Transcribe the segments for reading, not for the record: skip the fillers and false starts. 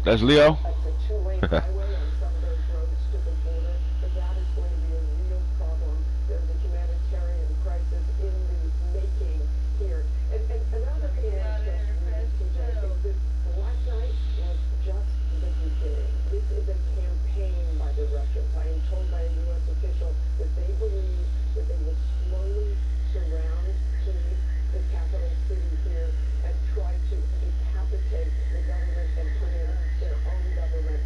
That's Leo. It's a two-lane highway on some of those roads to the border, but that is going to be a real problem. There's a humanitarian crisis in the making here. And another thing I want to stress to you, TJ, is that last night was just the beginning. This is a campaign by the Russians. I am told by a U.S. official that they believe that they will slowly surround Kyiv, the capital city here, and try to decapitate the government and put in their own government.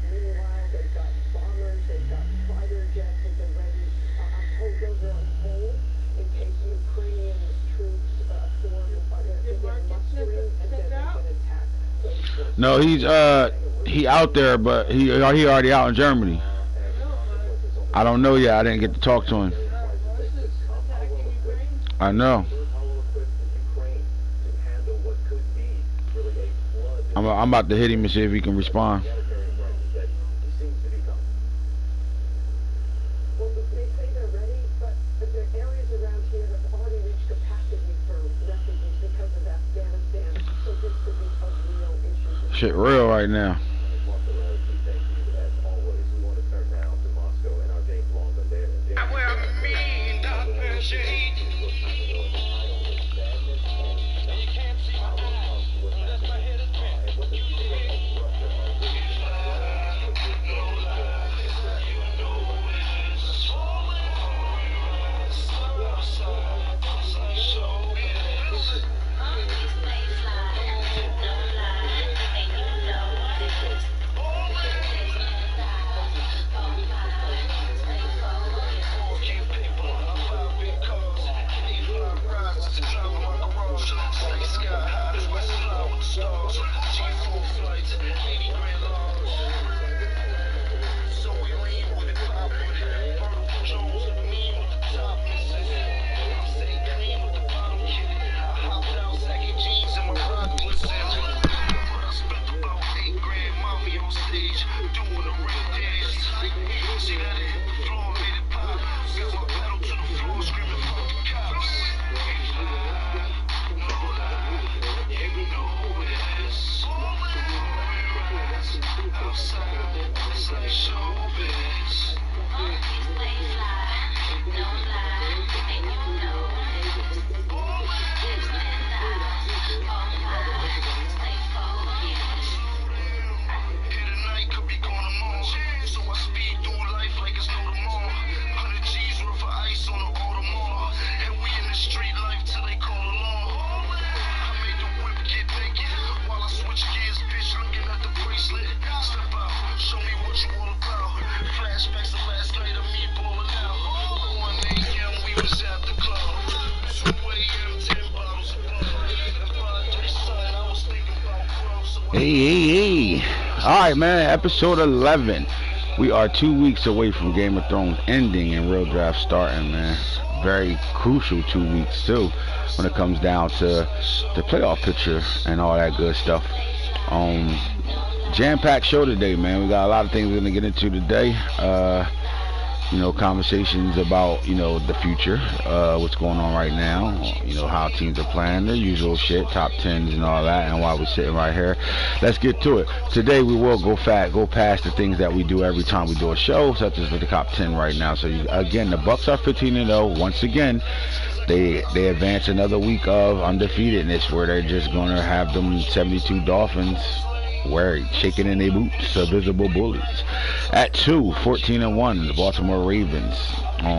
Meanwhile, they've got bombers, they've got fighter jets at the ready. I'm told those are on hold in case Ukrainian troops form mustering and then they can attack those forces. No, he out there, but he already out in Germany. I don't know yet. I didn't get to talk to him. I know. I'm about to hit him and see if he can respond. Well, they say they're ready, but there are areas around here that have already reached capacity for refugees because of Afghanistan. So this could be a real issue. Shit real right now. Hey. Alright, man, episode 11. We are 2 weeks away from Game of Thrones ending and Real Draft starting, man. Very crucial 2 weeks, too, when it comes down to the playoff picture and all that good stuff. Jam-packed show today, man. We got a lot of things we're going to get into today. Conversations about, the future, what's going on right now, how teams are playing, the usual shit, top 10s and all that, and while we're sitting right here, let's get to it. Today we will go past the things that we do every time we do a show, such as the top 10 right now. So again, the Bucks are 15-0. Once again, they advance another week of undefeatedness, where they're just going to have them 72 Dolphins shaking in their boots, visible bullies. At 2, 14-1, the Baltimore Ravens,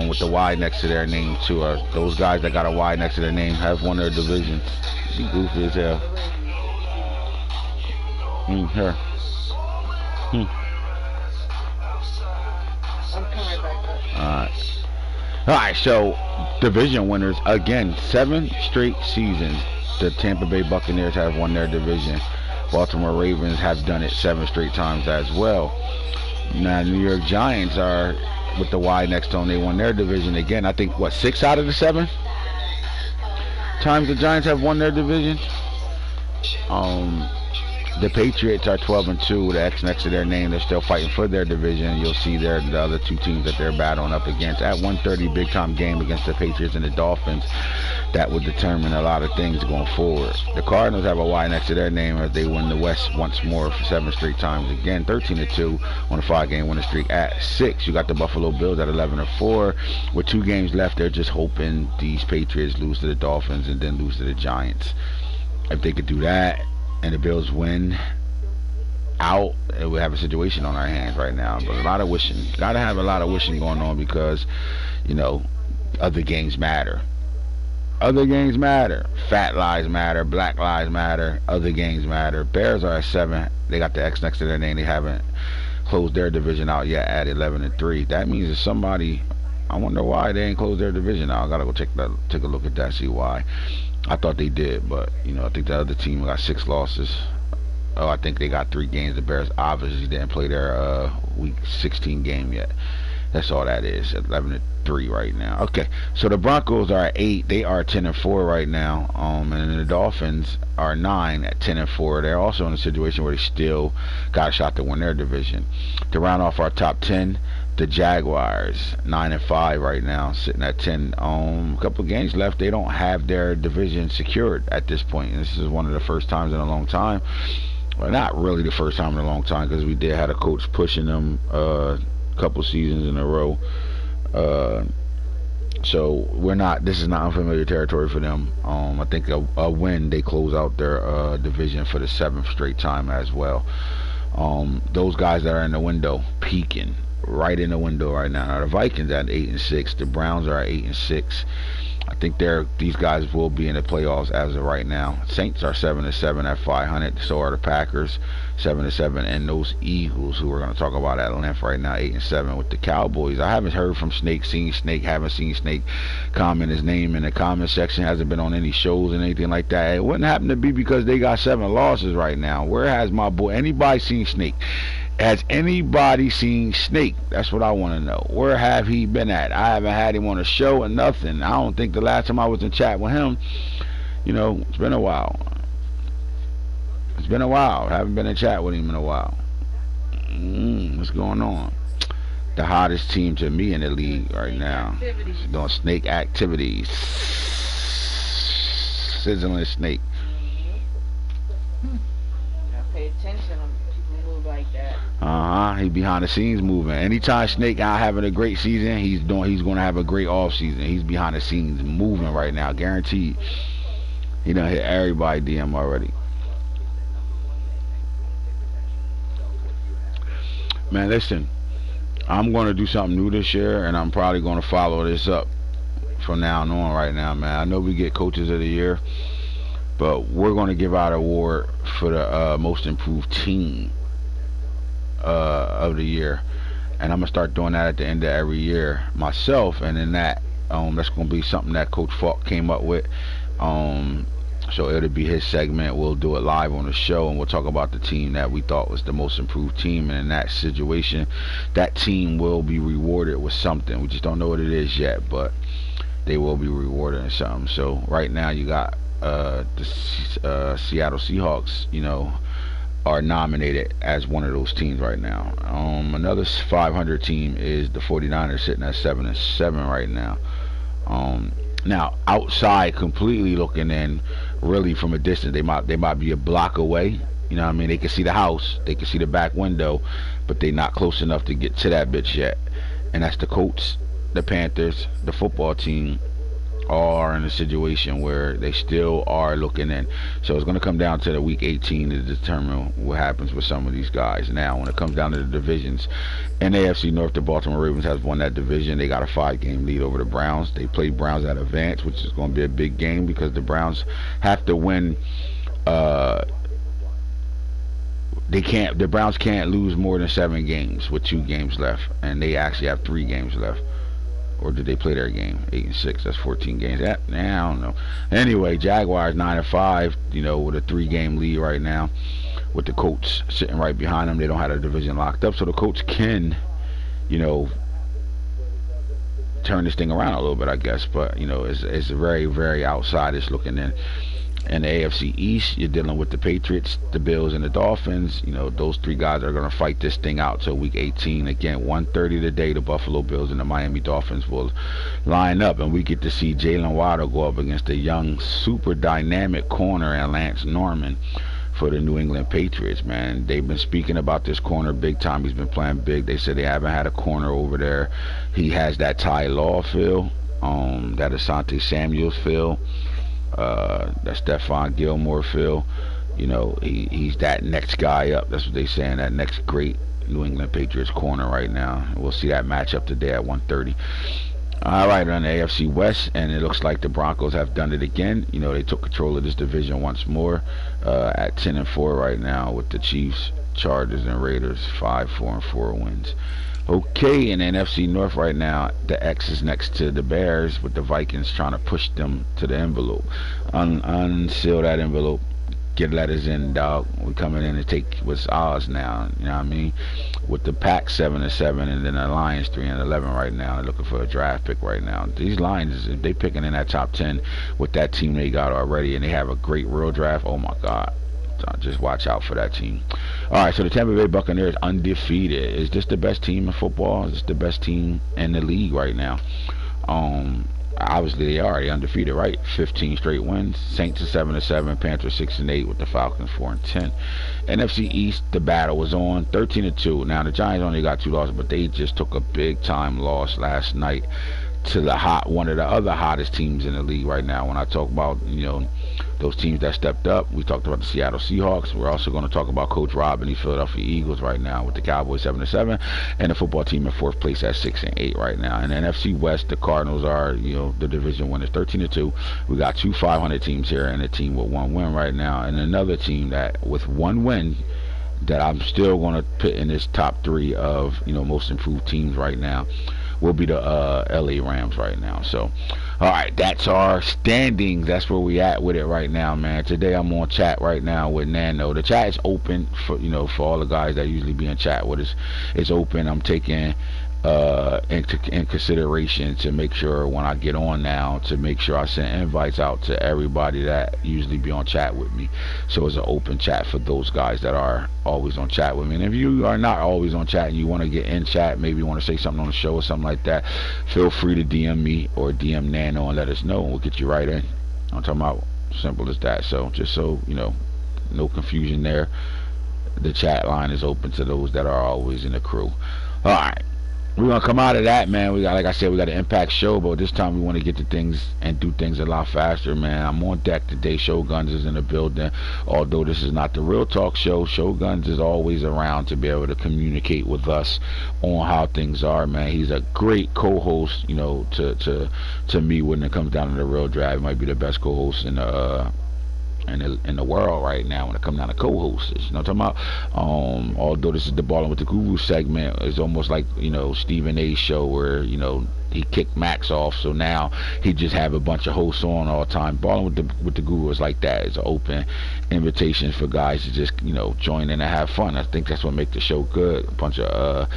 with the Y next to their name too. Those guys that got a Y next to their name have won their division. Be goofy as hell. Here. Alright, so division winners again, 7 straight seasons. The Tampa Bay Buccaneers have won their division. Baltimore Ravens have done it 7 straight times as well. Now, New York Giants are with the Y next to them. They won their division again. I think, 6 out of the 7 times the Giants have won their division? The Patriots are 12-2. The X next to their name. They're still fighting for their division. You'll see the other two teams that they're battling up against. At 1:30, big time game against the Patriots and the Dolphins. That would determine a lot of things going forward. The Cardinals have a Y next to their name as they win the West once more for 7 straight times. Again, 13-2 on a 5-game winning streak. At 6, you got the Buffalo Bills at 11-4. With 2 games left, they're just hoping these Patriots lose to the Dolphins and then lose to the Giants. If they could do that and the Bills win out, we have a situation on our hands right now. But a lot of wishing. Gotta have a lot of wishing going on because, other games matter. Other games matter. Fat lives matter. Black lives matter. Other games matter. Bears are at 7. They got the X next to their name. They haven't closed their division out yet at 11-3. That means that somebody, I wonder why they ain't closed their division out. I gotta go take a look at that, see why. I thought they did, but I think the other team got 6 losses. Oh, I think they got 3 games. The Bears obviously didn't play their week 16 game yet. That's all that is. 11-3 right now. Okay, so the Broncos are at 8. They are 10-4 right now. And the Dolphins are 9 at 10-4. They're also in a situation where they still got a shot to win their division. To round off our top 10, the Jaguars 9-5 right now, sitting at 10. A couple of games left. They don't have their division secured at this point. And this is one of the first times in a long time. Well, not really the first time in a long time, because we did have a coach pushing them couple seasons in a row. So this is not unfamiliar territory for them. I think a win, they close out their division for the 7th straight time as well. Those guys that are in the window, peaking right in the window right now. The Vikings at 8-6. The Browns are at 8-6. I think these guys will be in the playoffs as of right now. Saints are 7-7 at 500. So are the Packers, 7-7, and those Eagles, who we're going to talk about at length right now, 8-7. With the Cowboys, I haven't heard from Snake, seen Snake, haven't seen Snake comment his name in the comment section. Hasn't been on any shows and anything like that. It wouldn't happen to be because they got 7 losses right now. Where has my boy? Anybody seen Snake? Has anybody seen Snake? That's what I want to know. Where have he been at? I haven't had him on a show or nothing. I don't think the last time I was in chat with him, it's been a while. It's been a while. I haven't been in chat with him in a while. What's going on? The hottest team to me in the league right now. She's doing Snake activities. Sizzling Snake. Pay attention when people move like that. He behind the scenes moving. Anytime Snake out having a great season, he's going to have a great off season. He's behind the scenes moving right now, guaranteed. He done hit everybody DM already. Man, listen, I'm going to do something new this year, and I'm probably going to follow this up from now on right now, man. I know we get coaches of the year, but we're going to give out an award for the most improved team of the year, and I'm going to start doing that at the end of every year myself, and then that's going to be something that Coach Falk came up with. So it'll be his segment. We'll do it live on the show, and we'll talk about the team that we thought was the most improved team. And in that situation, that team will be rewarded with something. We just don't know what it is yet, but they will be rewarded in something. So right now you got the Seattle Seahawks, are nominated as one of those teams right now. Another 500 team is the 49ers, sitting at 7-7 right now. Now, outside, completely looking in, really from a distance, they might be a block away. You know what I mean? They can see the house, they can see the back window, but they're not close enough to get to that bitch yet. And that's the Colts, the Panthers, the football team, all are in a situation where they still are looking in. So it's going to come down to the week 18 to determine what happens with some of these guys. Now, when it comes down to the divisions, in AFC North, the Baltimore Ravens has won that division. They got a 5-game lead over the Browns. They played Browns at advance, which is going to be a big game because the Browns have to win. The Browns can't lose more than 7 games with 2 games left, and they actually have 3 games left. Or did they play their game? 8-6. That's 14 games. I don't know. Anyway, Jaguars 9-5. With a 3-game lead right now. With the Colts sitting right behind them, they don't have the division locked up, so the Colts can, turn this thing around a little bit, I guess. But it's very, very outside. It's looking in. In the AFC East, you're dealing with the Patriots, the Bills, and the Dolphins. You know, those three guys are going to fight this thing out till week 18. Again, 1:30 today, the Buffalo Bills and the Miami Dolphins will line up, and we get to see Jalen Waddle go up against a young, super dynamic corner and Lance Norman for the New England Patriots, man. They've been speaking about this corner big time. He's been playing big. They said they haven't had a corner over there. He has that Ty Law feel, that Asante Samuels feel, that Stephon Gilmore feel. You know, he's that next guy up. That's what they're saying, that next great New England Patriots corner right now. We'll see that matchup today at 1:30. All right, on the AFC West, and it looks like the Broncos have done it again. You know, they took control of this division once more at 10-4 right now with the Chiefs, Chargers, and Raiders 5-4-4 wins. Okay, in the NFC North right now, the X is next to the Bears with the Vikings trying to push them to the envelope. Unseal that envelope. Get letters in, dog. We're coming in to take what's ours now. You know what I mean? With the Pack 7-7, and then the Lions 3-11 right now. They're looking for a draft pick right now. These Lions, if they picking in that top 10 with that team they got already, and they have a great real draft, oh my God. Just watch out for that team. All right, so the Tampa Bay Buccaneers undefeated. Is this the best team in football? Is this the best team in the league right now? Obviously they are. They undefeated, right? 15 straight wins. Saints are 7-7. Panthers 6-8 with the Falcons 4-10. NFC East, the battle was on 13-2. Now the Giants only got 2 losses, but they just took a big time loss last night to one of the other hottest teams in the league right now. When I talk about, you know, those teams that stepped up, we talked about the Seattle Seahawks. We're also going to talk about Coach Rob and the Philadelphia Eagles right now with the Cowboys 7-7 and the football team in 4th place at 6-8 right now. And the NFC West, the Cardinals are, you know, the division winners 13-2. We got 2 500 teams here and a team with 1 win right now, and another team that with 1 win that I'm still going to put in this top 3 of, you know, most improved teams right now will be the LA Rams right now. So, all right, that's our standings. That's where we at with it right now, man. Today I'm on chat right now with Nano. The chat is open for, you know, for all the guys that usually be in chat with us. It's open. I'm taking in consideration to make sure when I get on now to make sure I send invites out to everybody that usually be on chat with me. So it's an open chat for those guys that are always on chat with me. And if you are not always on chat and you want to get in chat, maybe you want to say something on the show or something like that, feel free to DM me or DM Nano and let us know, and we'll get you right in. I'm talking about simple as that. So just so you know, no confusion there. The chat line is open to those that are always in the crew. All right. We're going to come out of that, man. We got, like I said, we got an impact show, but this time we want to get to things and do things a lot faster, man. I'm on deck today. Shoguns is in the building. Although this is not the Real Talk show, Shoguns is always around to be able to communicate with us on how things are, man. He's a great co-host, you know, to me when it comes down to the Real Drive. He might be the best co-host in the world right now when it comes down to co-hosts. You know what I'm talking about? Although this is the Ballin' with the Guru segment, it's almost like, you know, Stephen A's show where, you know, he kicked Max off, so now he just have a bunch of hosts on all the time. Ballin' with the Guru is like that. It's an open invitation for guys to just, you know, join in and have fun. I think that's what makes the show good. A bunch of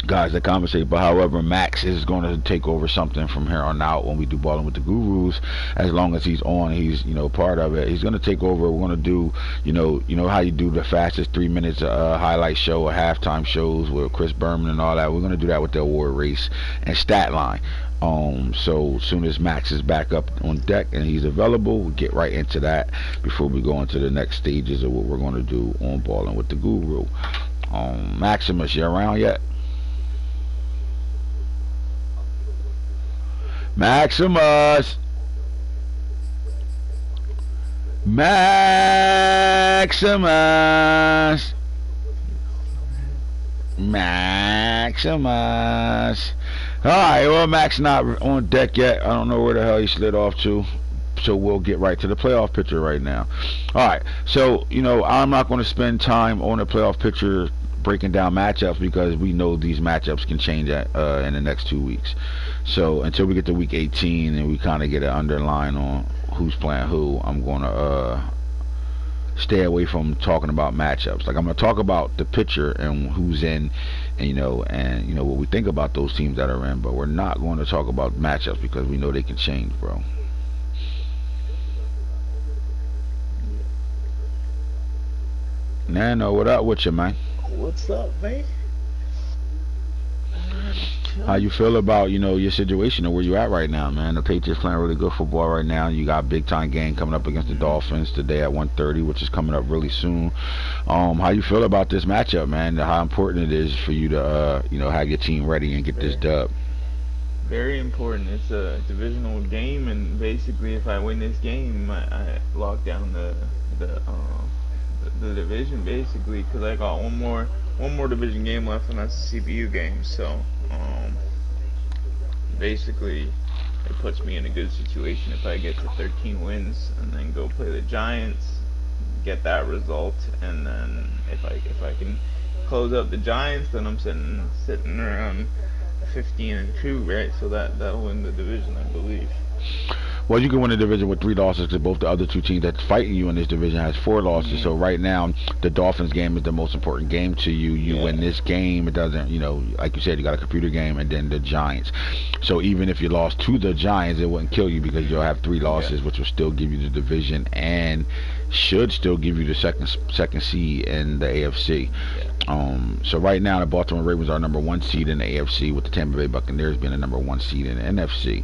guys that conversate. But however, Max is going to take over something from here on out when we do Ballin' with the Gurus. As long as he's on, he's, you know, part of it. He's going to take over. We're going to do, you know how you do the fastest 3 minutes highlight show or halftime shows with Chris Berman and all that. We're going to do that with the award race and stat line. So as soon as Max is back up on deck and he's available, we'll get right into that before we go into the next stages of what we're going to do on Ballin' with the Guru. Maximus, you around yet? Maximus. Alright, well, Max not on deck yet. I don't know where the hell he slid off to. So we'll get right to the playoff picture right now. Alright, so, you know, I'm not going to spend time on the playoff picture breaking down matchups because we know these matchups can change in the next 2 weeks. So until we get to week 18 and we kind of get an underline on who's playing who, I'm going to stay away from talking about matchups. Like, I'm going to talk about the picture and who's in, and you know what we think about those teams that are in, but we're not going to talk about matchups because we know they can change, bro. Nano, what up with you, man? What's up, man? How Chilling. you feel about, your situation and where you at right now, man? The Patriots playing really good football right now. You got a big time game coming up against the Dolphins today at 1:30, which is coming up really soon. How you feel about this matchup, man? How important it is for you to, have your team ready and get this Very, dub? very important. It's a divisional game, and basically, if I win this game, I lock down the um the division basically, because I got one more division game left, and that's the CPU game. So basically, it puts me in a good situation if I get to 13 wins and then go play the Giants, get that result, and then if I can close out the Giants, then I'm sitting around 15-2, right? So that'll win the division, I believe. Well, you can win a division with 3 losses because both the other two teams that's fighting you in this division has 4 losses. Hmm. So right now, the Dolphins game is the most important game to you. You win Yeah. this game, it doesn't, like you said, you got a computer game and then the Giants. So even if you lost to the Giants, it wouldn't kill you because you'll have three Yeah. losses, which will still give you the division and should still give you the second seed in the AFC. Yeah. So right now, the Baltimore Ravens are number 1 seed in the AFC, with the Tampa Bay Buccaneers being the number 1 seed in the NFC.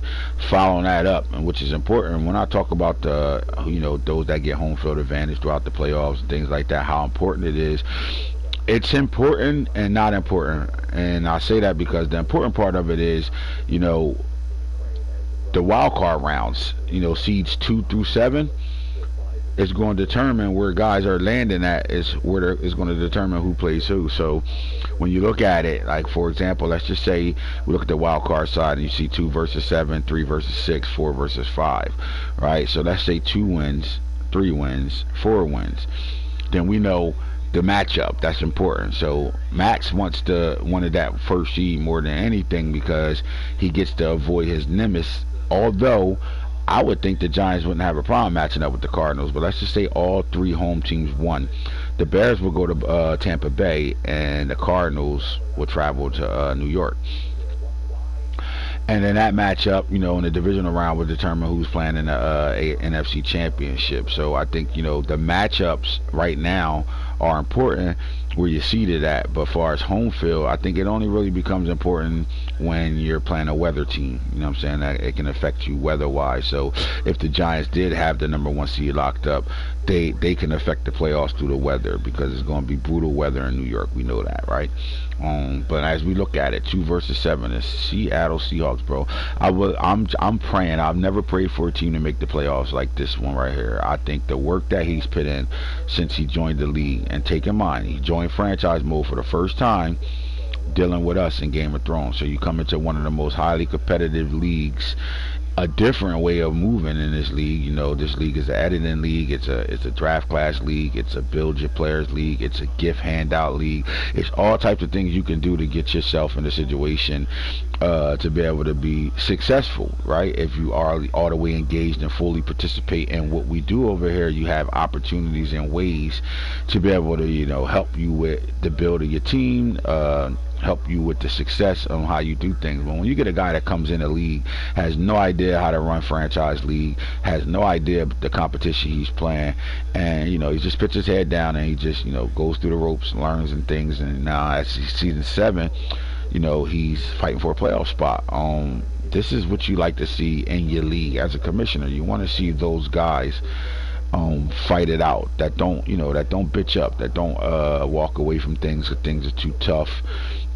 Following that up, and which is important when I talk about the, those that get home field advantage throughout the playoffs and things like that, how important it is. It's important and not important, and I say that because the important part of it is, you know, the wild card rounds, seeds 2 through 7 is going to determine where guys are landing at, is where is going to determine who plays who. So when you look at it, like for example, let's just say we look at the wild card side and you see 2 versus 7, 3 versus 6, 4 versus 5, right? So let's say 2 wins, 3 wins, 4 wins. Then we know the matchup. That's important. So Max wanted that first seed more than anything because he gets to avoid his nemesis. Although I would think the Giants wouldn't have a problem matching up with the Cardinals, but let's just say all 3 home teams won. The Bears will go to Tampa Bay, and the Cardinals will travel to New York. And then that matchup, in the divisional round will determine who's playing in the NFC Championship. So I think, the matchups right now are important where you're seated at. But as far as home field, I think it only really becomes important when you're playing a weather team. You know what I'm saying? That it can affect you weather-wise. So if the Giants did have the number 1 seed locked up, they can affect the playoffs through the weather because it's going to be brutal weather in New York. We know that, right? But as we look at it, 2 versus 7 is Seattle Seahawks, bro. I'm praying. I've never prayed for a team to make the playoffs like this one right here. I think the work that he's put in since he joined the league, and take in mind he joined franchise mode for the first time, dealing with us in Game of Thrones. So you come into one of the most highly competitive leagues, a different way of moving in this league. This league is an editing league. It's a draft class league. It's a build your players league. It's a gift handout league. It's all types of things you can do to get yourself in a situation to be able to be successful, right? If you are all the way engaged and fully participate in what we do over here, you have opportunities and ways to be able to, help you with the build of your team, help you with the success on how you do things. But when you get a guy that comes in the league, has no idea how to run franchise league, has no idea the competition he's playing, and he just puts his head down and he just goes through the ropes, learns and things, and now as season 7, he's fighting for a playoff spot. This is what you like to see in your league as a commissioner. You want to see those guys fight it out, that don't bitch up, that don't walk away from things if things are too tough.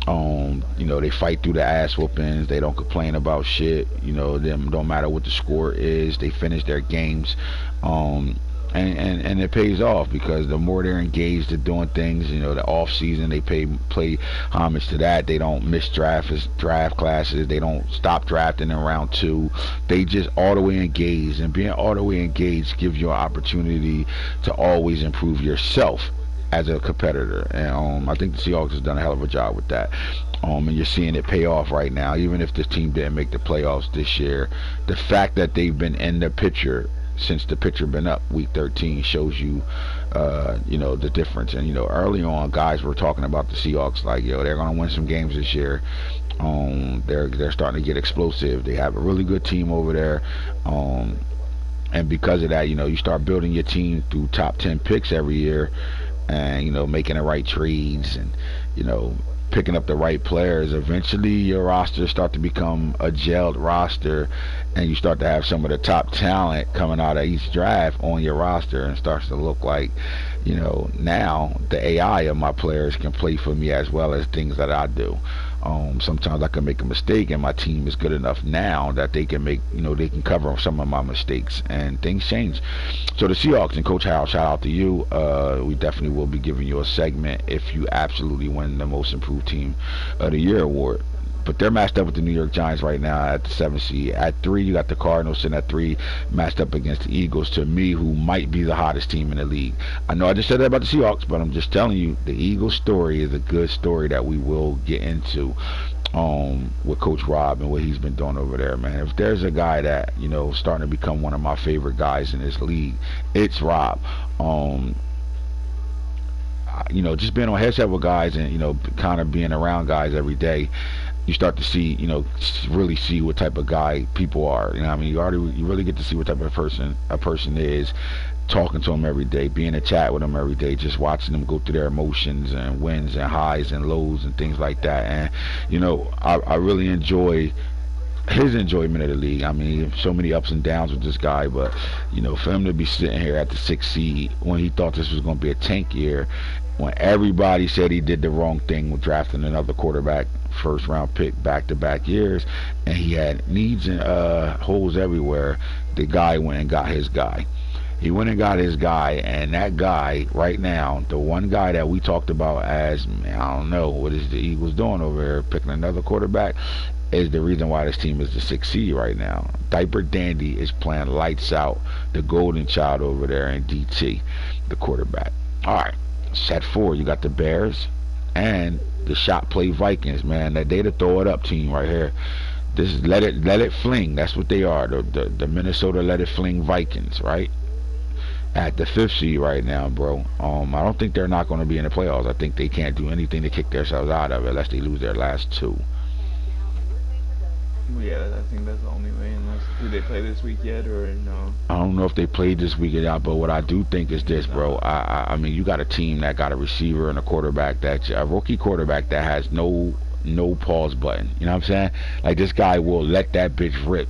They fight through the ass whoopings. They don't complain about shit. Them don't matter what the score is. They finish their games. And it pays off because the more they're engaged in doing things, the off season they play homage to that. They don't miss draft classes. They don't stop drafting in round 2. They just all the way engaged, and being all the way engaged gives you an opportunity to always improve yourself as a competitor. And I think the Seahawks has done a hell of a job with that. And you're seeing it pay off right now. Even if this team didn't make the playoffs this year, the fact that they've been in the picture since the pitcher been up week 13 shows you the difference. And early on guys were talking about the Seahawks like, they're gonna win some games this year. They're starting to get explosive. They have a really good team over there. And because of that, you start building your team through top 10 picks every year. and making the right trades, and picking up the right players, eventually your roster start to become a gelled roster, and you start to have some of the top talent coming out of each draft on your roster, and starts to look like, now the AI of my players can play for me as well as things that I do. Sometimes I can make a mistake, and my team is good enough now that they can they can cover some of my mistakes, and things change. So the Seahawks and Coach Harold, shout out to you. We definitely will be giving you a segment if you absolutely win the Most Improved Team of the Year award. But they're matched up with the New York Giants right now at the 7th seed. At 3, you got the Cardinals sitting at 3, matched up against the Eagles, to me, who might be the hottest team in the league. I know I just said that about the Seahawks, but I'm just telling you, the Eagles story is a good story that we will get into with Coach Rob and what he's been doing over there, man. If there's a guy that, starting to become one of my favorite guys in this league, it's Rob. Just being on headset with guys and, kind of being around guys every day, you start to see, really see what type of guy people are. You really get to see what type of person a person is, talking to them every day, being in chat with them every day, just watching them go through their emotions and wins and highs and lows and things like that. And, I really enjoy his enjoyment of the league. So many ups and downs with this guy, but, for him to be sitting here at the 6th seed when he thought this was going to be a tank year, when everybody said he did the wrong thing with drafting another quarterback, first round pick back-to-back years, and he had needs and holes everywhere, the guy went and got his guy. He went and got his guy, and that guy right now, the one guy that we talked about as, I don't know, what is the Eagles doing over here, picking another quarterback, is the reason why this team is the 6th seed right now. Diaper Dandy is playing lights out, the golden child over there in DT, the quarterback. All right, set 4, you got the Bears and the shot play Vikings, man. That they to throw it up team right here. This is let it fling. That's what they are. The Minnesota let it fling Vikings, right? At the 5th seed right now, bro. I don't think they're not going to be in the playoffs. I think they can't do anything to kick themselves out of it unless they lose their last 2. Yeah, I think that's the only way. Unless, do they play this week yet, or no? I don't know if they played this week yet, but what I do think is this, bro. I mean, you got a team that got a receiver and a quarterback a rookie quarterback that has no pause button. You know what I'm saying? Like, this guy will let that bitch rip.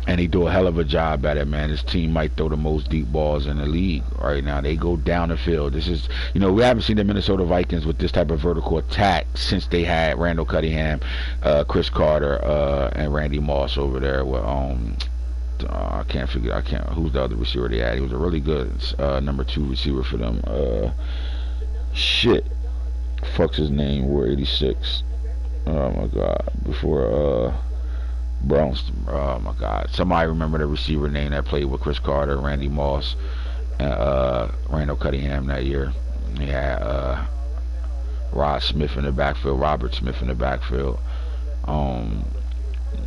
And he do a hell of a job at it, man. This team might throw the most deep balls in the league right now. They go down the field. This is, we haven't seen the Minnesota Vikings with this type of vertical attack since they had Randall Cunningham, Chris Carter, and Randy Moss over there. With who's the other receiver they had? He was a really good number 2 receiver for them. Fuck's his name? We're 86. Oh my God. Before Browns. Oh my God. Somebody remember the receiver name that played with Chris Carter, Randy Moss, and Randall Cunningham that year. He had Robert Smith in the backfield.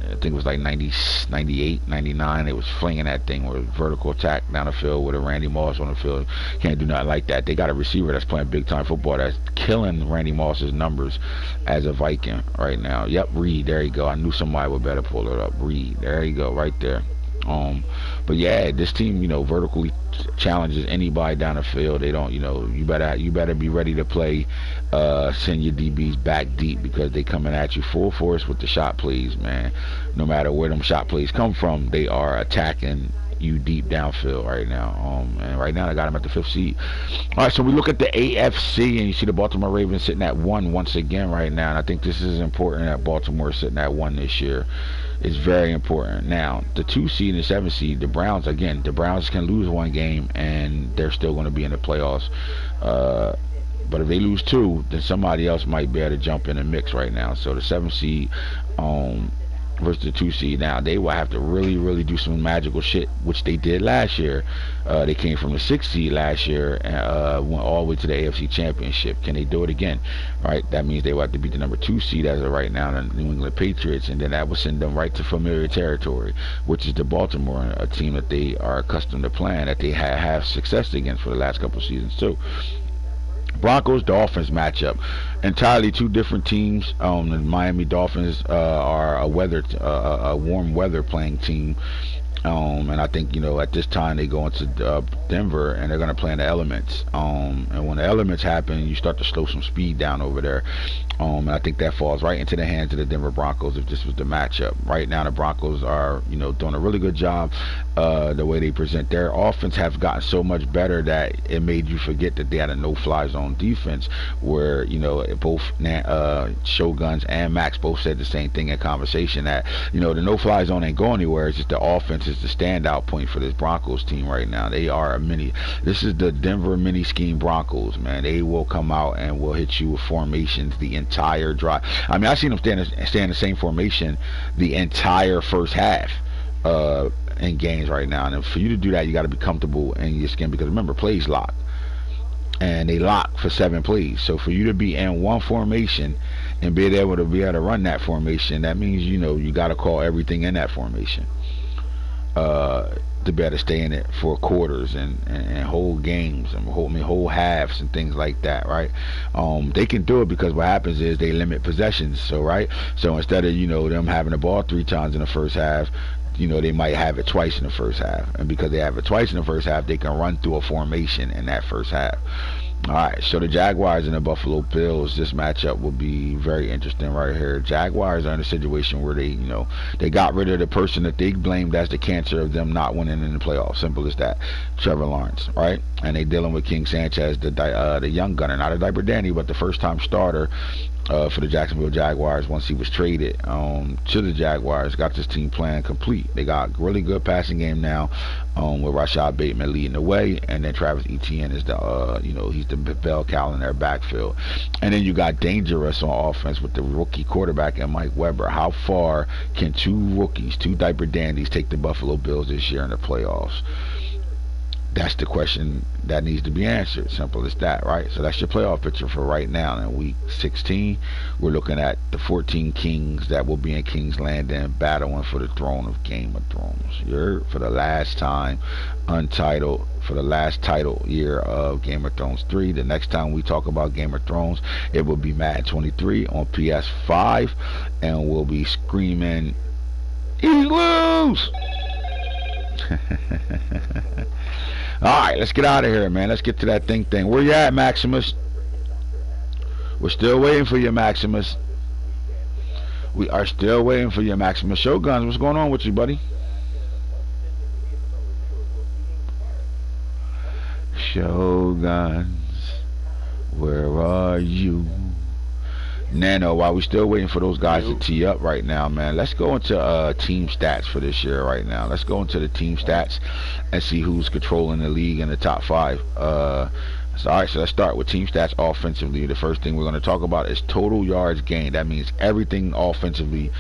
I think it was like 98, 99. They was flinging that thing with vertical attack down the field with a Randy Moss on the field. Can't do nothing like that. They got a receiver that's playing big time football that's killing Randy Moss's numbers as a Viking right now. Yep, Reed. There you go. I knew somebody would better pull it up. Reed. There you go, right there. But yeah, this team, vertically challenges anybody down the field. They don't, you better be ready to play, send your DBs back deep, because they coming at you full force with the shot plays, man. No matter where them shot plays come from, they are attacking you deep downfield right now. And right now I got them at the 5th seed. All right, so we look at the AFC, and you see the Baltimore Ravens sitting at 1 once again right now. And I think this is important that Baltimore is sitting at 1 this year. It's very important. Now, the 2 seed and the 7 seed, the Browns, again, the Browns can lose 1 game and they're still going to be in the playoffs. But if they lose 2, then somebody else might be able to jump in the mix right now. So the 7 seed versus the 2 seed, now they will have to really do some magical shit, which they did last year. They came from the 6th seed last year and went all the way to the AFC Championship. Can they do it again? Right, that means they will have to beat the number 2 seed as of right now, the New England Patriots, and then that will send them right to familiar territory, which is the Baltimore, a team that they are accustomed to playing, that they have success against for the last couple seasons too. Broncos-Dolphins matchup. Entirely 2 different teams. The Miami Dolphins are a warm weather playing team. And I think, at this time they go into Denver and they're going to play in the elements. And when the elements happen, you start to slow some speed down over there. And I think that falls right into the hands of the Denver Broncos if this was the matchup. Right now, the Broncos are, doing a really good job. The way they present their offense have gotten so much better that it made you forget that they had a no-fly zone defense where, both Shoguns and Max both said the same thing in conversation that, the no-fly zone ain't going anywhere. It's just the offense is the standout point for this Broncos team right now. They are this is the Denver mini scheme Broncos, man. They will come out and will hit you with formations the entire drive. I mean, I've seen them stay in the same formation the entire first half in games right now. And for you to do that, you got to be comfortable in your skin because remember, plays lock. And they lock for 7 plays. So for you to be in one formation and be able to run that formation, that means, you got to call everything in that formation. To be able to stay in it for quarters and whole games and whole halves and things like that, right? They can do it because what happens is they limit possessions. So instead of them having the ball 3 times in the first half, they might have it twice in the first half, and because they have it twice in the first half, they can run through a formation in that first half. Alright, so the Jaguars and the Buffalo Bills, this matchup will be very interesting right here. Jaguars are in a situation where they got rid of the person that they blamed as the cancer of them not winning in the playoffs. Simple as that. Trevor Lawrence, right? And they dealing with King Sanchez, the young gunner, not a diaper dandy, but the first-time starter for the Jacksonville Jaguars once he was traded to the Jaguars. Got this team plan complete. They got really good passing game now with Rashad Bateman leading the way, and then Travis Etienne is he's the bell cow in their backfield. And then you got dangerous on offense with the rookie quarterback and Mike Weber. How far can 2 rookies, 2 diaper dandies, take the Buffalo Bills this year in the playoffs? That's the question that needs to be answered. Simple as that, right? So that's your playoff picture for right now. In week 16, we're looking at the 14 kings that will be in King's Landing battling for the throne of Game of Thrones. You're for the last time untitled, for the last title year of Game of Thrones 3. The next time we talk about Game of Thrones, it will be Madden 23 on PS5, and we'll be screaming, "He's loose!" Alright, let's get out of here, man. Let's get to that thing. Where you at, Maximus? We're still waiting for you, Maximus. We are still waiting for you, Maximus. Shoguns, what's going on with you, buddy? Shoguns, where are you? Nano, while we're still waiting for those guys to tee up right now, man, let's go into team stats for this year right now. Let's go into the team stats and see who's controlling the league in the top 5. Alright, so let's start with team stats offensively. The first thing we're going to talk about is total yards gained. That means everything offensively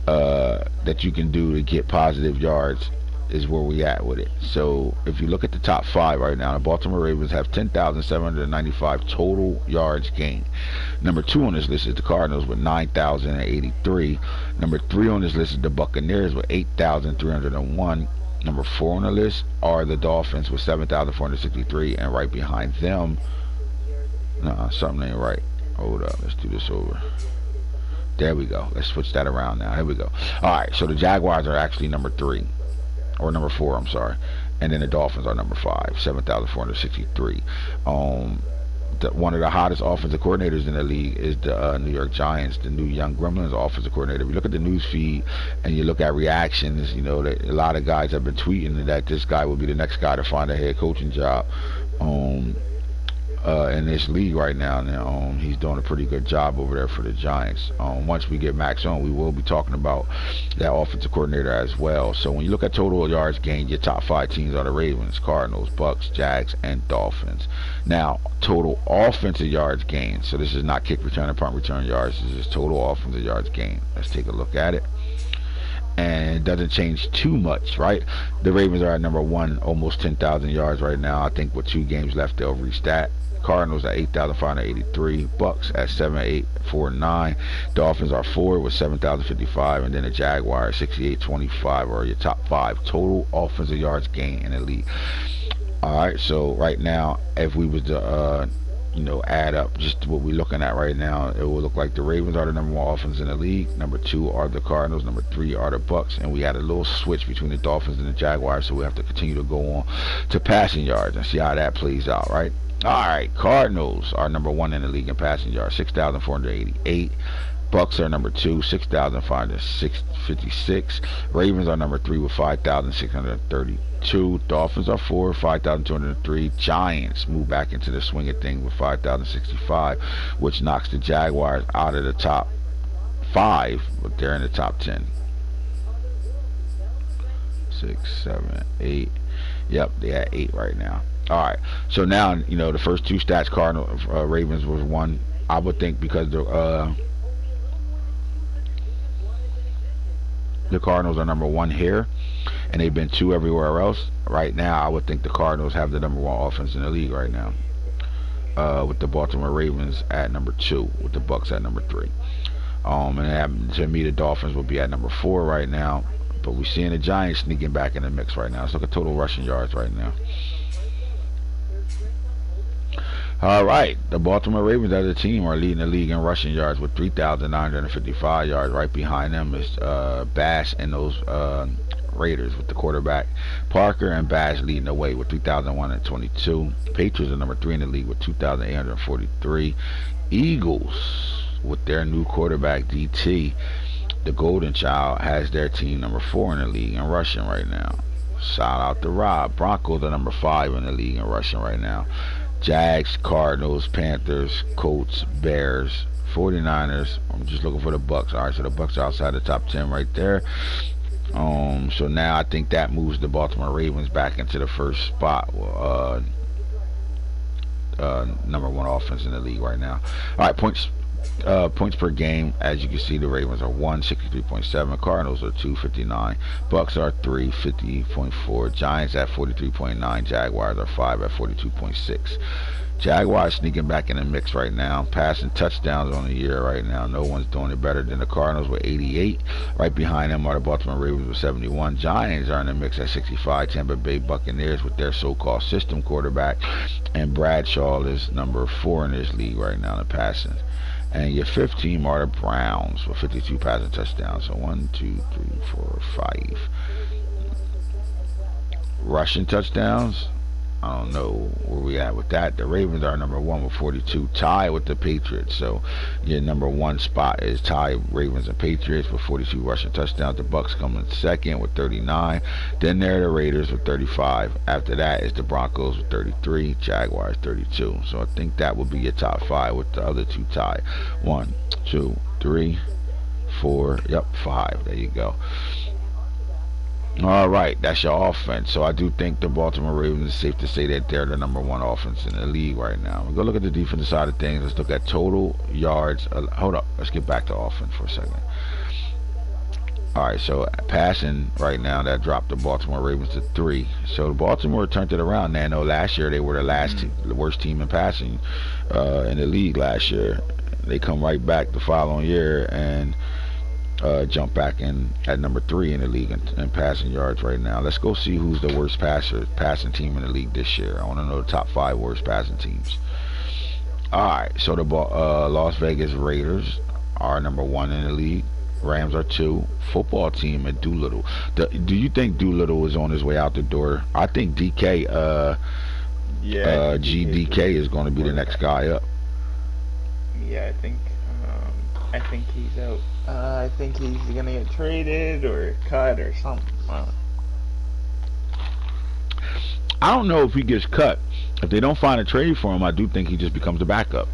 that you can do to get positive yards is where we at with it. So if you look at the top 5 right now, the Baltimore Ravens have 10,795 total yards gained. Number 2 on this list is the Cardinals with 9,083. Number 3 on this list is the Buccaneers with 8,301. Number 4 on the list are the Dolphins with 7,463, and right behind them, something ain't right. Hold up, let's do this over. There we go. Let's switch that around now. Here we go. Alright, so the Jaguars are actually number 3. Or number 4, I'm sorry. And then the Dolphins are number 5, 7,463. One of the hottest offensive coordinators in the league is the New York Giants, the new young Gremlins offensive coordinator. If you look at the news feed and you look at reactions, that a lot of guys have been tweeting that this guy will be the next guy to find a head coaching job in this league right now. And he's doing a pretty good job over there for the Giants. Once we get Max on, we will be talking about that offensive coordinator as well. So when you look at total yards gained, your top 5 teams are the Ravens, Cardinals, Bucks, Jags, and Dolphins. Now, total offensive yards gained. So this is not kick return and punt return yards. This is total offensive yards gained. Let's take a look at it. And it doesn't change too much, right? The Ravens are at number 1, almost 10,000 yards right now. I think with 2 games left, they'll reach that. Cardinals at 8,583, Bucks at 7,849, Dolphins are 4 with 7,055, and then the Jaguars 6,825 are your top 5 total offensive yards gained in the league. Alright, so right now, if we was to add up just what we're looking at right now, it will look like the Ravens are the number one offense in the league. Number two are the Cardinals. Number three are the Bucks. And we had a little switch between the Dolphins and the Jaguars, so we have to continue to go on to passing yards and see how that plays out, right? All right, Cardinals are number one in the league in passing yards, 6,488. Bucks are number two, 6,556. Ravens are number three with 5,632. Dolphins are four, 5,203. Giants move back into the swing of things with 5,065, which knocks the Jaguars out of the top five, but they're in the top 10. 6, 7, 8. Yep, they're at 8 right now. All right, so now the first two stats, Cardinals, Ravens was one. I would think because the Cardinals are number one here, and they've been two everywhere else. Right now, I would think the Cardinals have the number one offense in the league right now, with the Baltimore Ravens at number two, with the Bucks at number three. And to me, the Dolphins will be at number four right now, but we're seeing the Giants sneaking back in the mix right now. Let's look at total rushing yards right now. All right, the Baltimore Ravens as a team are leading the league in rushing yards with 3,955 yards. Right behind them is Bass and those Raiders with the quarterback Parker and Bass leading the way with 3,122. Patriots are number three in the league with 2,843. Eagles with their new quarterback DT, the Golden Child, has their team number four in the league in rushing right now. Shout out to Rob. Broncos are number five in the league in rushing right now. Jags, Cardinals, Panthers, Colts, Bears, 49ers. I'm just looking for the Bucks. All right, so the Bucks are outside the top 10 right there. So now I think that moves the Baltimore Ravens back into the first spot. Number one offense in the league right now. All right, points per game. As you can see, the Ravens are 163.7. Cardinals are 259. Bucks are 350.4. Giants at 43.9. Jaguars are 5 at 42.6. Jaguars sneaking back in the mix right now, passing touchdowns on the year right now. No one's doing it better than the Cardinals with 88. Right behind them are the Baltimore Ravens with 71. Giants are in the mix at 65. Tampa Bay Buccaneers with their so-called system quarterback, and Bradshaw is number 4 in this league right now in the passing. And your fifth team are the Browns with 52 passing touchdowns. So 1, 2, 3, 4, 5. Rushing touchdowns, I don't know where we at with that. The Ravens are number one with 42, tied with the Patriots. So your number one spot is tied Ravens and Patriots with 42 rushing touchdowns. The Bucks come in second with 39. Then there are the Raiders with 35. After that is the Broncos with 33, Jaguars 32. So I think that would be your top five with the other two tied. 1, 2, 3, 4. Yep, 5. There you go. All right, that's your offense. So I do think the Baltimore Ravens, is safe to say that they're the number one offense in the league right now. We'll go look at the defensive side of things. Let's look at total yards. Hold up. Let's get back to offense for a second. All right, so passing right now, that dropped the Baltimore Ravens to 3. So the Baltimore turned it around. Now, I know last year they were the worst team in passing in the league last year. They come right back the following year and jump back in at number 3 in the league in passing yards right now. Let's go see who's the worst passing team in the league this year. I want to know the top 5 worst passing teams. Alright, so the Las Vegas Raiders are number 1 in the league. Rams are 2. Football team at Doolittle. Do you think Doolittle is on his way out the door? I think GDK is going to be the next guy up. Yeah, I think he's out. I think he's gonna get traded or cut or something. I don't know if he gets cut. If they don't find a trade for him, I do think he just becomes the backup.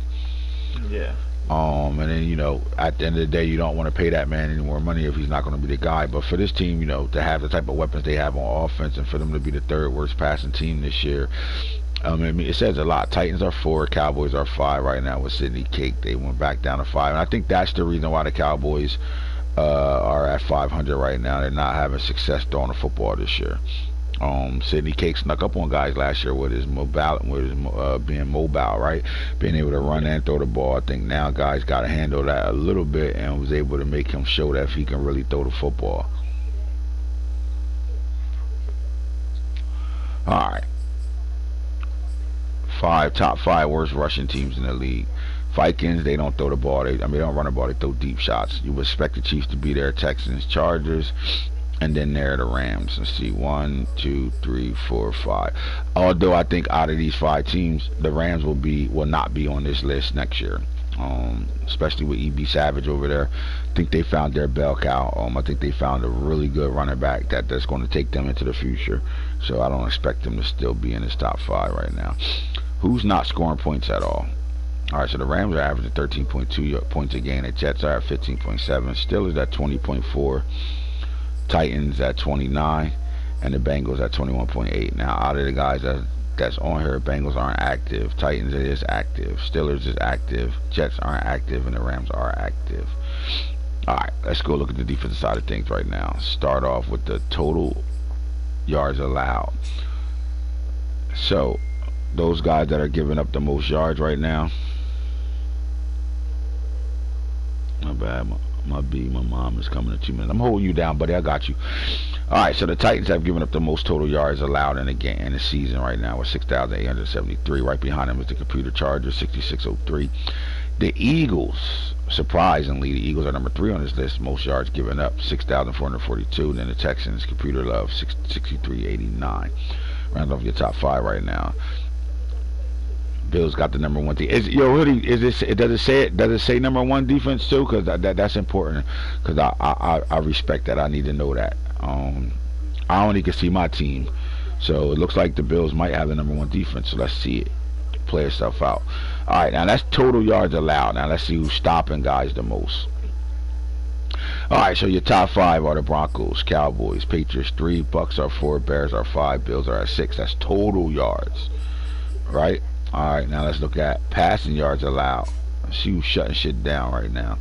Yeah. And then at the end of the day, you don't want to pay that man any more money if he's not going to be the guy. But for this team, to have the type of weapons they have on offense, and for them to be the 3rd worst passing team this year, it says a lot. Titans are 4, Cowboys are 5 right now with Sidney Cake. They went back down to 5, and I think that's the reason why the Cowboys are at 500 right now. They're not having success throwing the football this year. Sidney Cake snuck up on guys last year with his being mobile, right? Being able to run and throw the ball. I think now guys got to handle that a little bit and was able to make him show that if he can really throw the football. All right. Top five worst rushing teams in the league. Vikings, they don't throw the ball. They don't run the ball. They throw deep shots. You would expect the Chiefs to be there. Texans, Chargers, and then there are the Rams. Let's see, 1, 2, 3, 4, 5. Although I think out of these 5 teams, the Rams will not be on this list next year. Especially with EB Savage over there. I think they found their bell cow. I think they found a really good running back that's going to take them into the future. So I don't expect them to still be in this top 5 right now. Who's not scoring points at all? Alright, so the Rams are averaging 13.2 points a game. The Jets are at 15.7. Steelers at 20.4. Titans at 29. And the Bengals at 21.8. Now, out of the guys that's on here, Bengals aren't active. Titans is active. Steelers is active. Jets aren't active. And the Rams are active. Alright, let's go look at the defensive side of things right now. Start off with the total yards allowed. So, those guys that are giving up the most yards right now. My bad, my mom is coming in 2 minutes. I'm holding you down, buddy. I got you. Alright, so the Titans have given up the most total yards allowed in the season right now with 6,873. Right behind them is the Computer Chargers, 6,603. The Eagles, surprisingly, the Eagles are number 3 on this list. Most yards given up, 6,442. Then the Texans, Computer Love, 6,389. Round off your top 5 right now. Bills got the number 1 team. Does it say number 1 defense too? Because that's important. Because I respect that. I need to know that. I only can see my team, so it looks like the Bills might have the number 1 defense. So let's see it play itself out. All right, now that's total yards allowed. Now let's see who's stopping guys the most. All right, so your top 5 are the Broncos, Cowboys, Patriots 3, Bucks are 4, Bears are 5, Bills are at 6. That's total yards, right? Alright, now let's look at passing yards allowed. Let's see who's shutting shit down right now.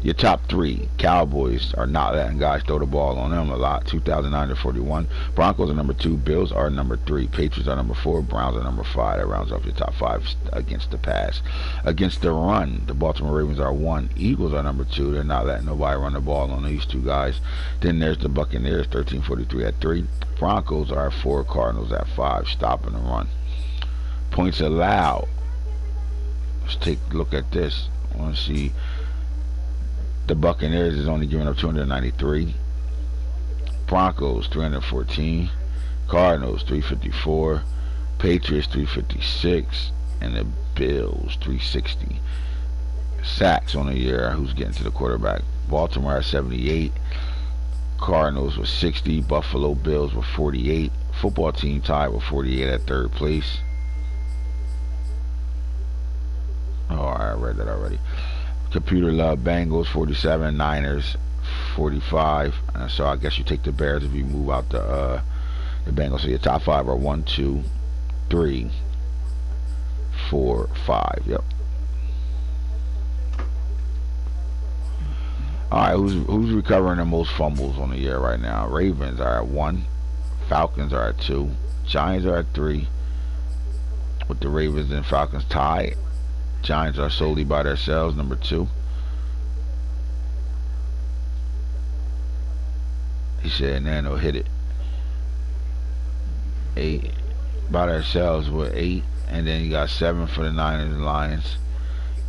Your top 3, Cowboys are not letting guys throw the ball on them a lot. 2,941. Broncos are number 2. Bills are number 3. Patriots are number 4. Browns are number 5. That rounds off your top 5 against the pass. Against the run, the Baltimore Ravens are 1. Eagles are number 2. They're not letting nobody run the ball on these 2 guys. Then there's the Buccaneers, 1343 at 3. Broncos are at 4. Cardinals at 5. Stopping the run. Points allowed. Let's take a look at this. I want to see. The Buccaneers is only giving up 293. Broncos 314. Cardinals 354. Patriots 356. And the Bills 360. Sacks on the year. Who's getting to the quarterback? Baltimore at 78. Cardinals with 60. Buffalo Bills with 48. Football team tied with 48 at 3rd place. Oh, I read that already. Computer Love Bengals 47, Niners 45. So I guess you take the Bears if you move out the Bengals. So your top 5 are 1, 2, 3, 4, 5. Yep. All right, who's recovering the most fumbles on the year right now? Ravens are at 1. Falcons are at 2. Giants are at 3. With the Ravens and Falcons tied. Giants are solely by themselves, number 2. He said Nano hit it. 8 by themselves with 8, and then you got 7 for the Niners and Lions,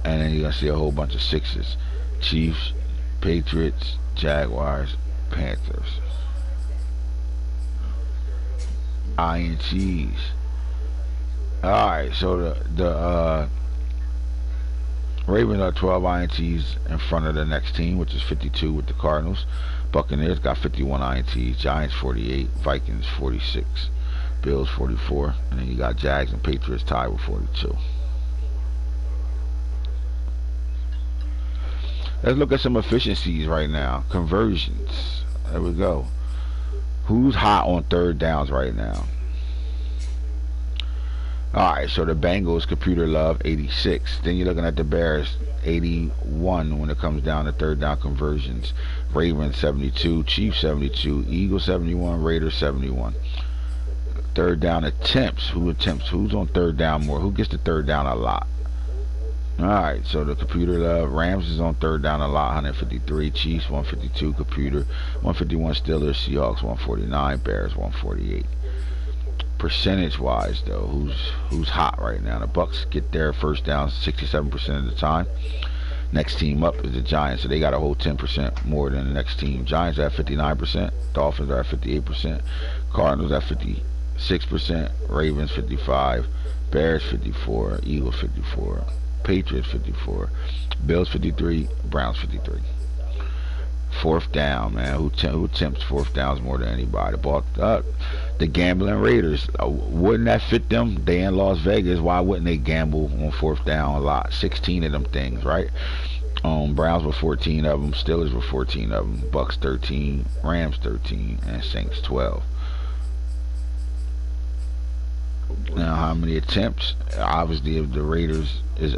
and then you're gonna see a whole bunch of 6s. Chiefs, Patriots, Jaguars, Panthers. INTs. Alright, so the Ravens are 12 INTs in front of the next team, which is 52 with the Cardinals. Buccaneers got 51 INTs. Giants 48. Vikings 46. Bills 44. And then you got Jags and Patriots tied with 42. Let's look at some efficiencies right now. Conversions. There we go. Who's hot on 3rd downs right now? Alright, so the Bengals, Computer Love, 86. Then you're looking at the Bears, 81 when it comes down to 3rd down conversions. Ravens, 72. Chiefs, 72. Eagles, 71. Raiders, 71. 3rd down attempts. Who attempts? Who's on 3rd down more? Who gets the 3rd down a lot? Alright, so the Computer Love, Rams is on 3rd down a lot, 153. Chiefs, 152. Computer, 151. Steelers, Seahawks, 149. Bears, 148. Percentage wise though, who's hot right now? The Bucks get their first down 67% of the time. Next team up is the Giants, so they got a whole 10% more than the next team. Giants are at 59%, Dolphins are at 58%, Cardinals at 56%, Ravens 55, Bears 54, Eagles 54, Patriots 54, Bills 53, Browns 53. Fourth down, man. Who attempts fourth downs more than anybody? The gambling Raiders. Wouldn't that fit them? They in Las Vegas. Why wouldn't they gamble on fourth down a lot? 16 of them things, right? Browns were 14 of them. Steelers were 14 of them. Bucks 13, Rams 13, and Saints 12. Now, how many attempts? Obviously, if the Raiders is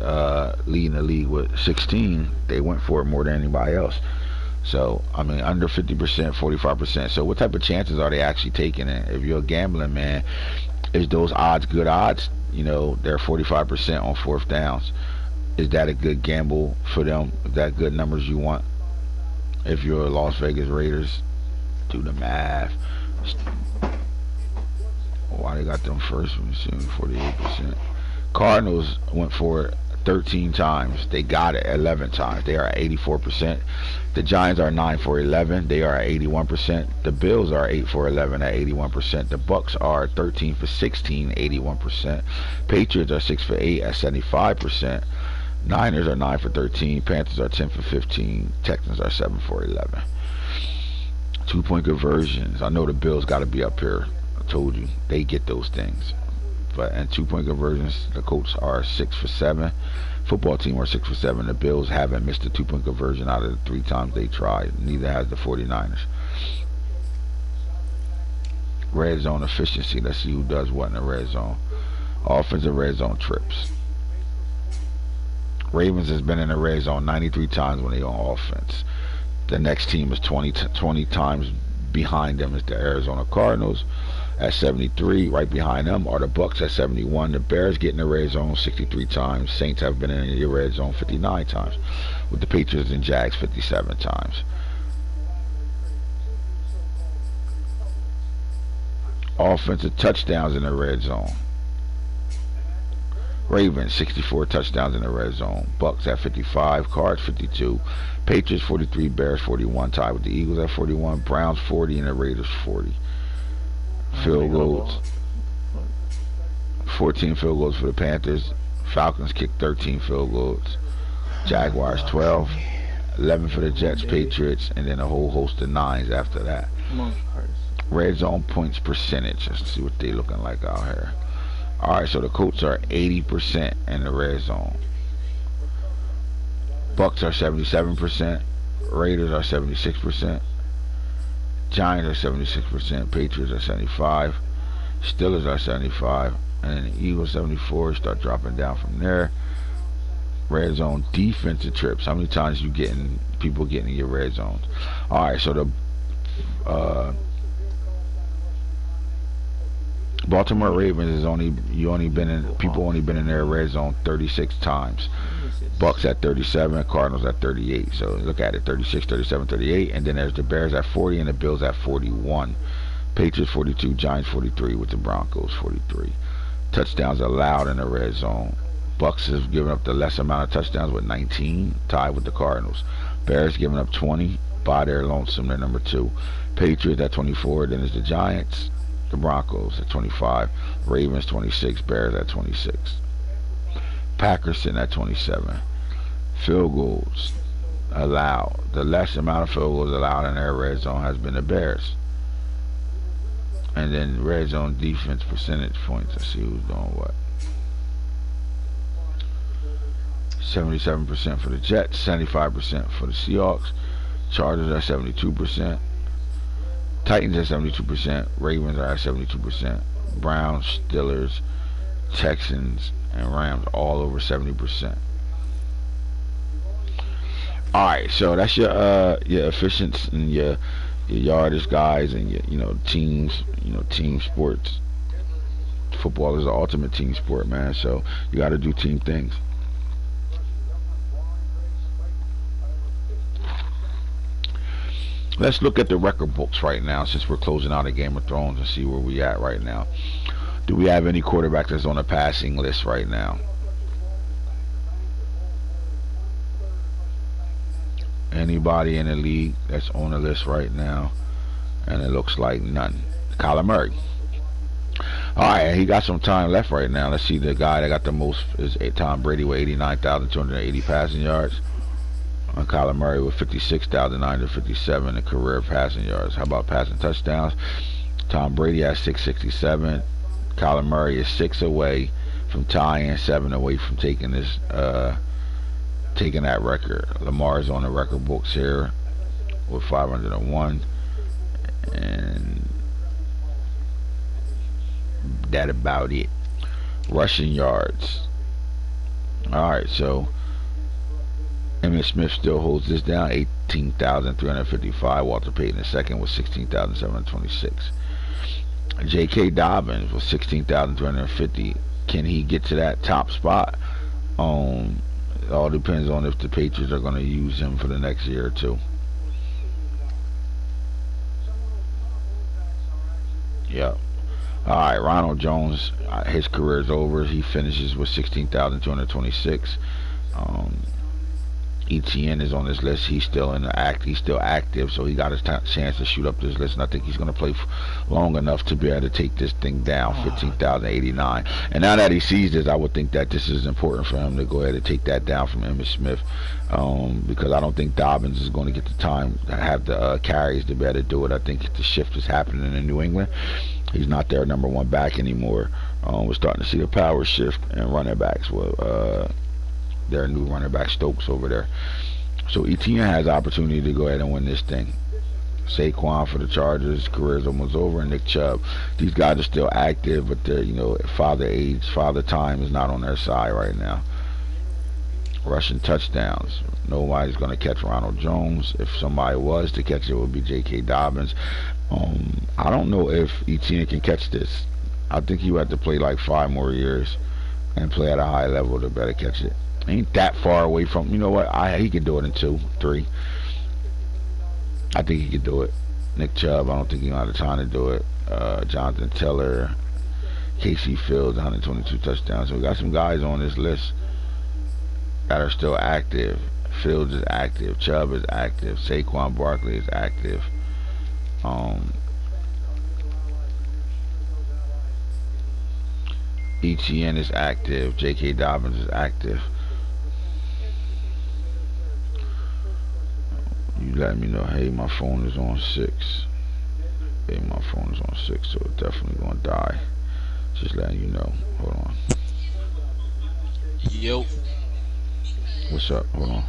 leading the league with 16, they went for it more than anybody else. So, I mean, under 50%, 45%. So, what type of chances are they actually taking? And if you're a gambling man, is those odds good odds? You know, they're 45% on fourth downs. Is that a good gamble for them? Is that good numbers you want? If you're a Las Vegas Raiders, do the math. Why they got them first? 48%. Cardinals went for it 13 times. They got it 11 times. They are at 84%. The Giants are 9 for 11. They are at 81%. The Bills are 8 for 11 at 81%. The Bucks are 13 for 16, 81%. Patriots are 6 for 8 at 75%. Niners are 9 for 13. Panthers are 10 for 15. Texans are 7 for 11. 2-point conversions. I know the Bills got to be up here. I told you they get those things. But and 2-point conversions, the Colts are 6 for 7. Football team are 6 for 7. The Bills haven't missed a 2-point conversion out of the 3 times they tried. Neither has the 49ers. Red zone efficiency. Let's see who does what in the red zone. Offensive red zone trips. Ravens has been in the red zone 93 times when they on offense. The next team is 20 times behind them is the Arizona Cardinals at 73. Right behind them are the Bucks at 71. The Bears get in the red zone 63 times. Saints have been in the red zone 59 times. With the Patriots and Jags 57 times. Offensive touchdowns in the red zone. Ravens 64 touchdowns in the red zone. Bucks at 55. Cards 52. Patriots 43. Bears 41. Tied with the Eagles at 41. Browns 40 and the Raiders 40. Field goals. 14 field goals for the Panthers. Falcons kicked 13 field goals. Jaguars 12. 11 for the Jets, Patriots, and then a whole host of 9s after that. Red zone points percentage. Let's see what they looking like out here. Alright, so the Colts are 80% in the red zone. Bucks are 77%. Raiders are 76%. Giants are 76%. Patriots are 75%. Steelers are 75%. And then the Eagles 74%. Start dropping down from there. Red zone defensive trips. How many times you getting people getting in your red zones? Alright, so the Baltimore Ravens is only been in their red zone 36 times. Bucks at 37, Cardinals at 38. So look at it, 36, 37, 38, and then there's the Bears at 40 and the Bills at 41. Patriots 42, Giants 43 with the Broncos 43. Touchdowns allowed in the red zone. Bucks have given up the less amount of touchdowns with 19, tied with the Cardinals. Bears giving up 20, by their lonesome, they're number 2. Patriots at 24, then it's the Giants. The Broncos at 25, Ravens 26, Bears at 26. Packers sitting at 27. Field goals allowed. The less amount of field goals allowed in their red zone has been the Bears. And then red zone defense percentage points. Let's see who's doing what. 77% for the Jets, 75% for the Seahawks. Chargers are 72%. Titans at 72%, Ravens are at 72%, Browns, Steelers, Texans, and Rams all over 70%. Alright, so that's your efficiency and your yardage guys and your teams, team sports. Football is the ultimate team sport, man, so you gotta do team things. Let's look at the record books right now since we're closing out a Game of Thrones and see where we at right now. Do we have any quarterback that's on the passing list right now? Anybody in the league that's on the list right now? And it looks like none. Kyler Murray. Alright, he got some time left right now. Let's see, the guy that got the most is Tom Brady with 89,280 passing yards. And Kyler Murray with 56,957 in career passing yards. How about passing touchdowns? Tom Brady has 667. Kyler Murray is 6 away from tying, 7 away from taking this taking that record. Lamar's on the record books here with 501, and that about it. Rushing yards. Alright, so Emmitt Smith still holds this down, 18,355. Walter Payton II with 16,726. J.K. Dobbins with 16,350. Can he get to that top spot? It all depends on if the Patriots are going to use him for the next year or two. Yep. Alright, Ronald Jones, his career is over. He finishes with 16,226. ETN is on this list. He's still in the act. He's still active, so he got his chance to shoot up this list, and I think he's going to play long enough to be able to take this thing down. 15,089. And now that he sees this, I would think that this is important for him to go ahead and take that down from Emmitt Smith, because I don't think Dobbins is going to get the time to have the carries to be able to do it. I think the shift is happening in New England. He's not their number one back anymore. We're starting to see the power shift and running backs with their new running back Stokes over there. So ETN has the opportunity to go ahead and win this thing. Saquon for the Chargers, career's almost over, and Nick Chubb. These guys are still active, but they're, father time is not on their side right now. Rushing touchdowns. Nobody's going to catch Ronald Jones. If somebody was to catch it, would be J.K. Dobbins. I don't know if ETN can catch this. I think he would have to play like 5 more years and play at a high level to better catch it. Ain't that far away from, you know what, he could do it in 2, 3. I think he could do it. Nick Chubb, I don't think he don't have the time to do it. Jonathan Taylor, Casey Fields, 122 touchdowns. So we got some guys on this list that are still active. Fields is active. Chubb is active. Saquon Barkley is active. ETN is active. J.K. Dobbins is active. You let me know, hey, my phone is on 6. Hey, my phone is on 6, so it's definitely gonna die. Just letting you know. Hold on. Yo. What's up? Hold on.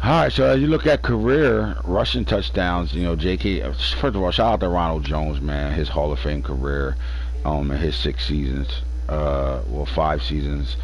Alright, so as you look at career rushing touchdowns, J.K. First of all, shout out to Ronald Jones, man. His Hall of Fame career, in his 6 seasons, 5 seasons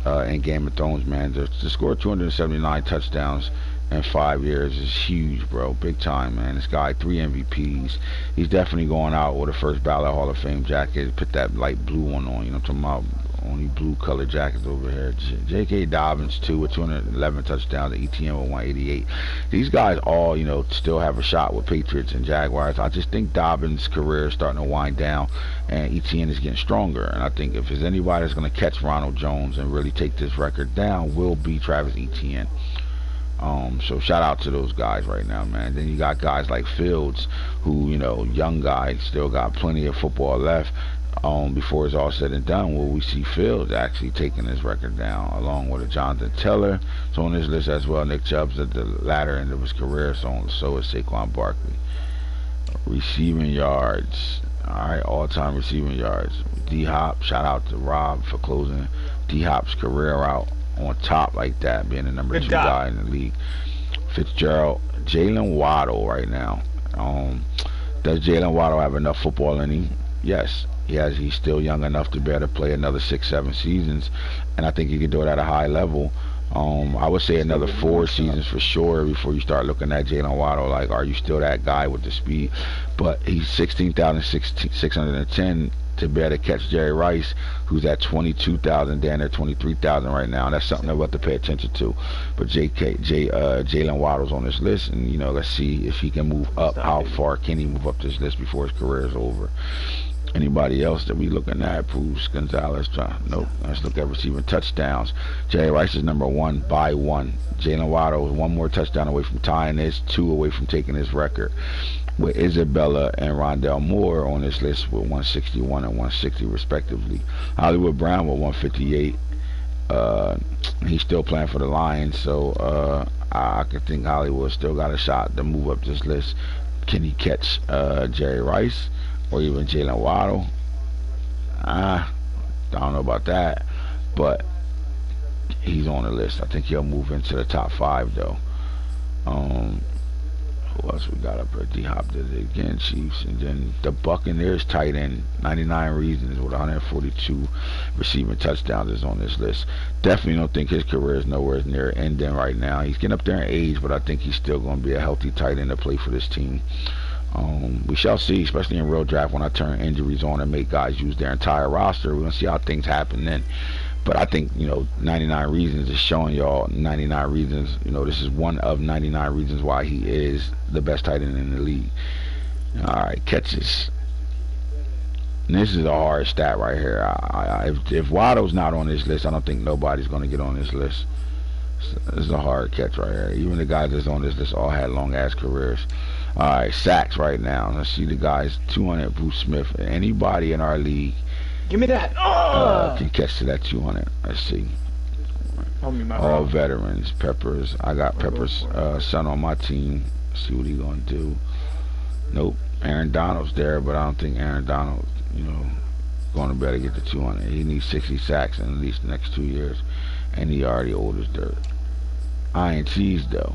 in Game of Thrones, man. To score 279 touchdowns in 5 years is huge, bro. Big time, man. This guy, 3 MVPs. He's definitely going out with a first ballot Hall of Fame jacket. Put that light blue one on, I'm talking about. Only blue colored jackets over here. J.K. Dobbins too with 211 touchdowns. ETN with 188. These guys all, still have a shot with Patriots and Jaguars. I just think Dobbins' career is starting to wind down, and ETN is getting stronger. And I think if there's anybody that's going to catch Ronald Jones and really take this record down, will be Travis Etienne. So shout out to those guys right now, man. Then you got guys like Fields, who, young guy, still got plenty of football left. Before it's all said and done, will we see Fields actually taking his record down, along with a Jonathan Taylor? So on this list as well. Nick Chubb's at the latter end of his career, so is Saquon Barkley. Receiving yards. Alright, all-time receiving yards. D-Hop, shout out to Rob for closing D-Hop's career out on top like that, being the number 2 guy in the league. Fitzgerald, Jalen Waddle right now. Does Jalen Waddle have enough football in him? Yes. He's still young enough to be able to play another 6-7 seasons, and I think he can do it at a high level. I would say another 4 seasons for sure before you start looking at Jalen Waddle. Like, are you still that guy with the speed? But he's 16,610 to be able to catch Jerry Rice, who's at 22,000, down there 23,000 right now. And that's something that we have to pay attention to. But Jalen Waddle's on this list, and let's see if he can move up. How far can he move up this list before his career is over? Anybody else that we looking at? Bruce Gonzalez. Nope. Let's look at receiving touchdowns. Jerry Rice is number 1 by 1. Jalen Waddle is 1 more touchdown away from tying this, 2 away from taking his record. With Isabella and Rondell Moore on this list with 161 and 160 respectively. Hollywood Brown with 158. He's still playing for the Lions, so I could think Hollywood still got a shot to move up this list. Can he catch Jerry Rice? Or even Jalen Waddle? I don't know about that, but he's on the list. I think he'll move into the top 5 though. Who else we got up there? D-Hop did it again, Chiefs, and then the Buccaneers tight end, 99 reasons with 142 receiving touchdowns is on this list. Definitely don't think his career is nowhere near ending right now. He's getting up there in age, but I think he's still going to be a healthy tight end to play for this team. We shall see, especially in real draft when I turn injuries on and make guys use their entire roster. We're going to see how things happen then. But I think, 99 reasons is showing y'all 99 reasons. This is one of 99 reasons why he is the best tight end in the league. All right, catches. And this is a hard stat right here. If Waddle's not on this list, I don't think nobody's going to get on this list. This is a hard catch right here. Even the guys that's on this list all had long-ass careers. Alright, sacks right now. Let's see the guys. 200, Bruce Smith. Anybody in our league give me that. Can catch to that 200. Let's see. All veterans. Peppers. I got Peppers' son on my team. Let's see what he's going to do. Nope. Aaron Donald's there, but I don't think Aaron Donald, going to be able to get to 200. He needs 60 sacks in at least the next 2 years. And he already old as dirt. AntHits though.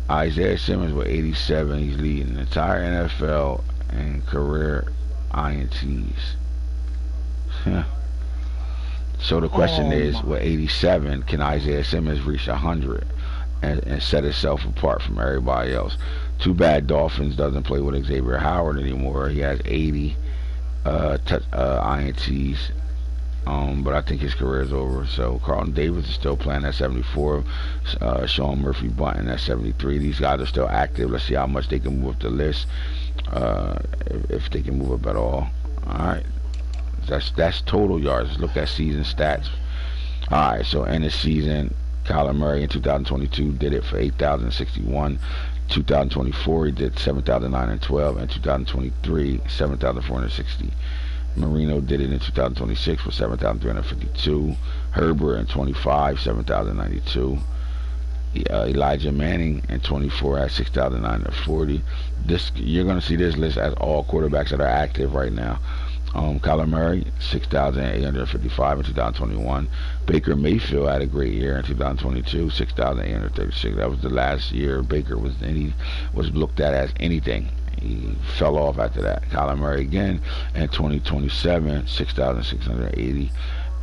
Isaiah Simmons with 87. He's leading the entire NFL in career AntHits. So the question is, with 87, can Isaiah Simmons reach 100 and set itself apart from everybody else? Too bad Dolphins doesn't play with Xavier Howard anymore. He has 80 AntHits. But I think his career is over. So Carlton Davis is still playing at 74. Sean Murphy Bunting at 73. These guys are still active. Let's see how much they can move up the list, if they can move up at all. All right, that's total yards. Let's look at season stats. All right, so in the season, Kyler Murray in 2022 did it for 8,061. 2024 he did 7,912, and 2023 7,460. Marino did it in 2026 for 7,352. Herbert in 25, 7,092. Elijah Manning in 24 at 6,940. You're going to see this list as all quarterbacks that are active right now. Kyler Murray 6,855 in 2021. Baker Mayfield had a great year in 2022, 6,836. That was the last year Baker was looked at as anything. He fell off after that. Kyler Murray again in 2027, 6,680.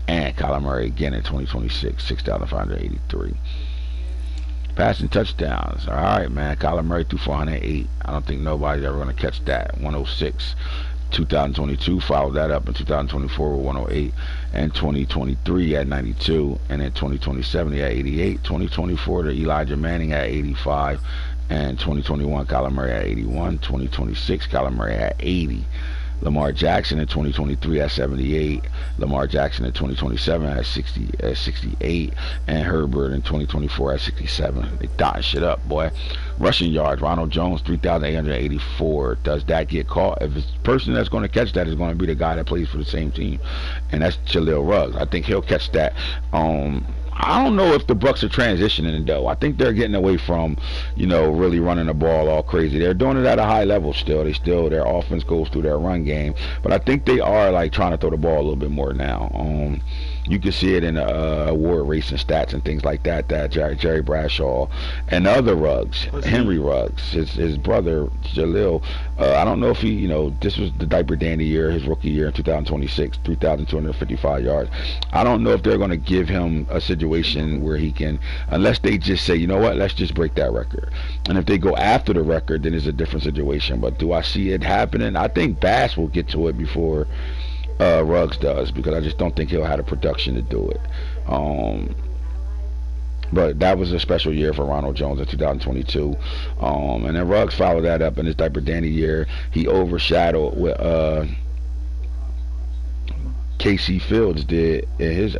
And Kyler Murray again in 2026, 6,583. Passing touchdowns. All right, man. Kyler Murray threw 408. I don't think nobody's ever going to catch that. 106. 2022 followed that up in 2024 with 108. And 2023 at 92. And in 2027 he had 88. 2024 to Elijah Manning at 85. And 2021 Kyler Murray at 81. 2026 Kyler Murray at 80. Lamar Jackson in 2023 at 78. Lamar Jackson in 2027 at 68. And Herbert in 2024 at 67. They dotting shit up, boy. Rushing yards, Ronald Jones 3,884. Does that get caught? If it's the person that's going to catch that is going to be the guy that plays for the same team, and that's Jaleel Ruggs. I think he'll catch that. I don't know if the Bucks are transitioning though. I think they're getting away from, really running the ball all crazy. They're doing it at a high level still. Their offense goes through their run game, but I think they are like trying to throw the ball a little bit more now. You can see it in award racing stats and things like that. That Jerry Bradshaw and other Ruggs, Henry Ruggs, his brother Jalil. I don't know if he, this was the diaper dandy year, his rookie year in 2026, 3,255 yards. I don't know if they're going to give him a situation where he can, unless they just say, you know what, let's just break that record. And if they go after the record, then it's a different situation. But do I see it happening? I think Bass will get to it before Ruggs does, because I just don't think he'll have the production to do it. But that was a special year for Ronald Jones in 2022. And then Ruggs followed that up in his diaper dandy year. He overshadowed what Casey Fields did in his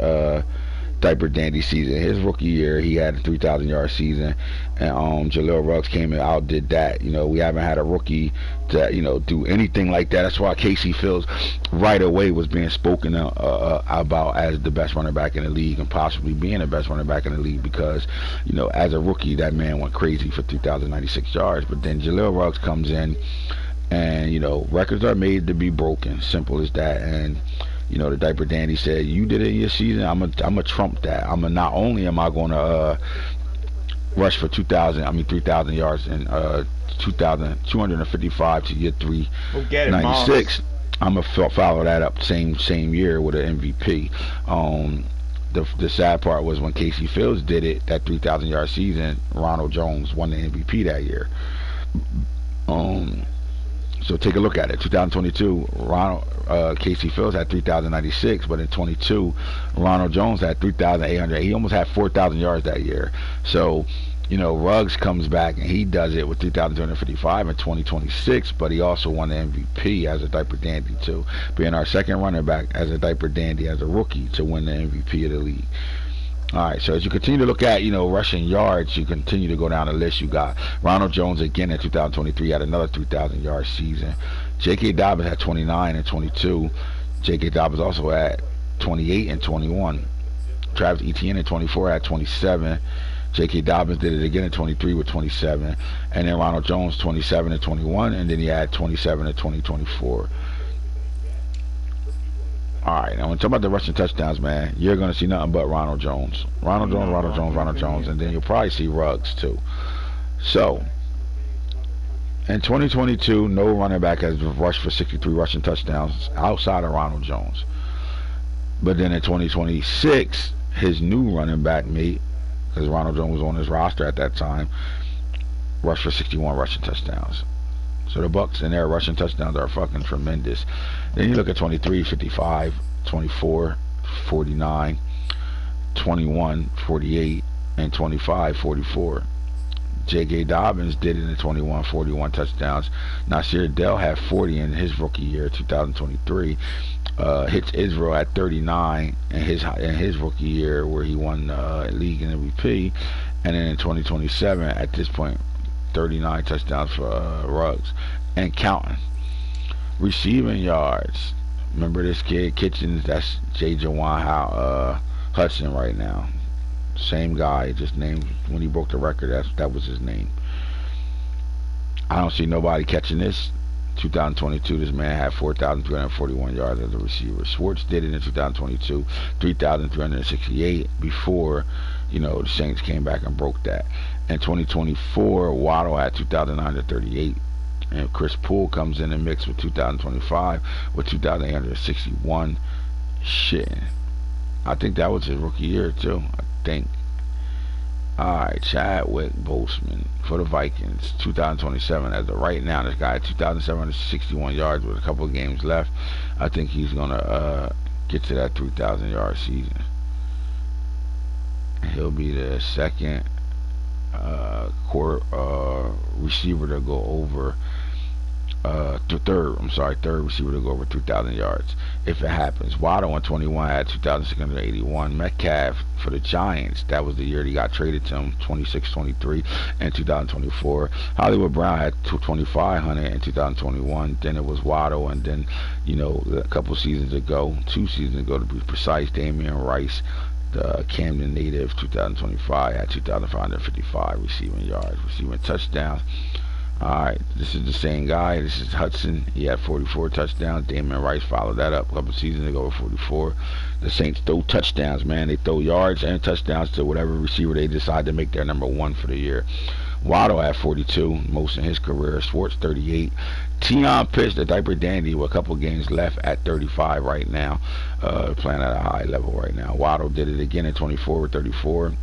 diaper dandy season. His rookie year, he had a 3,000-yard season, and Jalil Ruggs came and outdid that. We haven't had a rookie to do anything like that. That's why Casey Fields right away was being spoken about as the best running back in the league, and possibly being the best running back in the league, because as a rookie, that man went crazy for 3,096 yards. But then Jalil Ruggs comes in, and records are made to be broken. Simple as that. And the diaper dandy said, you did it in your season, I'm a trump that. Not only am I going to rush for 3,000 yards and 2,255 to year 396. I'm gonna follow that up same year with an MVP. The sad part was when Casey Fields did it, that 3,000-yard season, Ronald Jones won the MVP that year. So take a look at it. 2022, Casey Fields had 3,096, but in 22, Ronald Jones had 3,800. He almost had 4,000 yards that year. So, Ruggs comes back and he does it with 3,255 in 2026, but he also won the MVP as a diaper dandy too, being our second running back as a diaper dandy as a rookie to win the MVP of the league. Alright, so as you continue to look at, rushing yards, you continue to go down the list. You got Ronald Jones again in 2023, had another 3,000-yard season. J.K. Dobbins had 29 and 22. J.K. Dobbins also had 28 and 21. Travis Etienne in 24 had 27. J.K. Dobbins did it again in 23 with 27. And then Ronald Jones 27 and 21, and then he had 27 and 2024. Alright, now when you talk about the rushing touchdowns, man, you're going to see nothing but Ronald Jones. Ronald Jones, and then you'll probably see Ruggs too. So, in 2022, no running back has rushed for 63 rushing touchdowns outside of Ronald Jones. But then in 2026, his new running back mate, because Ronald Jones was on his roster at that time, rushed for 61 rushing touchdowns. So the Bucks and their rushing touchdowns are fucking tremendous. Then you look at 23, 55, 24, 49, 21, 48, and 25, 44. J.K. Dobbins did it in 21, 41 touchdowns. Nasir Dell had 40 in his rookie year, 2023. Hits Israel at 39 in his rookie year, where he won league and MVP. And then in 2027, at this point, 39 touchdowns for Ruggs and counting. Receiving yards, remember this kid Kitchens? That's J. Jawan Hudson right now. Same guy, just named when he broke the record. That was his name. I don't see nobody catching this. 2022, this man had 4,341 yards as a receiver. Schwartz did it in 2022, 3,368 before the Saints came back and broke that. In 2024, Waddle had 2,938, and Chris Poole comes in the mix with 2025 with 2,861. Shit, I think that was his rookie year too. I think. Alright, Chadwick Boseman for the Vikings, 2027. As of right now, this guy had 2,761 yards with a couple of games left. I think he's gonna get to that 3,000-yard season. He'll be the second receiver to go over third receiver to go over 3,000 yards if it happens. Waddle in 21 had 2,681. Metcalf for the Giants, that was the year he got traded to him, 26-23 and 2024. Hollywood Brown had 2,500 in 2021. Then it was Waddle, and then a couple seasons ago, 2 seasons ago to be precise, Damian Rice The Camden native, 2025, had 2,555 receiving yards, receiving touchdowns. Alright, this is the same guy. This is Hudson. He had 44 touchdowns. Damon Rice followed that up a couple seasons ago with 44. The Saints throw touchdowns, man. They throw yards and touchdowns to whatever receiver they decide to make their number one for the year. Waddle had 42, most in his career. Schwartz 38. Tion Pitch, the diaper dandy, with a couple games left at 35 right now, playing at a high level right now. Waddle did it again at 24 with 34.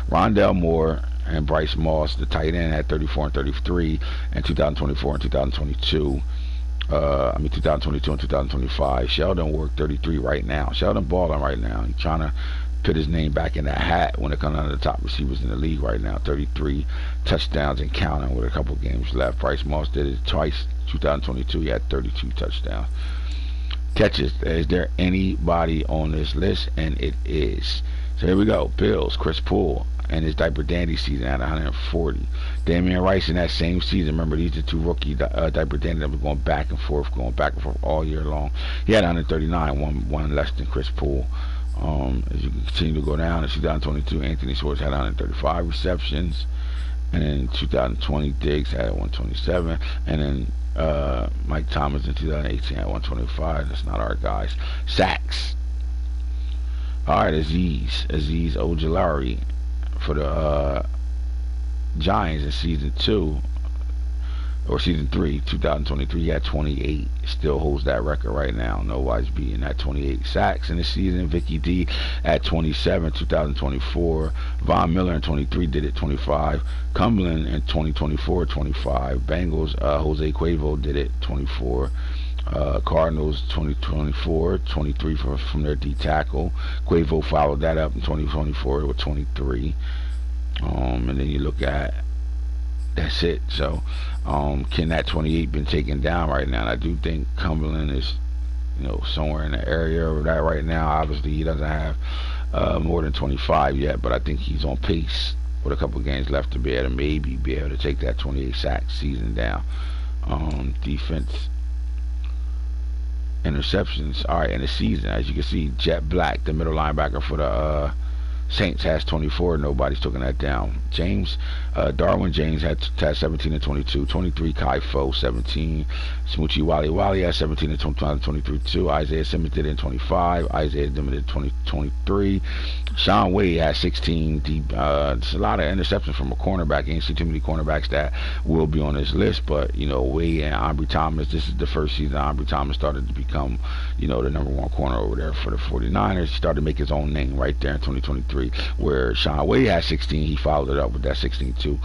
Rondell Moore and Bryce Moss, the tight end, had 34 and 33 in 2024 and 2022. 2022 and 2025. Sheldon worked 33 right now. Sheldon balling right now. He's trying to put his name back in that hat when it comes down to the top receivers in the league right now. 33 touchdowns and counting with a couple games left. Bryce Moss did it twice. 2022, he had 32 touchdowns. Catches. Is there anybody on this list? And it is. So here we go. Bills, Chris Poole, and his diaper dandy season at 140. Damian Rice in that same season. Remember, these are two rookie diaper dandy that were going back and forth all year long. He had 139, one less than Chris Poole. As you continue to go down, in 2022, Anthony Schwartz had 135 receptions, and in 2020, Diggs had 127, and then Mike Thomas in 2018 had 125. That's not our guys. Sacks. All right, Aziz Ojulari for the Giants in season 3, 2023. He had 28. Still holds that record right now. Nobody's beating that 28 sacks in the season. Vicky D at 27, 2024. Von Miller in 23 did it 25. Cumberland in 2024, 25. Bengals, Jose Cuervo did it 24. Cardinals 2024, 23 from their D tackle. Cuervo followed that up in 2024 with 23. And then you look at, that's it. So can that 28 been taken down right now? And I do think Cumberland is, somewhere in the area of that right now. Obviously he doesn't have more than 25 yet, but I think he's on pace with a couple games left to be able to maybe be able to take that 28 sack season down. Defense, interceptions. All right, in the season, as you can see, Jet Black, the middle linebacker for the Saints, has 24. Nobody's taking that down. Darwin James had 17 and 22. 23, Kai Fo, 17. Smoochie Wally had 17 and 23 too. Isaiah Simmons did it in 25. Isaiah Dimmitt 23. Sean Wade had 16. It's a lot of interceptions from a cornerback. You ain't see too many cornerbacks that will be on this list, but Wade and Ambry Thomas, this is the first season Ambry Thomas started to become the number one corner over there for the 49ers. He started to make his own name right there in 2023, where Sean Wade had 16. He followed it up with that 16 too.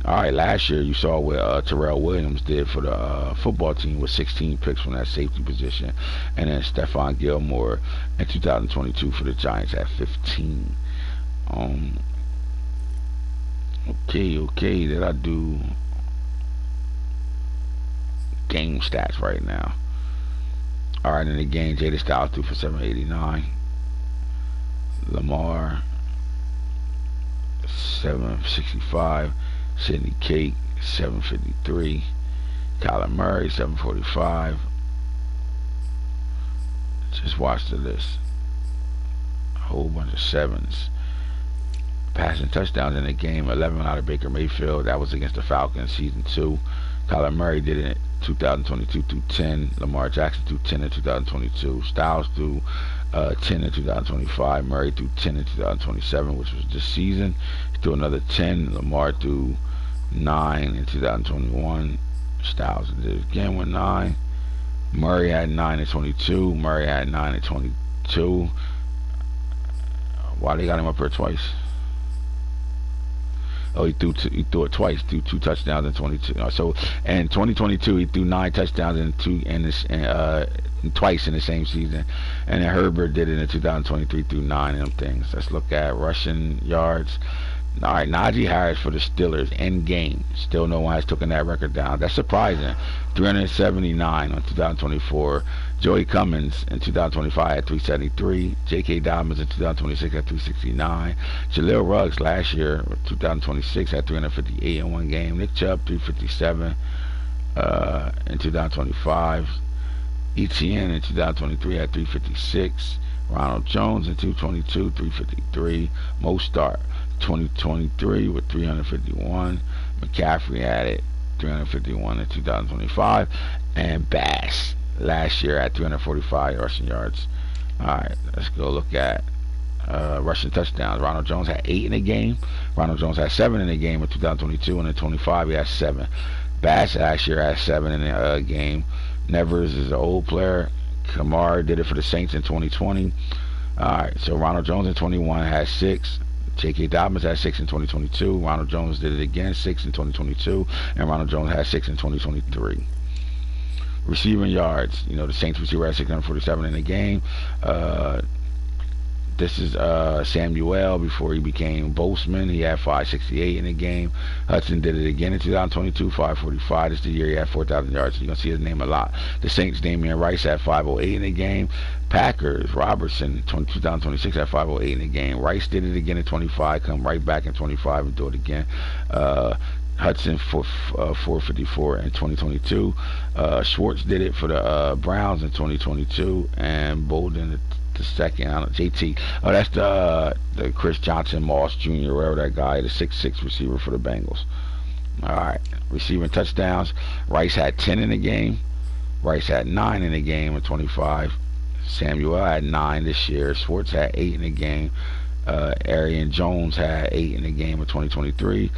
All right, last year you saw what Terrell Williams did for the football team with 16 picks from that safety position, and then Stephon Gilmore in 2022 for the Giants at 15. Okay, did I do game stats right now? All right, in the game, Jada Styles threw for 789. Lamar 765. Sidney Cate 753. Kyler Murray 745. Just watch the list. A whole bunch of sevens. Passing touchdowns in the game, 11 out of Baker Mayfield. That was against the Falcons, season 2. Kyler Murray did it in 2022 through 10. Lamar Jackson threw 10 in 2022. Styles threw 10 in 2025. Murray threw 10 in 2027, which was this season. He threw another 10. Lamar threw 9 in 2021. Styles did it again with 9. Murray had 9 in 22. Murray had 9 in 22. Why they got him up here twice? Oh, he threw it twice. Threw 2 touchdowns in 22. So in 2022, he threw 9 touchdowns twice in the same season. And then Herbert did it in 2023, threw 9 of them things. Let's look at rushing yards. All right, Najee Harris for the Steelers, end game. Still no one has taken that record down. That's surprising. 379 on 2024. Joey Cummins in 2025 at 373. J.K. Dobbins in 2026 at 369. Jaleel Ruggs last year, 2026, at 358 in one game. Nick Chubb, 357 in 2025. ETN in 2023 at 356. Ronald Jones in 222, 353. Mostart 2023 with 351. McCaffrey had it 351 in 2025, and Bass last year at 345 rushing yards. All right, let's go look at rushing touchdowns. Ronald Jones had 8 in a game. Ronald Jones had 7 in a game in 2022, and in 25 he had 7. Bass last year had 7 in a game. Nevers is an old player. Kamar did it for the Saints in 2020. Alright, so Ronald Jones in 21 had 6. J.K. Dobbins had 6 in 2022. Ronald Jones did it again, 6 in 2022. And Ronald Jones had 6 in 2023. Receiving yards. You know, the Saints receiver had 647 in a game. This is Samuel before he became Boseman. He had 568 in a game. Hudson did it again in 2022, 545. This is the year he had 4,000 yards. So you're going to see his name a lot. The Saints, Damian Rice had 508 in a game. Packers, Robertson, 2026 had 508 in a game. Rice did it again in 25, come right back in 25 and do it again. Hudson for 454 in 2022. Schwartz did it for the Browns in 2022, and Bolden the second. I don't know, JT. Oh, that's the Chris Johnson Moss Jr. Whatever that guy, the 6'6" receiver for the Bengals. All right, receiving touchdowns. Rice had 10 in the game. Rice had 9 in the game in 25. Samuel had 9 this year. Schwartz had 8 in the game. Arian Jones had 8 in the game in 2023.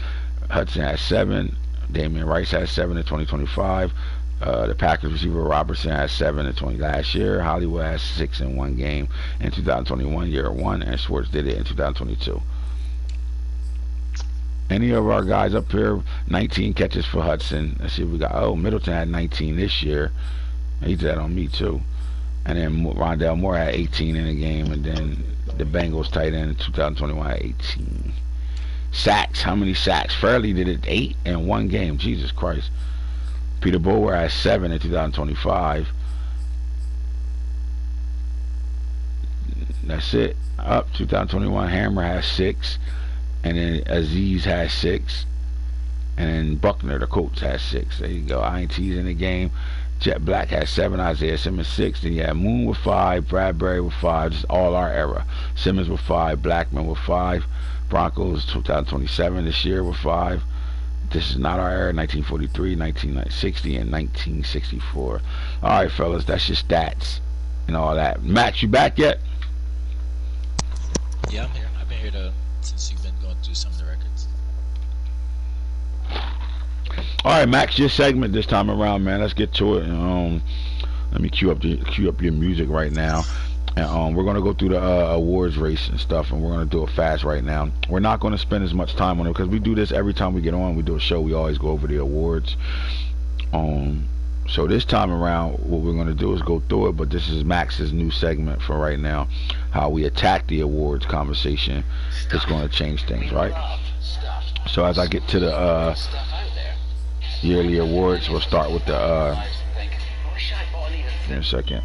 Hudson had 7. Damian Rice had 7 in 2025. The Packers receiver Robertson had 7 in 20 last year. Hollywood had 6 in one game in 2021, year 1, and Schwartz did it in 2022. Any of our guys up here, 19 catches for Hudson. Let's see if we got. Oh, Middleton had 19 this year. He did that on me too. And then Rondell Moore had 18 in a game, and then the Bengals tight end in 2021 had 18. Sacks. How many sacks? Fairley did it 8 in one game. Jesus Christ. Peter Bower has 7 in 2025. That's it. Up 2021. Hammer has 6, and then Aziz has 6, and then Buckner, the coach, has 6. There you go. INT's in the game. Jet Black has 7. Isaiah Simmons 6. Then you have Moon with 5. Bradbury with 5. Just all our era. Simmons with 5. Blackman with 5. Broncos 2027 this year with 5. This is not our era. 1943, 1960, and 1964. All right, fellas, that's your stats and all that. Max, you back yet? Yeah, I'm here. I've been here since you've been going through some of the records. All right, Max, your segment this time around, man. Let's get to it. Let me cue up your music right now. And we're going to go through the awards race and stuff, and we're going to do it fast right now. We're not going to spend as much time on it because we do this every time we get on. We do a show. We always go over the awards. So this time around, what we're going to do is go through it, but this is Max's new segment for right now. How we attack the awards conversation is going to change things, right? So as I get to the yearly awards, we'll start with the in a second.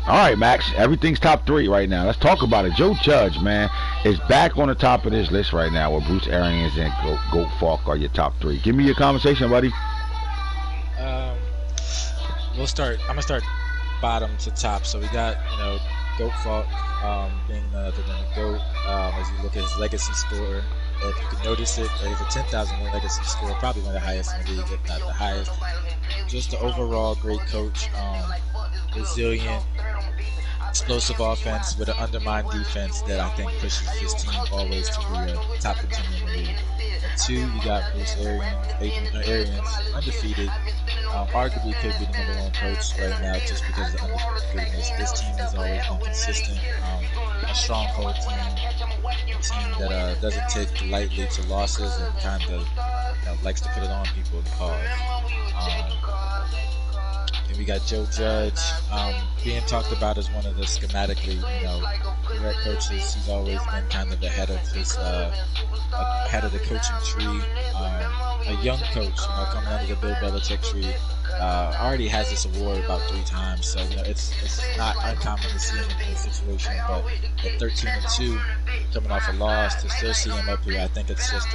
All right, Max, everything's top 3 right now. Let's talk about it. Joe Judge, man, is back on the top of this list right now, where Bruce Arians and Goat Falk are your top 3. Give me your conversation, buddy. I'm gonna start bottom to top. So we got, Goat Falk being the GOAT. As you look at his legacy score, if you can notice it, it's a 10,000 legacy score, probably one of the highest in the league, if not the highest. Just the overall great coach, resilient, explosive offense with an undermined defense that I think pushes his team always to be a top contender in the league. At 2, you got Bruce Arians, undefeated. Arguably could be the #1 coach right now just because of the undefeatedness. This team has always been consistent, a stronghold team, a team that doesn't take lightly to losses and kind of likes to put it on people in the cause. Then we got Joe Judge being talked about as one of the schematically, correct coaches. He's always been kind of ahead of the coaching tree. A young coach, coming out of the Bill Belichick tree, already has this award about 3 times. So it's not uncommon to see him in this situation. But at 13-2, coming off a loss, to still see him up here, I think it's just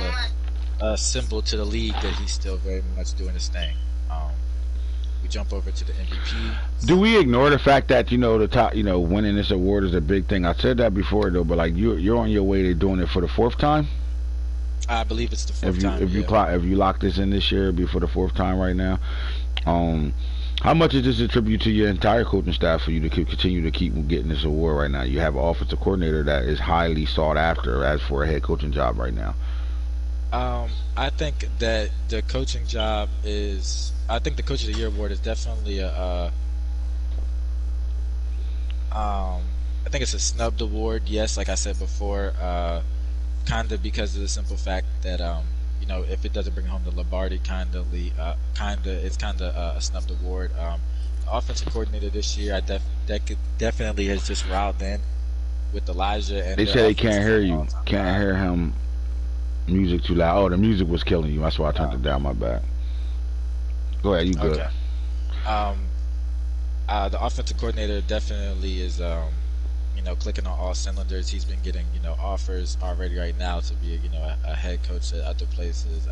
a symbol to the league that he's still very much doing his thing. we jump over to the MVP. Do we ignore the fact that the top, winning this award is a big thing? I said that before though, but like you're on your way to doing it for the fourth time. I believe it's the fourth If you time. if you Yeah. if you lock this in this year, it'll be for the fourth time right now. Um, how much is this a tribute to your entire coaching staff for you to continue to keep getting this award right now? You have an offensive coordinator that is highly sought after as for a head coaching job right now. I think that the coaching job is. I think the Coach of the Year award is definitely a. I think it's a snubbed award. Yes, like I said before, kind of because of the simple fact that if it doesn't bring home the Lombardi, it's kind of a snubbed award. The offensive coordinator this year, definitely has just riled in with Elijah. And They their say they offense can't hear is you. all-time Can't high. hear him. Music too loud. Oh, the music was killing you. That's why I turned it down. My bad. Go ahead. You good? Okay. Um, the offensive coordinator definitely is, clicking on all cylinders. He's been getting, offers already right now to be, a head coach at other places.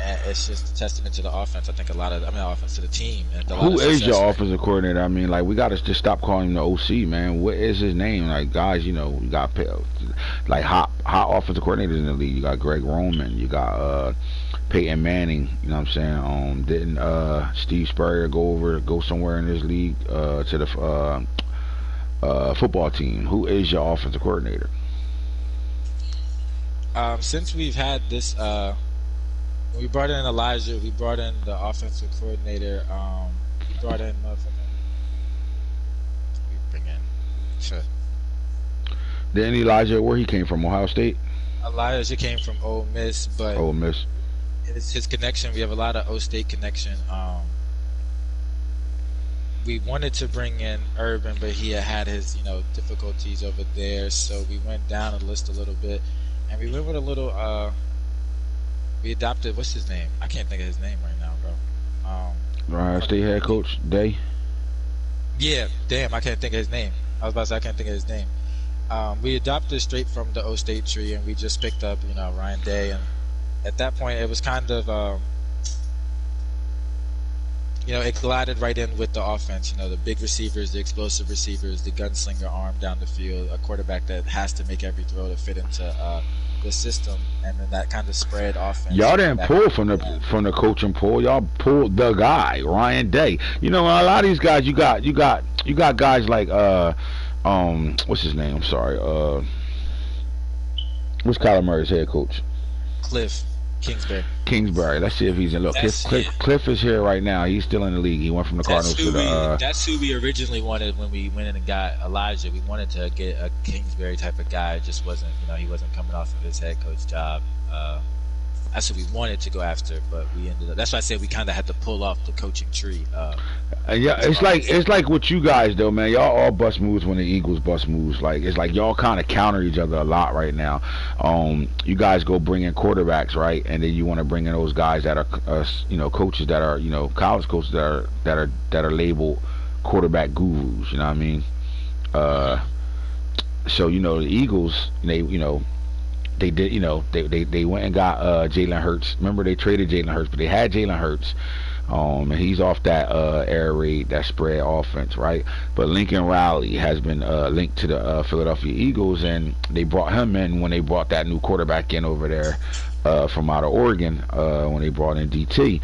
And it's just a testament to the offense. I think offense to the team and a lot Who of is success. your offensive coordinator? I mean, like, we got to just stop calling him the OC, man. What is his name? Like, guys, we got like hot offensive coordinators in the league. You got Greg Roman. You got Peyton Manning. You know what I'm saying? Didn't Steve Spurrier go somewhere in this league to the football team? Who is your offensive coordinator? Since we've had this, when we brought in Elijah, we brought in the offensive coordinator. We brought in we bring in. Sure. Didn't Elijah, where he came from? Ohio State? Elijah came from Ole Miss, but Ole Miss. his connection. We have a lot of O State connection. We wanted to bring in Urban, but he had his difficulties over there. So we went down the list a little bit, and we went with a little. We adopted, what's his name? I can't think of his name right now, bro. Ohio State head coach Day. Yeah, damn, I can't think of his name. I was about to say I can't think of his name. We adopted straight from the O State tree, and we just picked up, Ryan Day. And at that point, it was kind of, it glided right in with the offense. The big receivers, the explosive receivers, the gunslinger arm down the field, a quarterback that has to make every throw to fit into the system, and then that kind of spread offense. Y'all didn't pull from the coaching pool. Y'all pulled the guy, Ryan Day. A lot of these guys, you got guys like what's his name? I'm sorry. What's Kyler Murray's head coach? Cliff Kingsbury. Let's see if he's in. Look, Cliff is here right now. He's still in the league. He went from the Cardinals to the. That's who we originally wanted when we went in and got Elijah. We wanted to get a Kingsbury type of guy. It just wasn't, he wasn't coming off of his head coach job. That's what we wanted to go after, but we ended up. That's why I said we kind of had to pull off the coaching tree. Yeah, it's like with you guys though, man. Y'all all bust moves when the Eagles bust moves. Like it's like y'all kind of counter each other a lot right now. You guys go bring in quarterbacks, right, and then you want to bring in those guys that are, coaches that are, college coaches that are labeled quarterback gurus. You know what I mean? So the Eagles, they did, they went and got Jalen Hurts. Remember, they traded Jalen Hurts, but they had Jalen Hurts. And he's off that air raid, that spread offense, right? But Lincoln Riley has been linked to the Philadelphia Eagles, and they brought him in when they brought that new quarterback in over there from out of Oregon when they brought in DT.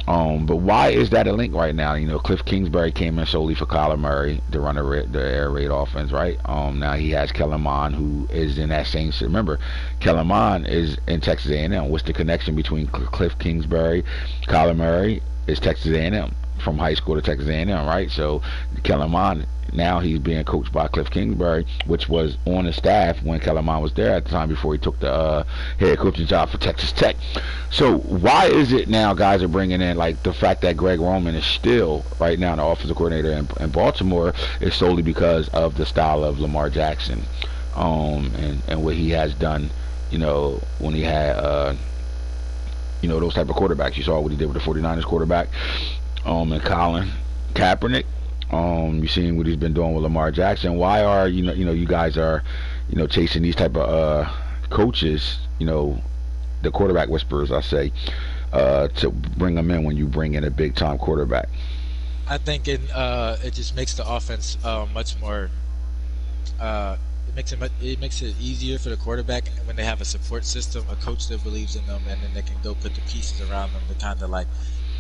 But why is that a link right now? Cliff Kingsbury came in solely for Kyler Murray to run the air raid offense, right? Now he has Kellen Mond, who is in that same. Remember, Kellen Mond is in Texas A&M. What's the connection between Cliff Kingsbury, Kyler Murray? Is Texas A&M, from high school to Texas A&M, right? So Kellen Mond, now he's being coached by Cliff Kingsbury, which was on the staff when Kellen Mond was there at the time before he took the head coaching job for Texas Tech. So why is it now guys are bringing in, like, the fact that Greg Roman is still right now the offensive coordinator in Baltimore is solely because of the style of Lamar Jackson and what he has done, when he had those type of quarterbacks. You saw what he did with the 49ers quarterback and Colin Kaepernick. You seen what he's been doing with Lamar Jackson. Why are you guys are chasing these type of coaches, the quarterback whisperers, I say, to bring them in when you bring in a big time quarterback? I think it just makes the offense much more. It makes it easier for the quarterback when they have a support system, a coach that believes in them, and then they can go put the pieces around them to kind of like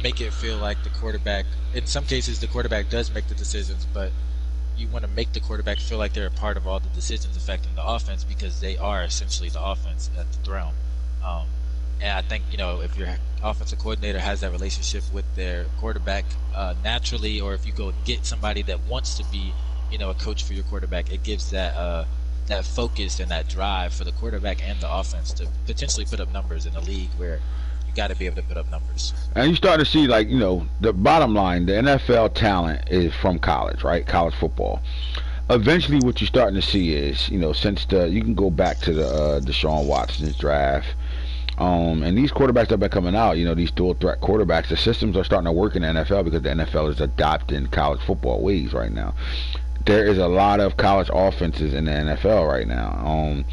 make it feel like the quarterback. In some cases, the quarterback does make the decisions, but you want to make the quarterback feel like they're a part of all the decisions affecting the offense because they are essentially the offense at the throne. Um, and I think if your offensive coordinator has that relationship with their quarterback naturally, or if you go get somebody that wants to be a coach for your quarterback, it gives that focus and that drive for the quarterback and the offense to potentially put up numbers in a league where you got to be able to put up numbers. And you start to see, like, the bottom line, the NFL talent is from college, right? College football. Eventually, what you're starting to see is, since you can go back to the Deshaun Watson's draft, and these quarterbacks that have been coming out, these dual threat quarterbacks, the systems are starting to work in the NFL because the NFL is adopting college football ways right now. There is a lot of college offenses in the NFL right now.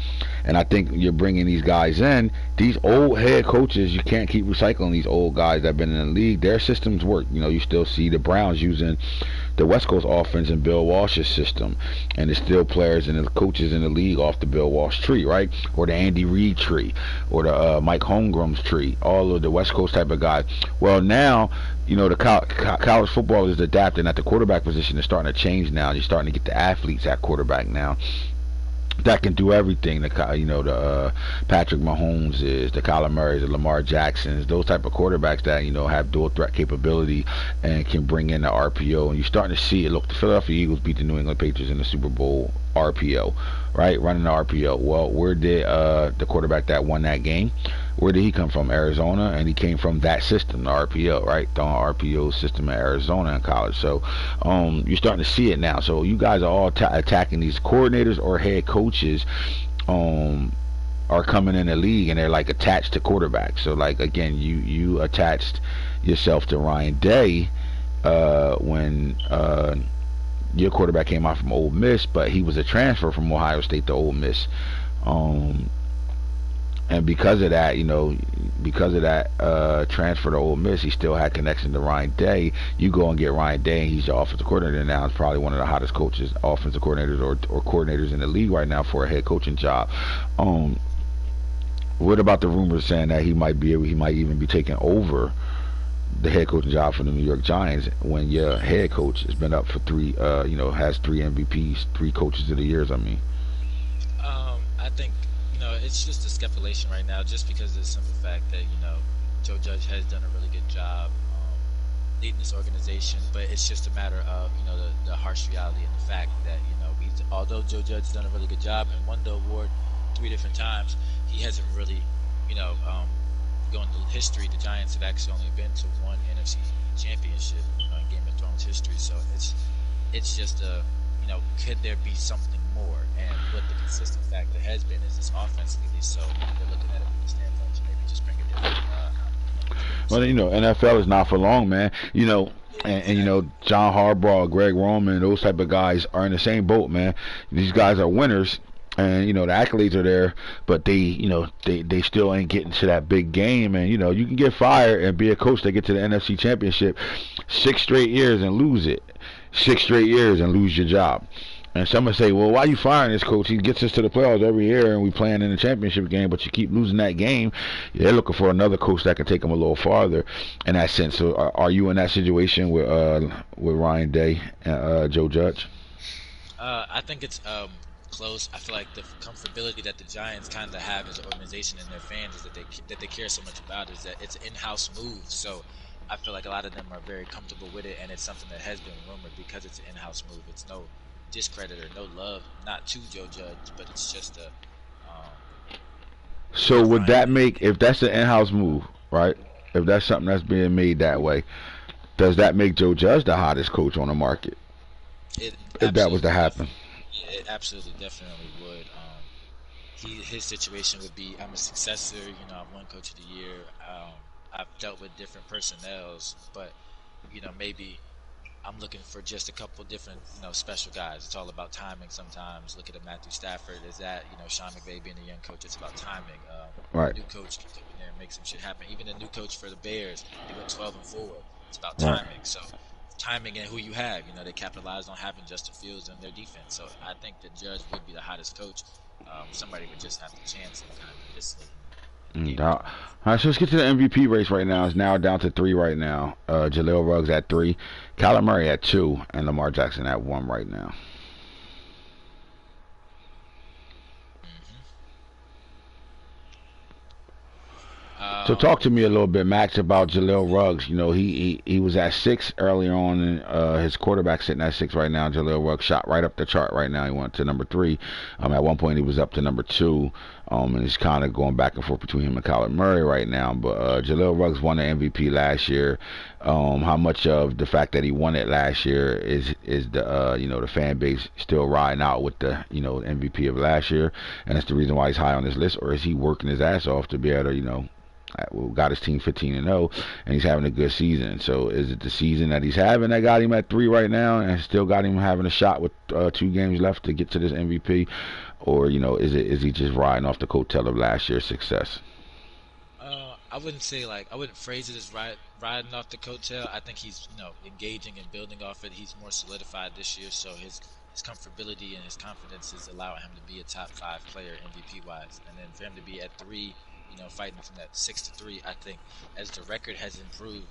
And I think you're bringing these guys in. These old head coaches, you can't keep recycling these old guys that have been in the league. Their systems work. You still see the Browns using the West Coast offense in Bill Walsh's system, and there's still players and the coaches in the league off the Bill Walsh tree, right? Or the Andy Reid tree, or the Mike Holmgren's tree, all of the West Coast type of guys. Well, now, the college football is adapting at the quarterback position. Is starting to change now. You're starting to get the athletes at quarterback now that can do everything. The Patrick Mahomes is, the Kyler Murrays, the Lamar Jacksons, those type of quarterbacks that have dual threat capability and can bring in the RPO. And you're starting to see it. Look, the Philadelphia Eagles beat the New England Patriots in the Super Bowl RPO, right? Running the RPO. Well, where did the quarterback that won that game? Where did he come from? Arizona, and he came from that system, the RPO, right? The RPO system in Arizona in college. So you're starting to see it now. So you guys are all attacking these coordinators or head coaches are coming in the league, and they're like attached to quarterbacks. So like, again, you attached yourself to Ryan Day when your quarterback came out from Ole Miss, but he was a transfer from Ohio State to Ole Miss. And because of that, transfer to Ole Miss, he still had connection to Ryan Day. You go and get Ryan Day, and he's your offensive coordinator now. He's probably one of the hottest coaches, offensive coordinators, or coordinators in the league right now for a head coaching job. What about the rumors saying that he might even be taking over the head coaching job for the New York Giants when your head coach has been up for has 3 MVPs, 3 coaches of the years? I mean, I think it's just a speculation right now, just because of the simple fact that Joe Judge has done a really good job leading this organization, but it's just a matter of the harsh reality and the fact that although Joe Judge has done a really good job and won the award 3 different times, he hasn't really going through history. The Giants have actually only been to 1 NFC championship in Game of Thrones history, so it's just could there be something more? And what the consistent factor has been is this offensively, so they're looking at it from the standpoint to maybe just bring a different. Well, NFL is not for long, man. And John Harbaugh, Greg Roman, those type of guys are in the same boat, man. These guys are winners, and the accolades are there, but they still ain't getting to that big game. And you can get fired and be a coach that get to the NFC Championship 6 straight years and lose it, 6 straight years and lose your job. And some would say, well, why are you firing this coach? He gets us to the playoffs every year, and we playing in the championship game, but you keep losing that game. They're looking for another coach that can take them a little farther in that sense. So are you in that situation with Ryan Day and Joe Judge? I think it's close. I feel like the comfortability that the Giants kind of have as an organization and their fans is that they care so much about is that it's an in-house move. So I feel like a lot of them are very comfortable with it, and it's something that has been rumored because it's an in-house move. It's no discredit or no love, not to Joe Judge, but it's just a. So would that make, if that's an in-house move, right? If that's something that's being made that way, does that make Joe Judge the hottest coach on the market? If that was to happen, it absolutely, definitely would. His situation would be, I'm a successor. I've won Coach of the Year. I've dealt with different personnels, but maybe I'm looking for just a couple different, special guys. It's all about timing sometimes. Look at Matthew Stafford. Is that, Sean McVay being a young coach, it's about timing. right? A new coach can come in there and make some shit happen. Even the new coach for the Bears, they went 12-4. It's about Right. timing. So timing and who you have. You know, they capitalized on having Justin Fields and their defense. So I think that Judge would be the hottest coach. Somebody would just have to chance and kind of dissonate in the game. All right, so let's get to the MVP race right now. It's now down to 3 right now. Jaleel Ruggs at 3, Kyler Murray at 2, and Lamar Jackson at 1 right now. So talk to me a little bit, Max, about Jaleel Ruggs. You know, he was at 6 earlier on. In, his quarterback sitting at 6 right now. Jaleel Ruggs shot right up the chart right now. He went to number 3. At one point he was up to number 2. And he's kind of going back and forth between him and Kyler Murray right now. But Jaleel Ruggs won the MVP last year. How much of the fact that he won it last year is the the fan base still riding out with the MVP of last year, and that's the reason why he's high on this list, or is he working his ass off to be able to got his team 15-0, and he's having a good season? So is it the season that he's having that got him at 3 right now, and still got him having a shot with 2 games left to get to this MVP, or is he just riding off the coattail of last year's success? I wouldn't say I wouldn't phrase it as riding off the coattail. I think he's engaging and building off it. He's more solidified this year, so his comfortability and his confidence is allowing him to be a top 5 player MVP wise, and then for him to be at 3. Fighting from that 6-3, I think as the record has improved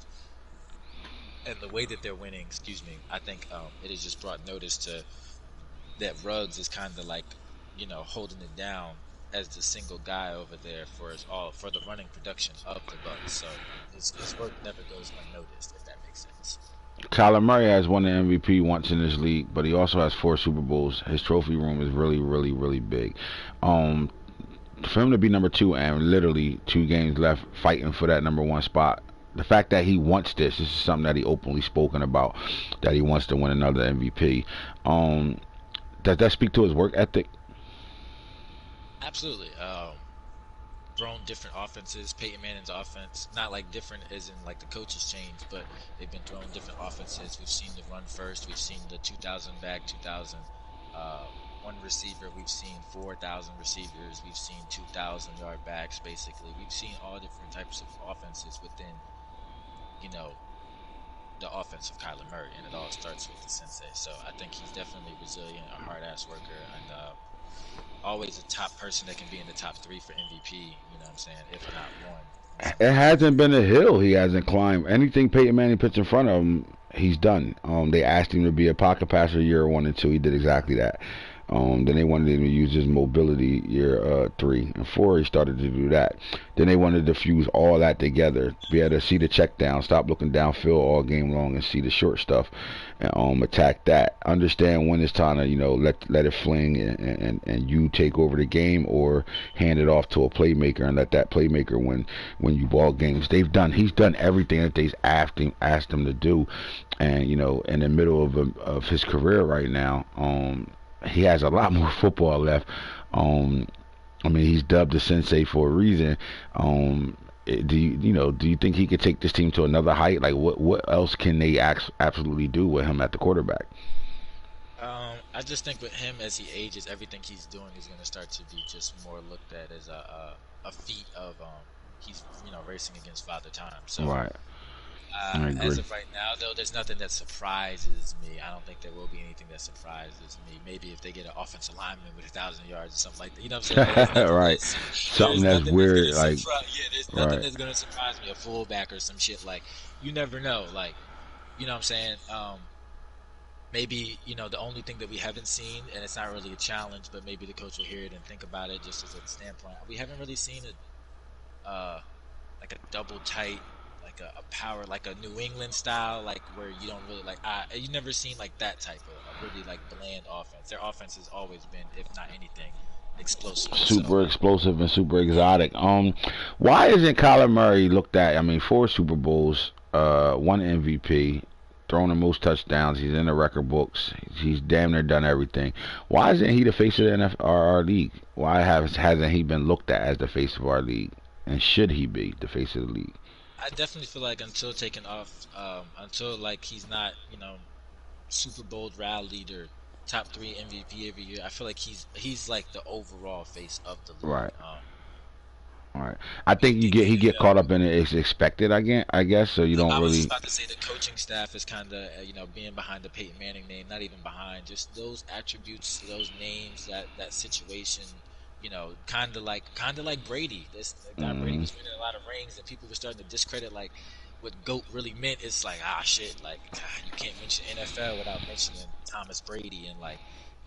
and the way that they're winning, I think it has just brought notice to that Ruggs is kind of holding it down as the single guy over there for the running production of the Bucks. So his work never goes unnoticed, if that makes sense. Kyler Murray has won the MVP once in this league, but he also has 4 Super Bowls. His trophy room is really, really, really big. For him to be number 2 and literally 2 games left fighting for that number 1 spot, the fact that he wants this is something that he openly spoken about, that he wants to win another MVP. Does that speak to his work ethic? Absolutely. Thrown different offenses. Peyton Manning's offense, not different as in the coaches changed, but they've been throwing different offenses. We've seen the run first. We've seen the 2,000 back, 2,000 one receiver. We've seen 4,000 receivers. We've seen 2,000 yard backs. Basically, we've seen all different types of offenses within, the offense of Kyler Murray, and it all starts with the sensei. So I think he's definitely resilient, a hard ass worker, and always a top person that can be in the top 3 for MVP. You know what I'm saying? If not 1. It hasn't been a hill he hasn't climbed. Anything Peyton Manning puts in front of him, he's done. They asked him to be a pocket passer year 1 and 2. He did exactly that. Then they wanted him to use his mobility year 3 and 4. He started to do that. Then they wanted to fuse all that together, be able to see the check down, stop looking downfield all game long, and see the short stuff, and attack that. Understand when it's time to let it fling and you take over the game, or hand it off to a playmaker and let that playmaker win you ball games. He's done everything that they've asked him to do, and in the middle of his career right now. He has a lot more football left. He's dubbed the sensei for a reason. Do you think he could take this team to another height? What else can they absolutely do with him at the quarterback? I just think with him, as he ages, everything he's doing is going to start to be just more looked at as a feat of he's racing against Father Time. So right. As of right now, though, there's nothing that surprises me. I don't think there will be anything that surprises me. Maybe if they get an offensive lineman with 1,000 yards or something like that. You know what I'm saying? Right. Something that's weird. There's nothing that's going to surprise me. A fullback or some shit. You never know. You know what I'm saying? Maybe, the only thing that we haven't seen, and it's not really a challenge, but maybe the coach will hear it and think about it just as a standpoint. We haven't really seen a double tight, a power, a New England style, where you don't really you've never seen that type of really bland offense. Their offense has always been, if not anything, explosive. Super explosive and super exotic. Why isn't Kyler Murray looked at? 4 Super Bowls, 1 MVP, thrown the most touchdowns. He's in the record books. He's damn near done everything. Why isn't he the face of our league? Why hasn't he been looked at as the face of our league? And should he be the face of the league? I definitely feel until taking off, until he's not, Super Bowl drought leader, top 3 MVP every year. I feel he's the overall face of the league. Right. All right. I think he get caught up in it. It's expected. I guess. So you don't I was just really. about to say the coaching staff is kind of, being behind the Peyton Manning name, not even behind, just those attributes, those names, that situation, kind of like Brady. This guy Brady Mm, was winning a lot of rings, and people were starting to discredit like what GOAT really meant. It's like, shit, like God, you can't mention NFL without mentioning Thomas Brady, and like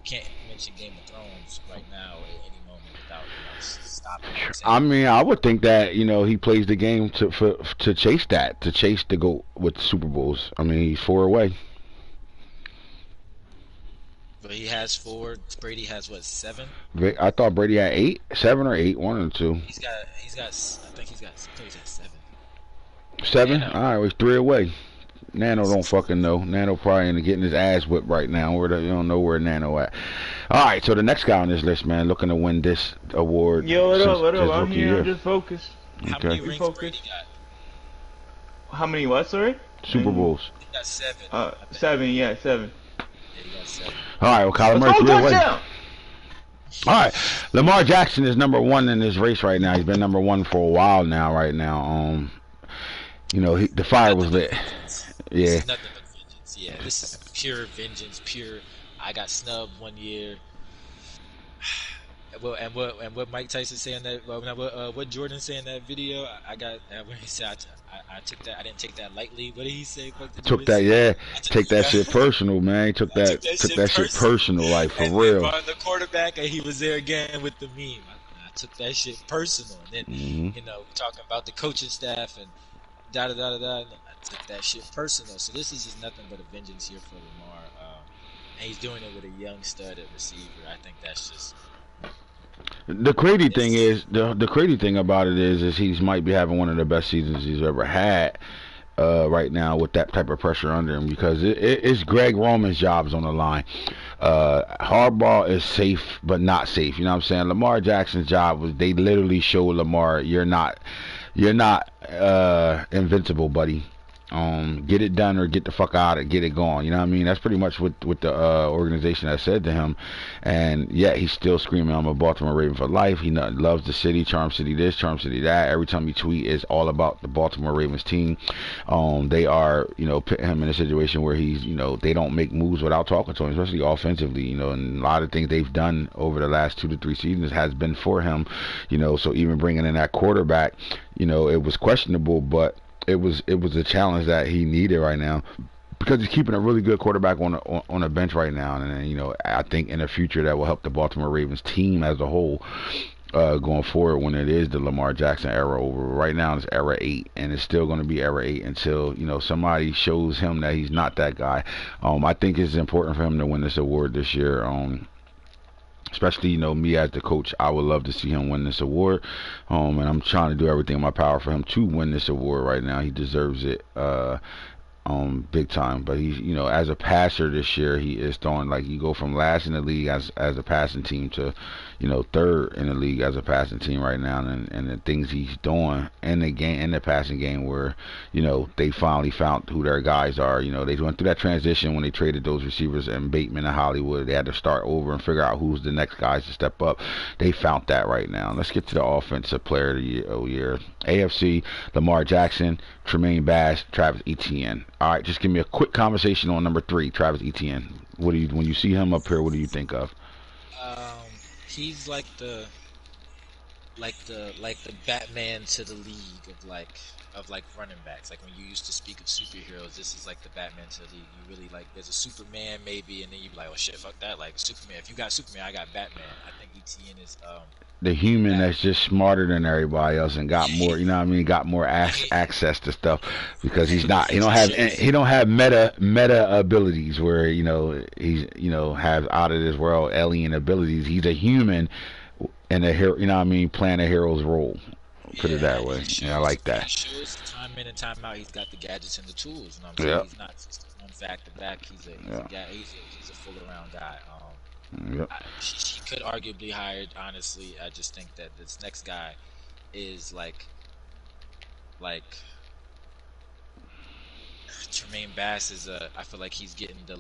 you can't mention Game of Thrones right now at any moment without stopping and I saying. mean, I would think that he plays the game to chase that, to chase the goat with Super Bowls. I mean, he's 4 away. But he has four. Brady has what, seven? I thought Brady had 8, 7 or 8, one or two. He's got. I think he's got seven. 7. Nano. All right, he's 3 away. Nano don't fucking know. Nano probably in getting his ass whipped right now. You don't know where Nano at. All right, so the next guy on this list, man, looking to win this award Yo, what since up? What his up? I'm rookie here. I'm year. just focused. How Okay. many We rings focused. Brady got? How many? What? Sorry. Super Bowls. He got seven. I bet. 7. Yeah, 7. Yeah, he got seven. All right, well, Kyler Let's Murray go 3 away. touchdown. All right, Lamar Jackson is number 1 in this race right now. He's been number 1 for a while now. Right now, the fire was lit. This Yeah. is nothing but vengeance. Yeah, this is pure vengeance. Pure. I got snubbed one year. What Mike Tyson say in that, what Jordan say in that video, I got when he said I took that, I didn't take that lightly. What did he say? What did Took Jordan that, say? yeah. Take that shit personal, man. He took I took that shit personal. personal, like for And real. then the quarterback, and he was there again with the meme. I took that shit personal. And then, Hmm. talking about the coaching staff and da da da da da. I took that shit personal. So this is just nothing but a vengeance here for Lamar. And he's doing it with a young stud at receiver. I think that's just. The crazy thing is, the crazy thing about it is he might be having one of the best seasons he's ever had. Right now with that type of pressure under him, because it's Greg Roman's job's on the line. Harbaugh is safe but not safe. You know what I'm saying? Lamar Jackson's job was, they literally showed Lamar, you're not invincible, buddy. Get it done or get the fuck out and get it going. You know what I mean? That's pretty much what the organization has said to him. And yet he's still screaming, I'm a Baltimore Raven for life. He loves the city, Charm City this, Charm City that. Every time he tweet, it's all about the Baltimore Ravens team. They are, putting him in a situation where he's, they don't make moves without talking to him, especially offensively. And a lot of things they've done over the last 2 to 3 seasons has been for him. So even bringing in that quarterback, it was questionable, but it was a challenge that he needed right now, because he's keeping a really good quarterback on a bench right now, and I think in the future that will help the Baltimore Ravens team as a whole, going forward, when it is the Lamar Jackson era over. Right now it's era 8, and it's still going to be era 8 until somebody shows him that he's not that guy. I think it's important for him to win this award this year. Especially, me as the coach, I would love to see him win this award. And I'm trying to do everything in my power for him to win this award right now. He deserves it. Big time. But he's, as a passer this year, he is throwing, like, you go from last in the league as a passing team to, third in the league as a passing team right now, and the things he's doing in the game, in the passing game, where, they finally found who their guys are. They went through that transition when they traded those receivers and Bateman and Hollywood. They had to start over and figure out who's the next guys to step up. They found that right now. Let's get to the offensive player of the year. AFC, Lamar Jackson, Tremaine Bass, Travis Etienne. All right, just give me a quick conversation on number 3, Travis Etienne. When you see him up here, what do you think of? He's like the Batman to the league of running backs. Like when you used to speak of superheroes, this is like the Batman to the league. You really there's a Superman maybe, and then you be like, oh shit, fuck that. Like Superman, if you got Superman, I got Batman. I think ETN is the human that's just smarter than everybody else and got more, got more access to stuff, because he don't have meta abilities where he's has out of this world alien abilities. He's a human and a hero, playing a hero's role. Put it that way. I like that. He shows time in and time out. He's got the gadgets and the tools. You know what I'm saying? He's not just one factor back. He's a full around guy. Yep. He could arguably hired. Honestly, I just think that this next guy is like Tremaine Bass is I feel like he's getting the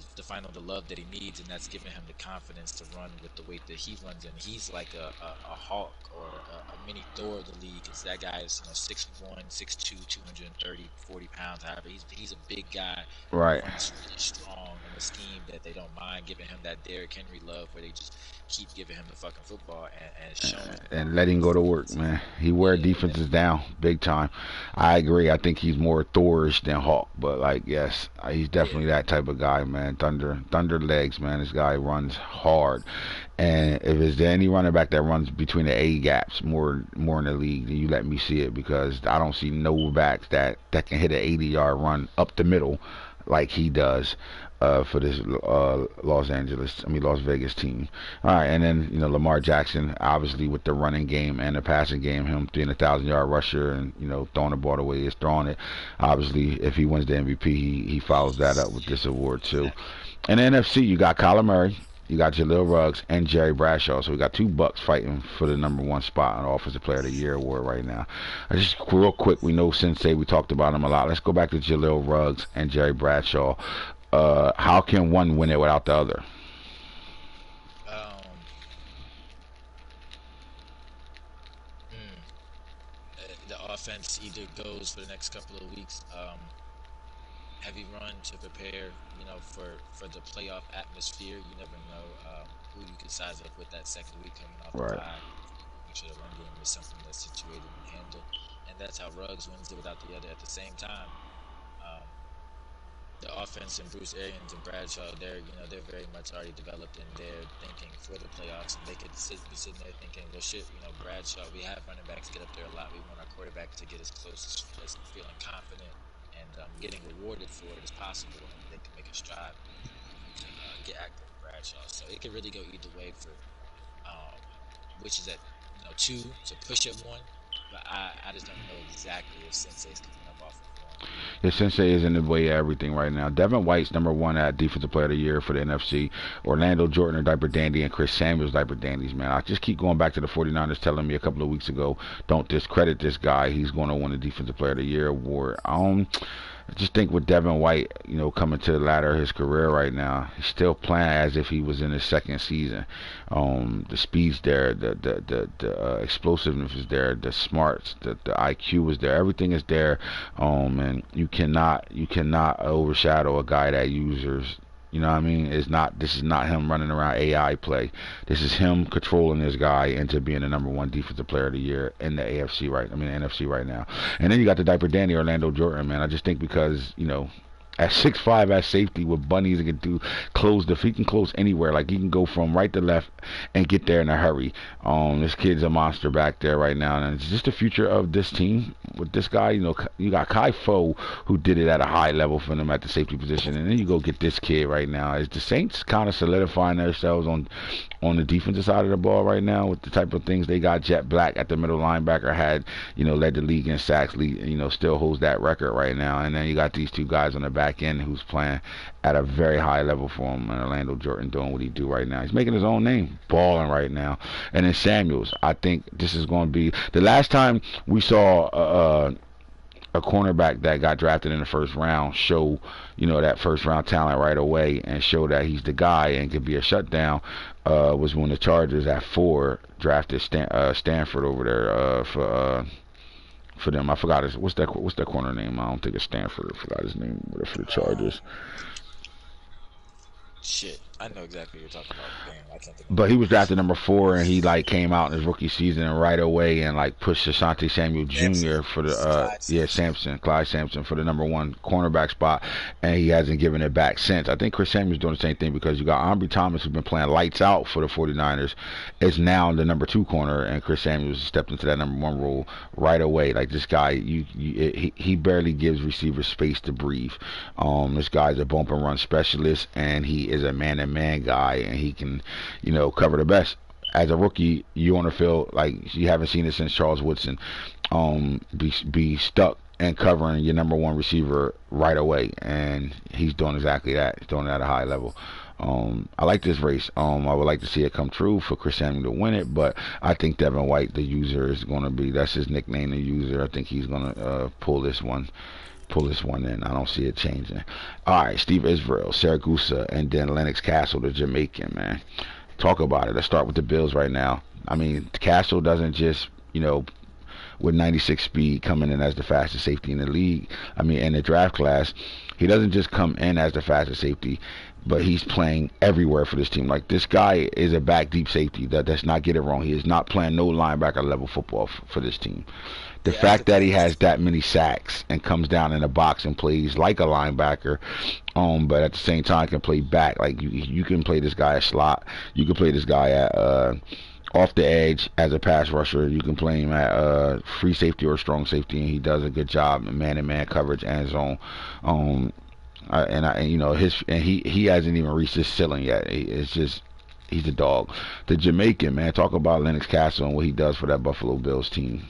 love that he needs, and that's giving him the confidence to run with the weight that he runs in. He's like a hawk or a mini Thor of the league. Cause that guy is 6'1", 6'2", 230, 40 pounds. However, he's a big guy who Right. runs really strong in a scheme that they don't mind giving him that Derrick Henry love, where they just keep giving him the fucking football and showing And letting go to work, man. He wear yeah, defenses down big time. I agree. I think he's more Thorish than Hawk, but like, yes, he's yeah. definitely that type of guy, man. Thunder legs, man. This guy runs hard, and if there's any running back that runs between the A gaps more in the league, then you let me see it, because I don't see no backs that can hit an 80-yard run up the middle like he does. For this Las Vegas team. All right, and then Lamar Jackson, obviously with the running game and the passing game, him being 1,000-yard rusher and throwing the ball the way he's throwing it. Obviously, if he wins the MVP, he follows that up with this award too. In the NFC, you got Kyler Murray. You got Jaleel Ruggs and Jerry Bradshaw. So we got two Bucks fighting for the #1 spot on the Offensive Player of the Year award right now. Just real quick, we know Sensei, we talked about him a lot. Let's go back to Jaleel Ruggs and Jerry Bradshaw. How can one win it without the other? Um, mm, the offense either goes for the next couple of weeks, heavy run to prepare, for the playoff atmosphere. You never know who you can size up with that second week coming off the Right. bye. Make sure the run game is something that's situated and handled, and that's how Ruggs wins it without the other. At the same time, um, the offense and Bruce Arians and Bradshaw, they're very much already developed in their thinking for the playoffs, and they could be sitting there thinking, well, shit, Bradshaw, we have running backs get up there a lot. We want our quarterback to get as close as feeling confident and getting rewarded for it as possible, and they can make a stride to get active with Bradshaw. So it could really go either way for which is at two to push at one, but I just don't know exactly if Sensei's coming up off of one. Yeah, Sensei is in the way of everything right now. Devin White's #1 at Defensive Player of the Year for the NFC. Orlando Jordan, or Diaper Dandy, and Chris Samuels, Diaper Dandies, man. I just keep going back to the 49ers telling me a couple of weeks ago, don't discredit this guy. He's going to win the Defensive Player of the Year award. I just think with Devin White, coming to the latter of his career right now, he's still playing as if he was in his second season. The speed's there, the explosiveness is there, the smarts, the IQ is there, everything is there, and you cannot overshadow a guy that uses. You know what I mean? This is not him running around AI play. This is him controlling this guy into being the #1 Defensive Player of the Year in the NFC right now. And then you got the Diaper Dandy Orlando Jordan, man. I just think because, at 6'5" at safety with bunnies, he can he can close anywhere. Like, he can go from right to left and get there in a hurry. This kid's a monster back there right now, and it's just the future of this team with this guy. You got Kai Foe, who did it at a high level for them at the safety position, and then you go get this kid right now. Is the Saints kind of solidifying themselves on the defensive side of the ball right now with the type of things they got? Jet Black at the middle linebacker had, led the league in sacks, still holds that record right now. And then you got these two guys on the back end who's playing at a very high level for him. And Orlando Jordan doing what he do right now. He's making his own name, balling right now. And then Samuels, I think this is going to be the last time we saw a cornerback that got drafted in the first round show, that first round talent right away and show that he's the guy and could be a shutdown, was when the Chargers at 4 drafted Stanford over there for them. I forgot what's that corner name? I don't think it's Stanford. I forgot his name for the Chargers. Shit, I know exactly what you're talking about. Damn, I can't think. But he was drafted #4, and he came out in his rookie season and right away and pushed Asante Samuel Jr. for the Clyde Sampson for the #1 cornerback spot, and he hasn't given it back since. I think Chris Samuel's doing the same thing, because you got Ambry Thomas, who's been playing lights out for the 49ers, is now the #2 corner, and Chris Samuels stepped into that #1 role right away. Like, this guy, he barely gives receivers space to breathe. This guy's a bump and run specialist, and he is a man-to-man guy, and he can, cover the best. As a rookie, you want to feel like you haven't seen it since Charles Woodson. Be stuck and covering your #1 receiver right away, and he's doing exactly that. He's doing it at a high level. I like this race. I would like to see it come true for Chris Samuel to win it, but I think Devin White, the user, is going to be, that's his nickname, the user. I think he's going to pull this one pull this one in. I don't see it changing. All right, Steve Israel, Saragusa, and then Lennox Castle, the Jamaican, man. Talk about it. Let's start with the Bills right now. I mean, Castle doesn't just, with 96 speed coming in as the fastest safety in the league. I mean, in the draft class, he doesn't just come in as the fastest safety, but he's playing everywhere for this team. Like, this guy is a back deep safety. That's not, get it wrong. He is not playing no linebacker level football for this team. The Yeah, fact that he has that many sacks and comes down in the box and plays like a linebacker, but at the same time can play back. Like, you can play this guy at slot. You can play this guy at off the edge as a pass rusher. You can play him at free safety or strong safety, and he does a good job in man-to-man coverage and zone. He hasn't even reached his ceiling yet. It's just, he's a dog. The Jamaican, man, talk about Lennox Castle and what he does for that Buffalo Bills team.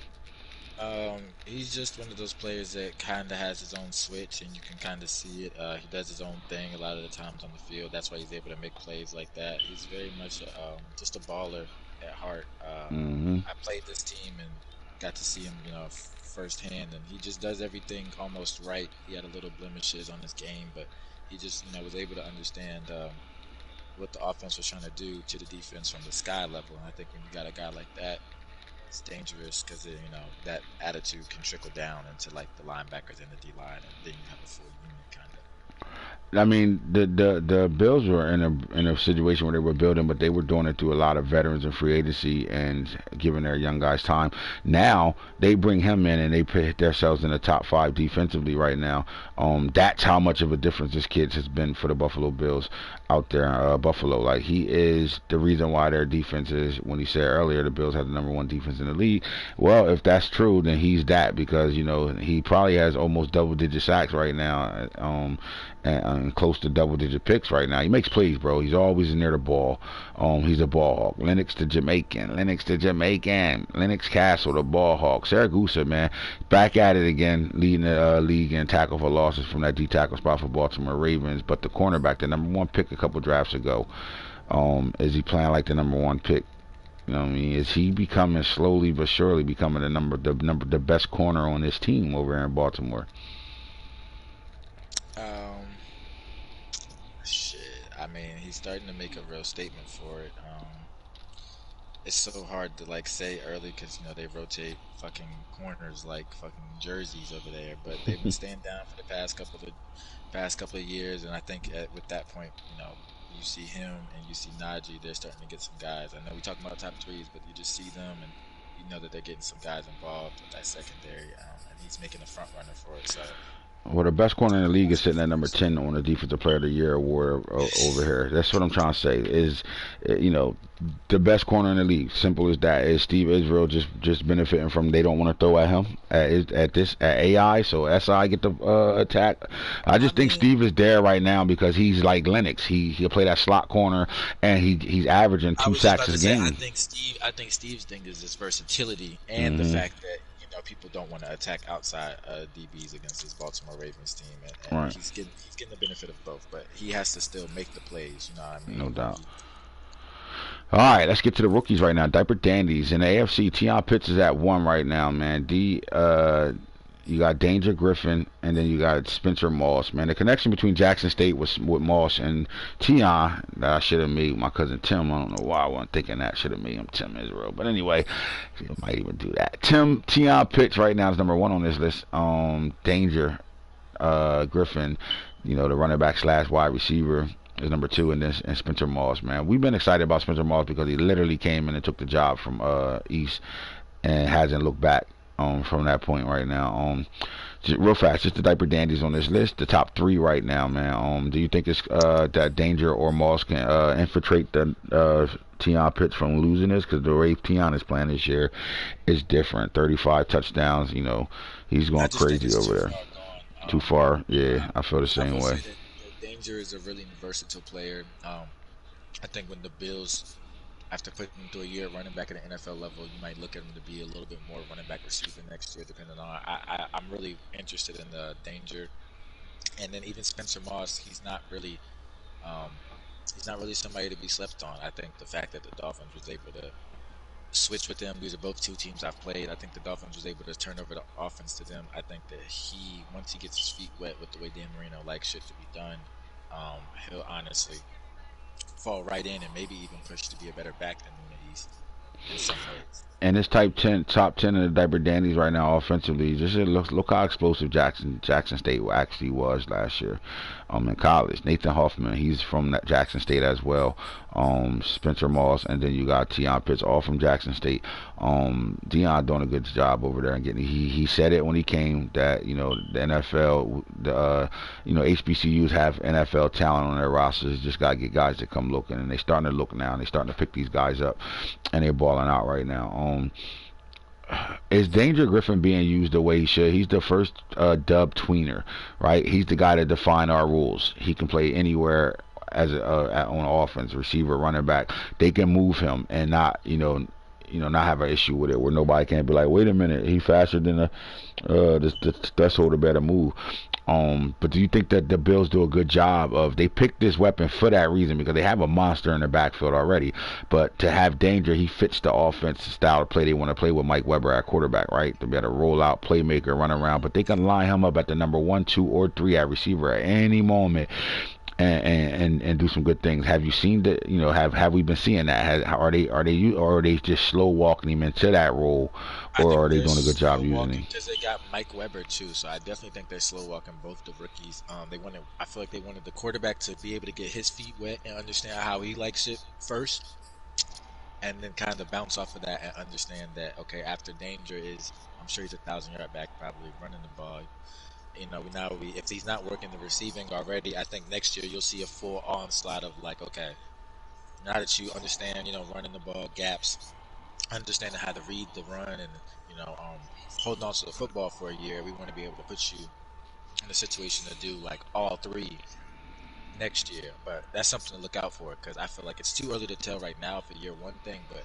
He's just one of those players that kind of has his own switch, and you can kind of see it. He does his own thing a lot of the times on the field. That's why he's able to make plays like that. He's very much just a baller at heart. I played this team and got to see him, firsthand, and he just does everything almost right. He had a little blemishes on his game, but he just, was able to understand what the offense was trying to do to the defense from the sky level. And I think when you got a guy like that, it's dangerous because that attitude can trickle down into like the linebackers and the D line, and then you have a full unit kind of. I mean, the Bills were in a situation where they were building, but they were doing it through a lot of veterans and free agency and giving their young guys time. Now they bring him in and they put themselves in the top 5 defensively right now. That's how much of a difference this kid has been for the Buffalo Bills out there. Buffalo, like, he is the reason why their defense is. When he said earlier the Bills have the #1 defense in the league, well, if that's true, then he's that, because he probably has almost double-digit sacks right now. And close to double-digit picks right now. He makes plays, bro. He's always near the ball. He's a ball hawk. Lennox the Jamaican. Lennox Castle, the ball hawk. Saragusa, man, back at it again, leading the league in tackle for losses from that D tackle spot for Baltimore Ravens. But the cornerback, the #1 pick a couple drafts ago, is he playing like the #1 pick? You know what I mean? Is he becoming, slowly but surely becoming the best corner on this team over here in Baltimore? Shit. I mean, he's starting to make a real statement for it. It's so hard to like say early because they rotate fucking corners like fucking jerseys over there. But they've been staying down for the past couple of years, and I think with that point, you see him and you see Najee. They're starting to get some guys. I know we talking about top 3s, but you just see them and you know that they're getting some guys involved with that secondary, and he's making a front runner for it. So. Well, the best corner in the league is sitting at #10 on the Defensive Player of the Year award over here. That's what I'm trying to say. Is the best corner in the league? Simple as that. Is Steve Israel just benefiting from they don't want to throw at him at AI, so SI get the attack? I think Steve is there right now because he's like Lennox. He'll play that slot corner and he's averaging 2 sacks a game. I think Steve's thing is his versatility and the fact that. People don't want to attack outside DBs against this Baltimore Ravens team, and Right. he's getting the benefit of both, but he has to still make the plays. You know what I mean? No doubt. All right, let's get to the rookies right now. Diaper Dandies in the AFC. Tion Pitts is at 1 right now, man. You got Danger Griffin, and then you got Spencer Moss, man. The connection between Jackson State with Moss and Tion that I should have made my cousin Tim. I don't know why I wasn't thinking that. Should have made him Tim Israel. But anyway, I might even do that. Tion Pitts right now is #1 on this list. Danger Griffin, the running back / wide receiver, is #2 in this, and Spencer Moss, man. We've been excited about Spencer Moss because he literally came in and took the job from East and hasn't looked back. From that point right now. Real fast, just the Diaper Dandies on this list, the top 3 right now, man. Do you think it's that Danger or Moss can infiltrate the Tion Pitts from losing this? Because the way Tion is playing this year is different. 35 touchdowns, he's going crazy over there. Too far, yeah. I feel the same way. Danger is a really versatile player. I think when the Bills, after putting him through a year running back at the NFL level, you might look at him to be a little bit more running back receiver next year, depending on. I'm really interested in the Danger, and then even Spencer Moss. He's not really somebody to be slept on. I think the fact that the Dolphins was able to switch with them. These are both two teams I've played. I think the Dolphins was able to turn over the offense to them. I think that once he gets his feet wet with the way Dan Marino likes shit to be done, he'll honestly fall right in and maybe even push to be a better back than Nunes in some ways. And this top 10 of the diaper dandies right now offensively. Just look how explosive Jackson State actually was last year, in college. Nathan Hoffman, he's from that Jackson State as well. Spencer Moss, and then you got Tion Pitts, all from Jackson State. Dion doing a good job over there and getting. He said it when he came that the NFL, HBCUs have NFL talent on their rosters. Just gotta get guys to come looking, and they starting to look now. And they starting to pick these guys up, and they're balling out right now. Is Danger Griffin being used the way he should? He's the first dub tweener, right? He's the guy to define our rules. He can play anywhere as on offense, receiver, running back. They can move him and not not have an issue with it, where nobody can be like, wait a minute, he's faster than the threshold to better move. But do you think that the Bills do a good job of, they picked this weapon for that reason, because they have a monster in the backfield already, but to have Danger, he fits the offense style of play they want to play with Mike Weber at quarterback, right? To be able to roll out, playmaker, run around, but they can line him up at the number 1, 2, or 3 at receiver at any moment. And do some good things. Have you seen that? Have we been seeing that? Are they just slow walking him into that role, or are they doing a good job using him? Because they got Mike Weber too, so I definitely think they're slow walking both the rookies. I feel like they wanted the quarterback to be able to get his feet wet and understand how he likes it first, and then kind of bounce off of that and understand that after Danger is, I'm sure he's 1,000-yard back, probably running the ball. If he's not working the receiving already, I think next year you'll see a full onslaught of now that you understand, running the ball, gaps, understanding how to read the run, and holding on to the football for a year, we want to be able to put you in a situation to do all three next year. But that's something to look out for, because I feel like it's too early to tell right now for year one thing, but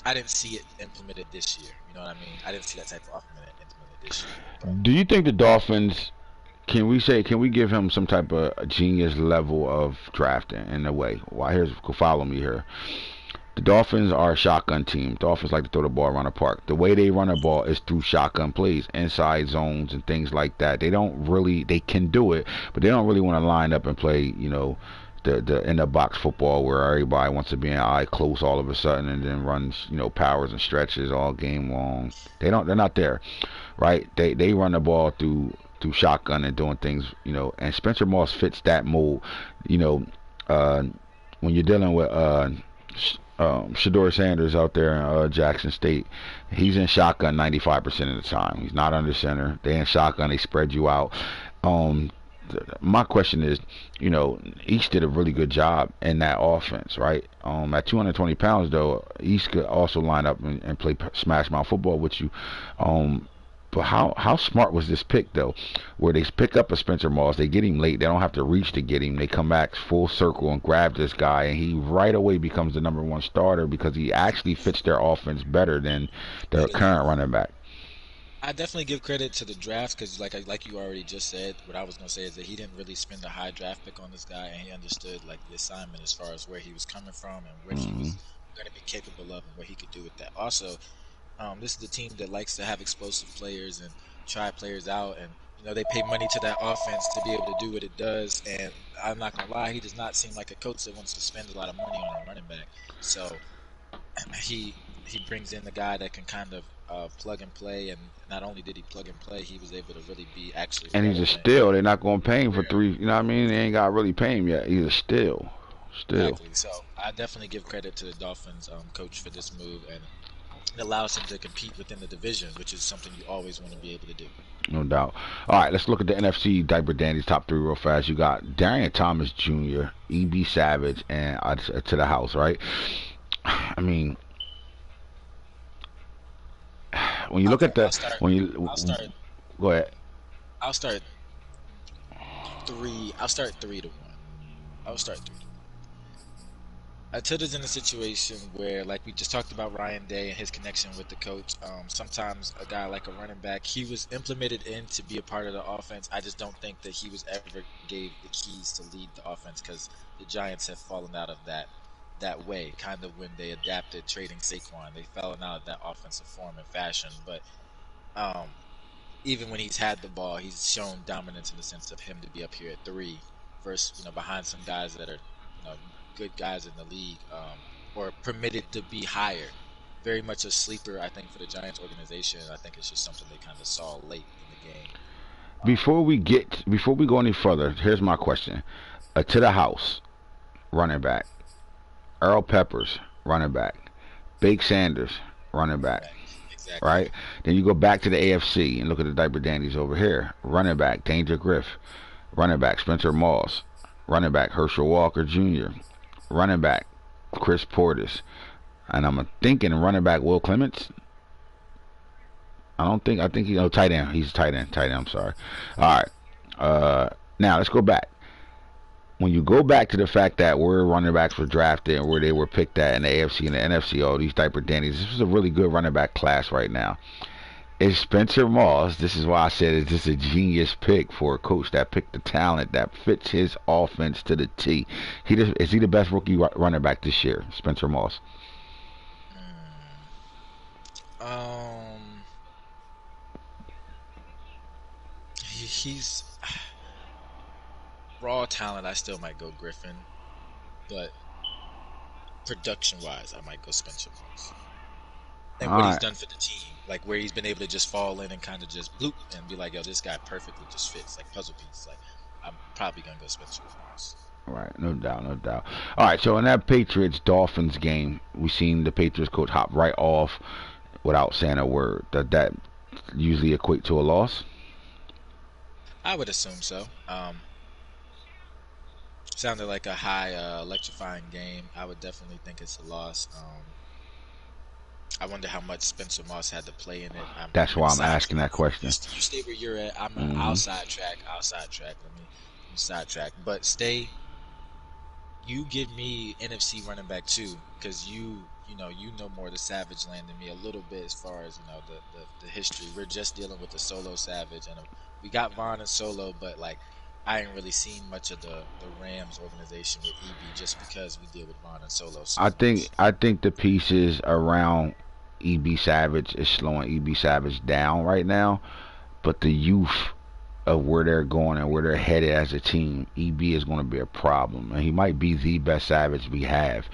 I didn't see it implemented this year. You know what I mean? I didn't see that type of offense implemented this year. Do you think the Dolphins, can we give him some type of genius level of drafting in a way? Follow me here. The Dolphins are a shotgun team. Dolphins like to throw the ball around the park. The way they run the ball is through shotgun plays, inside zones and things like that. They can do it, but they don't really want to line up and play, the in the box football where everybody wants to be in eye close all of a sudden and then runs, powers and stretches all game long. They're not there, right? They run the ball through shotgun and doing things, and Spencer Moss fits that mold. When you're dealing with Shador Sanders out there in Jackson State, he's in shotgun 95% of the time. He's not under center. They in shotgun. They spread you out. My question is, East did a really good job in that offense, right? At 220 pounds, though, East could also line up and play smash mouth football with you. But how smart was this pick, though, where they pick up a Spencer Moss, they get him late, they don't have to reach to get him, they come back full circle and grab this guy, and he right away becomes the number 1 starter because he actually fits their offense better than their current running back. I definitely give credit to the draft, because like you already just said, what I was going to say is that he didn't really spend a high draft pick on this guy, and he understood the assignment as far as where he was coming from and what he was going to be capable of and what he could do with that. Also, this is the team that likes to have explosive players and try players out, and they pay money to that offense to be able to do what it does. And I'm not gonna lie, he does not seem like a coach that wants to spend a lot of money on a running back. So he brings in the guy that can kind of plug and play, and not only did he plug and play, he was able to really be actually. And he's a steal. They're not gonna pay him for 3. You know what I mean? They ain't got to really pay him yet. He's a steal. Exactly. So I definitely give credit to the Dolphins coach for this move, and it allows him to compete within the division, which is something you always want to be able to do. No doubt. All right, let's look at the NFC Diaper Dandies top 3 real fast. You got Darian Thomas Jr., E.B. Savage, and to the house, right? I mean, when you look at the... Go ahead. I'll start 3 to 1. I'll start 3 to 1. Tilda's in a situation where, like we just talked about Ryan Day and his connection with the coach. Sometimes a guy like a running back, he was implemented in to be a part of the offense. I just don't think that he was ever gave the keys to lead the offense, because the Giants have fallen out of that that way, kind of when they adapted trading Saquon. They fell out of that offensive form and fashion, but um, even when he's had the ball, he's shown dominance in the sense of him to be up here at 3 versus, behind some guys that are, good guys in the league, or permitted to be higher. Very much a sleeper, I think, for the Giants organization. I think it's just something they kind of saw late in the game. Before we go any further, here's my question. To the house, running back. Earl Peppers, running back. Bake Sanders, running back. Exactly. Right? Then you go back to the AFC and look at the diaper dandies over here. Running back, Danger Griff. Running back, Spencer Moss. Running back, Herschel Walker Jr. Running back, Chris Portis. And I'm thinking running back, Will Clements. I think he's tight end. He's tight end. I'm sorry. All right. Now let's go back. When you go back to the fact that where running backs were drafted and where they were picked at in the AFC and the NFC, all these diaper dandies, this was a really good running back class right now. Is Spencer Moss, this is why I said is this a genius pick for a coach that picked the talent that fits his offense to the T. Is he the best rookie running back this year, Spencer Moss? He's raw talent. I still might go Griffin, but production-wise, I might go Spencer Moss. And what he's done for the team, like where he's been able to just fall in and kind of just bloop and be like, yo, this guy perfectly just fits, like puzzle piece. Like, I'm probably gonna go Spencer Moss. Right, no doubt. All right, so in that Patriots-Dolphins game, we seen the Patriots coach hop right off without saying a word. Does that usually equate to a loss? I would assume so. Sounded like a high electrifying game. I would definitely think it's a loss. I wonder how much Spencer Moss had to play in it. That's why I'm asking that question. You stay where you're at. I'll sidetrack. Let me sidetrack. But stay. You give me NFC running back too, because you know more of the Savage land than me a little bit as far as the history. We're just dealing with the Solo Savage, and we got Vaughn and Solo, but like I ain't really seen much of the Rams organization with EB just because we deal with Vaughn and Solo. So I think the pieces around EB Savage is slowing EB Savage down right now, but the youth of where they're going and where they're headed as a team, EB is going to be a problem, and he might be the best Savage we have.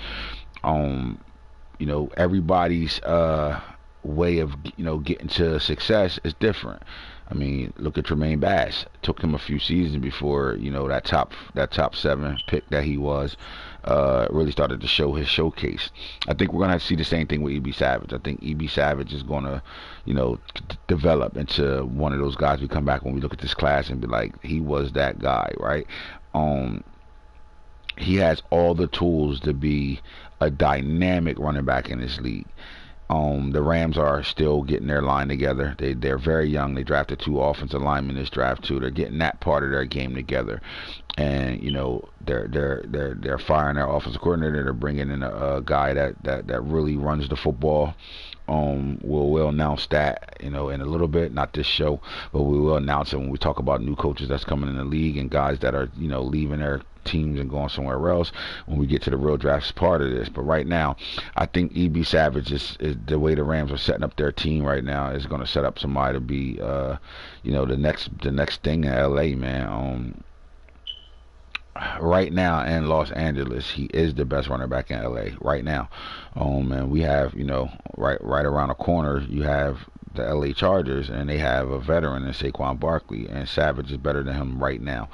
Everybody's way of getting to success is different. I mean, look at Tremaine Bass. It took him a few seasons before that top 7 pick that he was really started to show his showcase. I think we're gonna see the same thing with EB Savage. I think EB Savage is gonna develop into one of those guys we come back when we look at this class and be like, he was that guy, right? He has all the tools to be a dynamic running back in this league. The Rams are still getting their line together. They're very young. They drafted 2 offensive linemen this draft too. They're getting that part of their game together, and they're firing their offensive coordinator. They're bringing in a guy that really runs the football. We'll announce that in a little bit, not this show, but we will announce it when we talk about new coaches that's coming in the league and guys that are leaving their teams and going somewhere else when we get to the real drafts part of this. But right now, I think EB Savage is the way the Rams are setting up their team right now is going to set up somebody to be the next thing in LA, man. Right now in Los Angeles, he is the best running back in LA right now. And we have right around the corner you have the LA Chargers, and they have a veteran in Saquon Barkley, and Savage is better than him right now.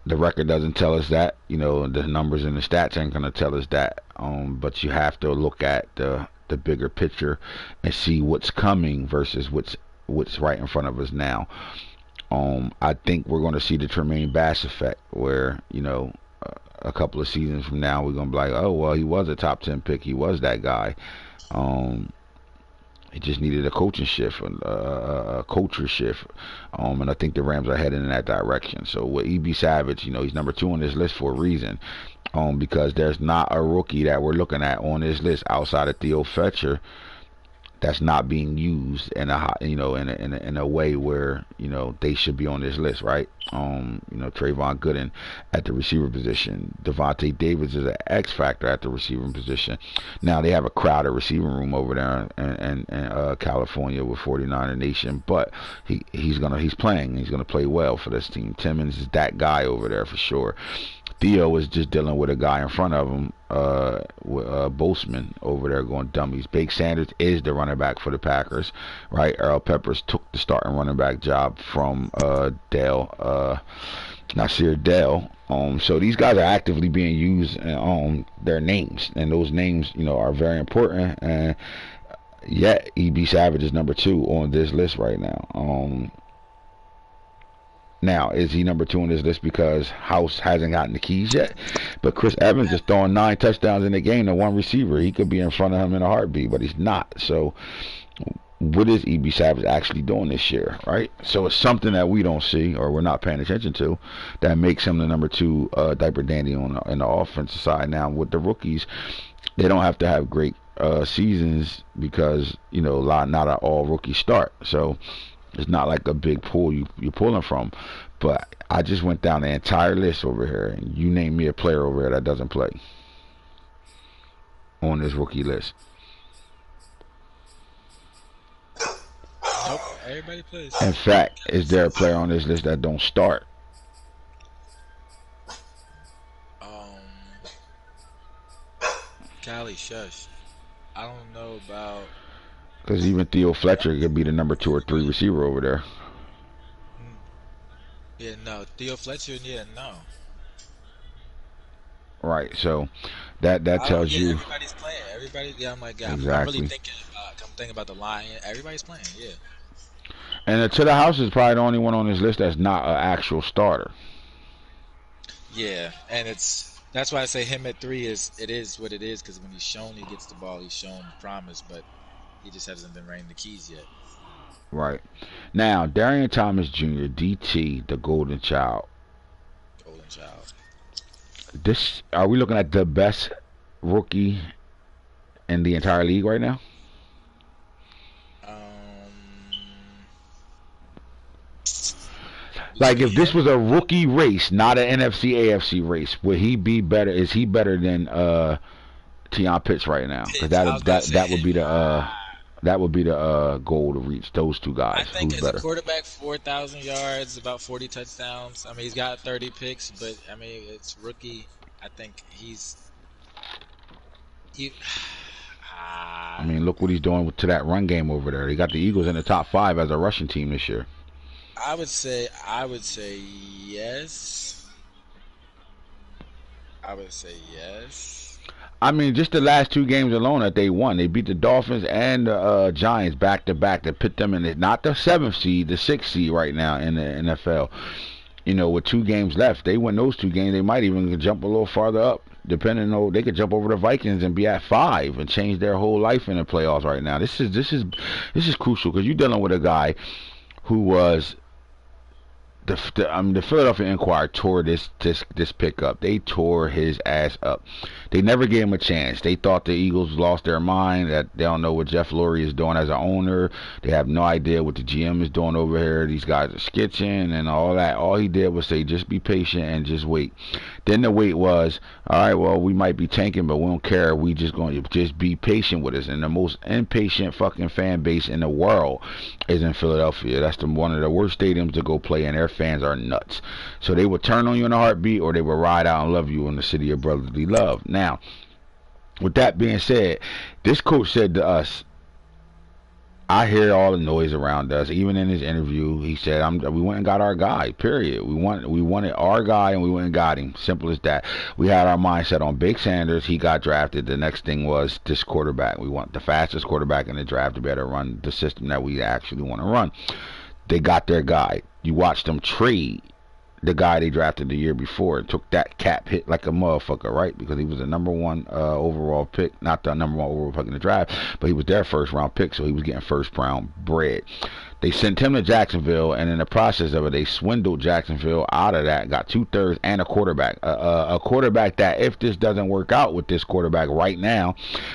The record doesn't tell us that, the numbers and the stats ain't going to tell us that. But you have to look at the bigger picture and see what's coming versus what's right in front of us now. I think we're going to see the Tremaine Bass effect, where a couple of seasons from now we're going to be like, oh well, he was a top 10 pick, he was that guy. He just needed a coaching shift, a culture shift, and I think the Rams are heading in that direction. So with EB Savage, he's number 2 on this list for a reason, because there's not a rookie that we're looking at on this list outside of Theo Fletcher that's not being used in a in a way where they should be on this list, right? Trayvon Gooden at the receiver position. Devontae Davis is an X factor at the receiving position. Now they have a crowded receiving room over there in California with 49er Nation, but he's playing. He's gonna play well for this team. Timmons is that guy over there for sure. Theo is just dealing with a guy in front of him, Boseman over there going dummies. Bake Sanders is the running back for the Packers, right? Earl Peppers took the starting running back job from Nasir Dale. So these guys are actively being used on their names, and those names, are very important. And yet, E.B. Savage is number 2 on this list right now. Now, is he number 2 on this list because House hasn't gotten the keys yet? But Chris Evans is throwing 9 touchdowns in the game to one receiver. He could be in front of him in a heartbeat, but he's not. So, what is E.B. Savage actually doing this year, right? So, it's something that we don't see or we're not paying attention to that makes him the number 2 diaper dandy in the offensive side. Now, with the rookies, they don't have to have great seasons because, not all rookies start. So, it's not like a big pool you're pulling from. But I just went down the entire list over here, and you name me a player over here that doesn't play on this rookie list. Nope, everybody plays. In fact, is there a player on this list that don't start? Cali Shush. I don't know about. Because even Theo Fletcher could be the number 2 or 3 receiver over there. Yeah, no. Theo Fletcher, yeah, no. Right, so that tells you. Everybody's playing. Everybody, yeah, I'm like, yeah, Exactly. I'm really thinking about the line. Everybody's playing, yeah. And To the House is probably the only one on this list that's not an actual starter. Yeah, and that's why I say him at 3 is what it is, because when he's shown he gets the ball, he's shown promise, but he just hasn't been ringing the keys yet. Right. Now, Darian Thomas Jr., DT, the Golden Child. Golden Child. Are we looking at the best rookie in the entire league right now? Like, if this was a rookie race, not an NFC AFC race, would he be better? Is he better than Tion Pitts right now? Because that would be the goal to reach those two guys. I think Who's as better? a quarterback, 4,000 yards, about 40 touchdowns. I mean, he's got 30 picks, but I mean, it's rookie. I think I mean, look what he's doing to that run game over there. They got the Eagles in the top 5 as a rushing team this year. I would say yes. I mean, just the last 2 games alone that they won. They beat the Dolphins and the Giants back to back to put them in not the 7th seed, the 6th seed right now in the NFL. With 2 games left, they win those 2 games. They might even jump a little farther up. Depending on, they could jump over the Vikings and be at 5 and change their whole life in the playoffs right now. This is crucial because you're dealing with a guy who was. The Philadelphia Inquirer tore this pickup. They tore his ass up. They never gave him a chance. They thought the Eagles lost their mind, that they don't know what Jeff Lurie is doing as an owner. They have no idea what the GM is doing over here. These guys are sketching and all that. All he did was say, just be patient and just wait. Then the wait was, all right, well, we might be tanking, but we don't care. We just going to just be patient with us. And the most impatient fucking fan base in the world is in Philadelphia. That's one of the worst stadiums to go play in. Their fans are nuts. So they would turn on you in a heartbeat, or they would ride out and love you in the city of brotherly love. Now, with that being said, this coach said to us, I hear all the noise around us. Even in his interview, he said, we went and got our guy, period. We wanted our guy, and we went and got him. Simple as that. We had our mindset on Big Sanders. He got drafted. The next thing was this quarterback. We want the fastest quarterback in the draft to better run the system that we actually want to run. They got their guy. You watched them trade the guy they drafted the year before and took that cap hit like a motherfucker, right? Because he was the number 1 overall pick, not the number 1 overall pick in the draft, but he was their first round pick, so he was getting first round bread. They sent him to Jacksonville, and in the process of it, they swindled Jacksonville out of that, got 2/3 and a quarterback. A quarterback that, if this doesn't work out with this quarterback right now,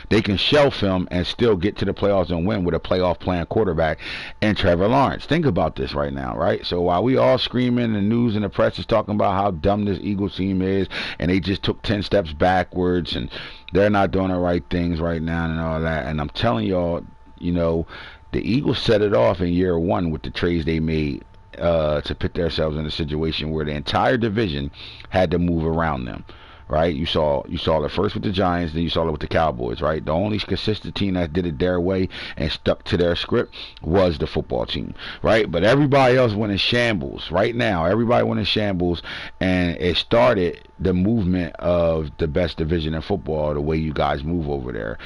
they can shelf him and still get to the playoffs and win with a playoff playing quarterback and Trevor Lawrence. Think about this right now, right? So while we all screaming, the news and the press is talking about how dumb this Eagles team is, and they just took 10 steps backwards, and they're not doing the right things right now and all that, and I'm telling y'all, you know, the Eagles set it off in year one with the trades they made to put themselves in a situation where the entire division had to move around them. Right, you saw it first with the Giants, then you saw it with the Cowboys. Right, the only consistent team that did it their way and stuck to their script was the football team. Right, but everybody else went in shambles. Right now, everybody went in shambles, and it started the movement of the best division in football. The way you guys move over there.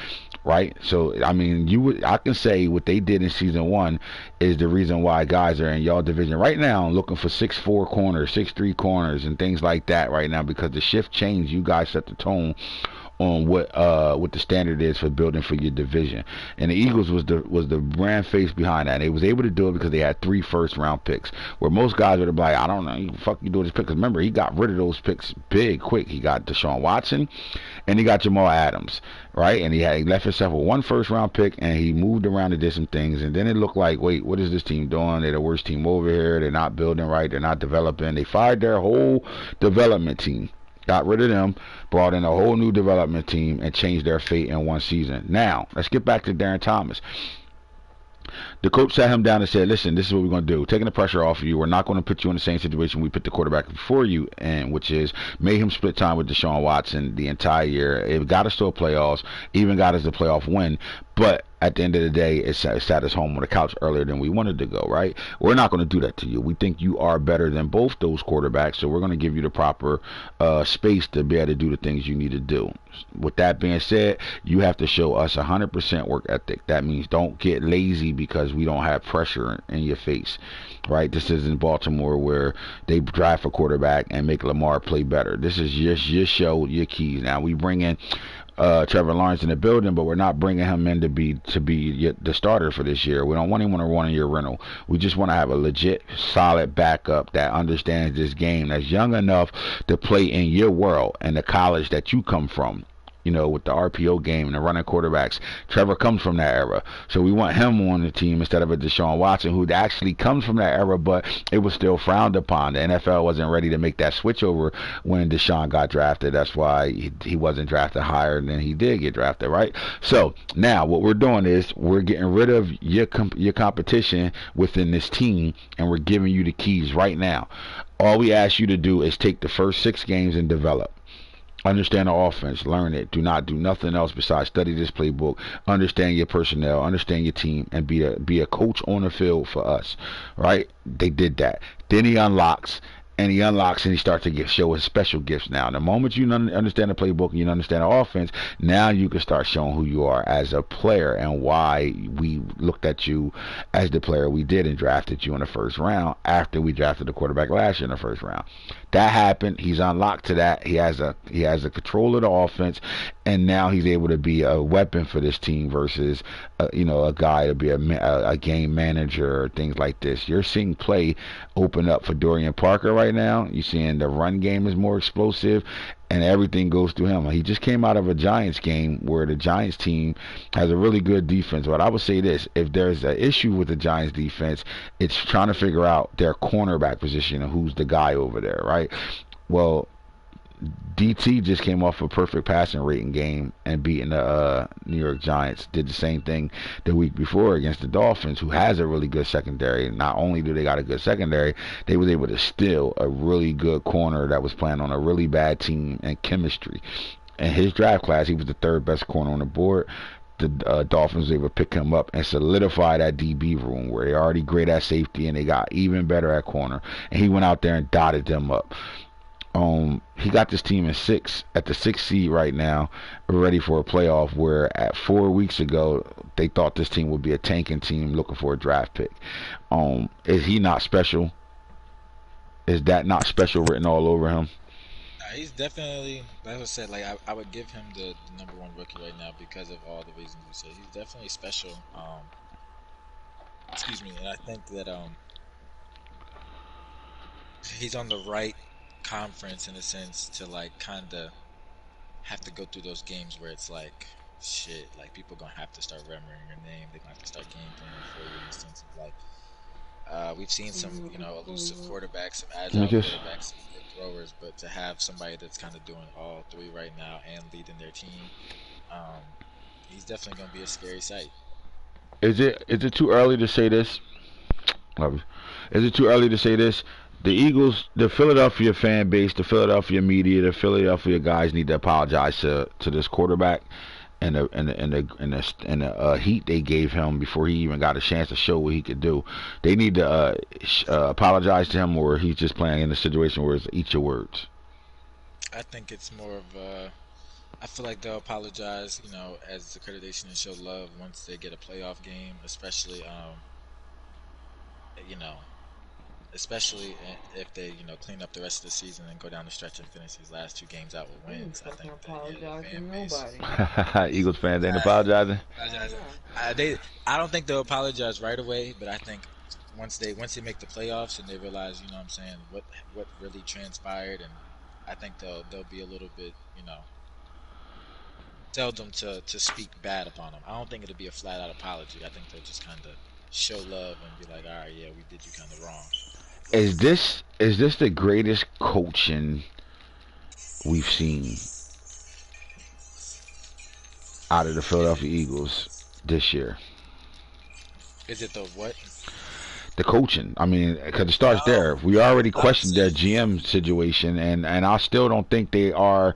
Right, so I mean, I can say what they did in season one is the reason why guys are in y'all division right now looking for 6'4" corners, 6'3" corners, and things like that right now, because the shift changed. You guys set the tone on what the standard is for building for your division, and the Eagles was the brand face behind that. They was able to do it because they had 3 first-round picks, where most guys would have been like, I don't know, you fuck you do this pick. Because remember, he got rid of those picks big quick. He got Deshaun Watson, and he got Jamal Adams, right? And he left himself with 1 first-round pick, and he moved around and did some things, and then it looked like, wait, what is this team doing? They're the worst team over here. They're not building right. They're not developing. They fired their whole development team. Got rid of them, brought in a whole new development team, and changed their fate in one season. Now, let's get back to Darren Thomas. The coach sat him down and said, listen, this is what we're going to do. Taking the pressure off of you. We're not going to put you in the same situation we put the quarterback before you in, which is made him split time with Deshaun Watson the entire year. It got us to a playoffs, even got us a playoff win. But at the end of the day, it sat us home on the couch earlier than we wanted to go, right? We're not going to do that to you. We think you are better than both those quarterbacks, so we're going to give you the proper space to be able to do the things you need to do. With that being said, you have to show us 100% work ethic. That means don't get lazy because we don't have pressure in your face, right? This isn't Baltimore where they draft a quarterback and make Lamar play better. This is just your show, your keys. Now, we bring in Trevor Lawrence in the building, but we're not bringing him in to be the starter for this year. We don't want him on a 1-year rental. We just want to have a legit, solid backup that understands this game, that's young enough to play in your world and the college that you come from. You know, with the RPO game and the running quarterbacks. Trevor comes from that era. So we want him on the team instead of a Deshaun Watson, who actually comes from that era, but it was still frowned upon. The NFL wasn't ready to make that switch over when Deshaun got drafted. That's why he wasn't drafted higher than he did get drafted, right? So now what we're doing is we're getting rid of your competition within this team, and we're giving you the keys right now. All we ask you to do is take the first 6 games and develop. Understand the offense, learn it. Do not do nothing else besides study this playbook, understand your personnel, understand your team, and be a coach on the field for us, right? They did that. Then he unlocks, and he starts to show his special gifts now. The moment you understand the playbook and you understand the offense, now you can start showing who you are as a player and why we looked at you as the player we did and drafted you in the first round after we drafted the quarterback last year in the first round. That happened. He's unlocked to that. He has a control of the offense, and now he's able to be a weapon for this team versus a guy to be a game manager or things like this. You're seeing play open up for Dorian Parker right now. You're seeing the run game is more explosive, and everything goes through him. He just came out of a Giants game where the Giants team has a really good defense. But I would say this, if there's an issue with the Giants defense, it's trying to figure out their cornerback position and who's the guy over there, right? Well, DT just came off a perfect passing rating game and beating the New York Giants. Did the same thing the week before against the Dolphins, who has a really good secondary. Not only do they got a good secondary, they was able to steal a really good corner that was playing on a really bad team and chemistry. In his draft class, he was the 3rd best corner on the board. The Dolphins were able to pick him up and solidify that DB room where they're already great at safety and they got even better at corner. And he went out there and dotted them up. He got this team in 6 at the 6th seed right now, ready for a playoff, where at 4 weeks ago they thought this team would be a tanking team looking for a draft pick. Is he not special? Is that not special written all over him? He's definitely, like I said, like I would give him the #1 rookie right now because of all the reasons you said. He's definitely special. excuse me, and I think that he's on the right conference in a sense to like kind of have to go through those games where it's like shit, like people gonna have to start remembering your name. They're gonna have to start game planning for you in the sense of like we've seen some, elusive quarterbacks, some agile Junkies. quarterbacks, some quick throwers, but to have somebody that's kind of doing all three right now and leading their team, um, he's definitely gonna be a scary sight. Is it too early to say this? Love you. Is it too early to say this? The Eagles, the Philadelphia fan base, the Philadelphia media, the Philadelphia guys need to apologize to this quarterback and the heat they gave him before he even got a chance to show what he could do. They need to apologize to him, or he's just playing in a situation where it's eat your words. I think it's more of a. I feel like they'll apologize, as accreditation and show love once they get a playoff game, especially, you know, especially if they, clean up the rest of the season and go down the stretch and finish these last two games out with I ain't wins. I fucking think that apologize the to fan base. nobody. Eagles fans ain't Right. apologizing. Apologizing. Yeah. I don't think they'll apologize right away, but I think once they make the playoffs and they realize, what I'm saying, what really transpired, and I think they'll be a little bit, tell them to speak bad upon them. I don't think it'll be a flat out apology. I think they'll just kind of show love and be like, all right, yeah, we did you kind of wrong. Is this the greatest coaching we've seen out of the Philadelphia Eagles this year? Is it the what? The coaching. I mean, because it starts Oh, there. We already I would questioned their say, GM situation, and I still don't think they are,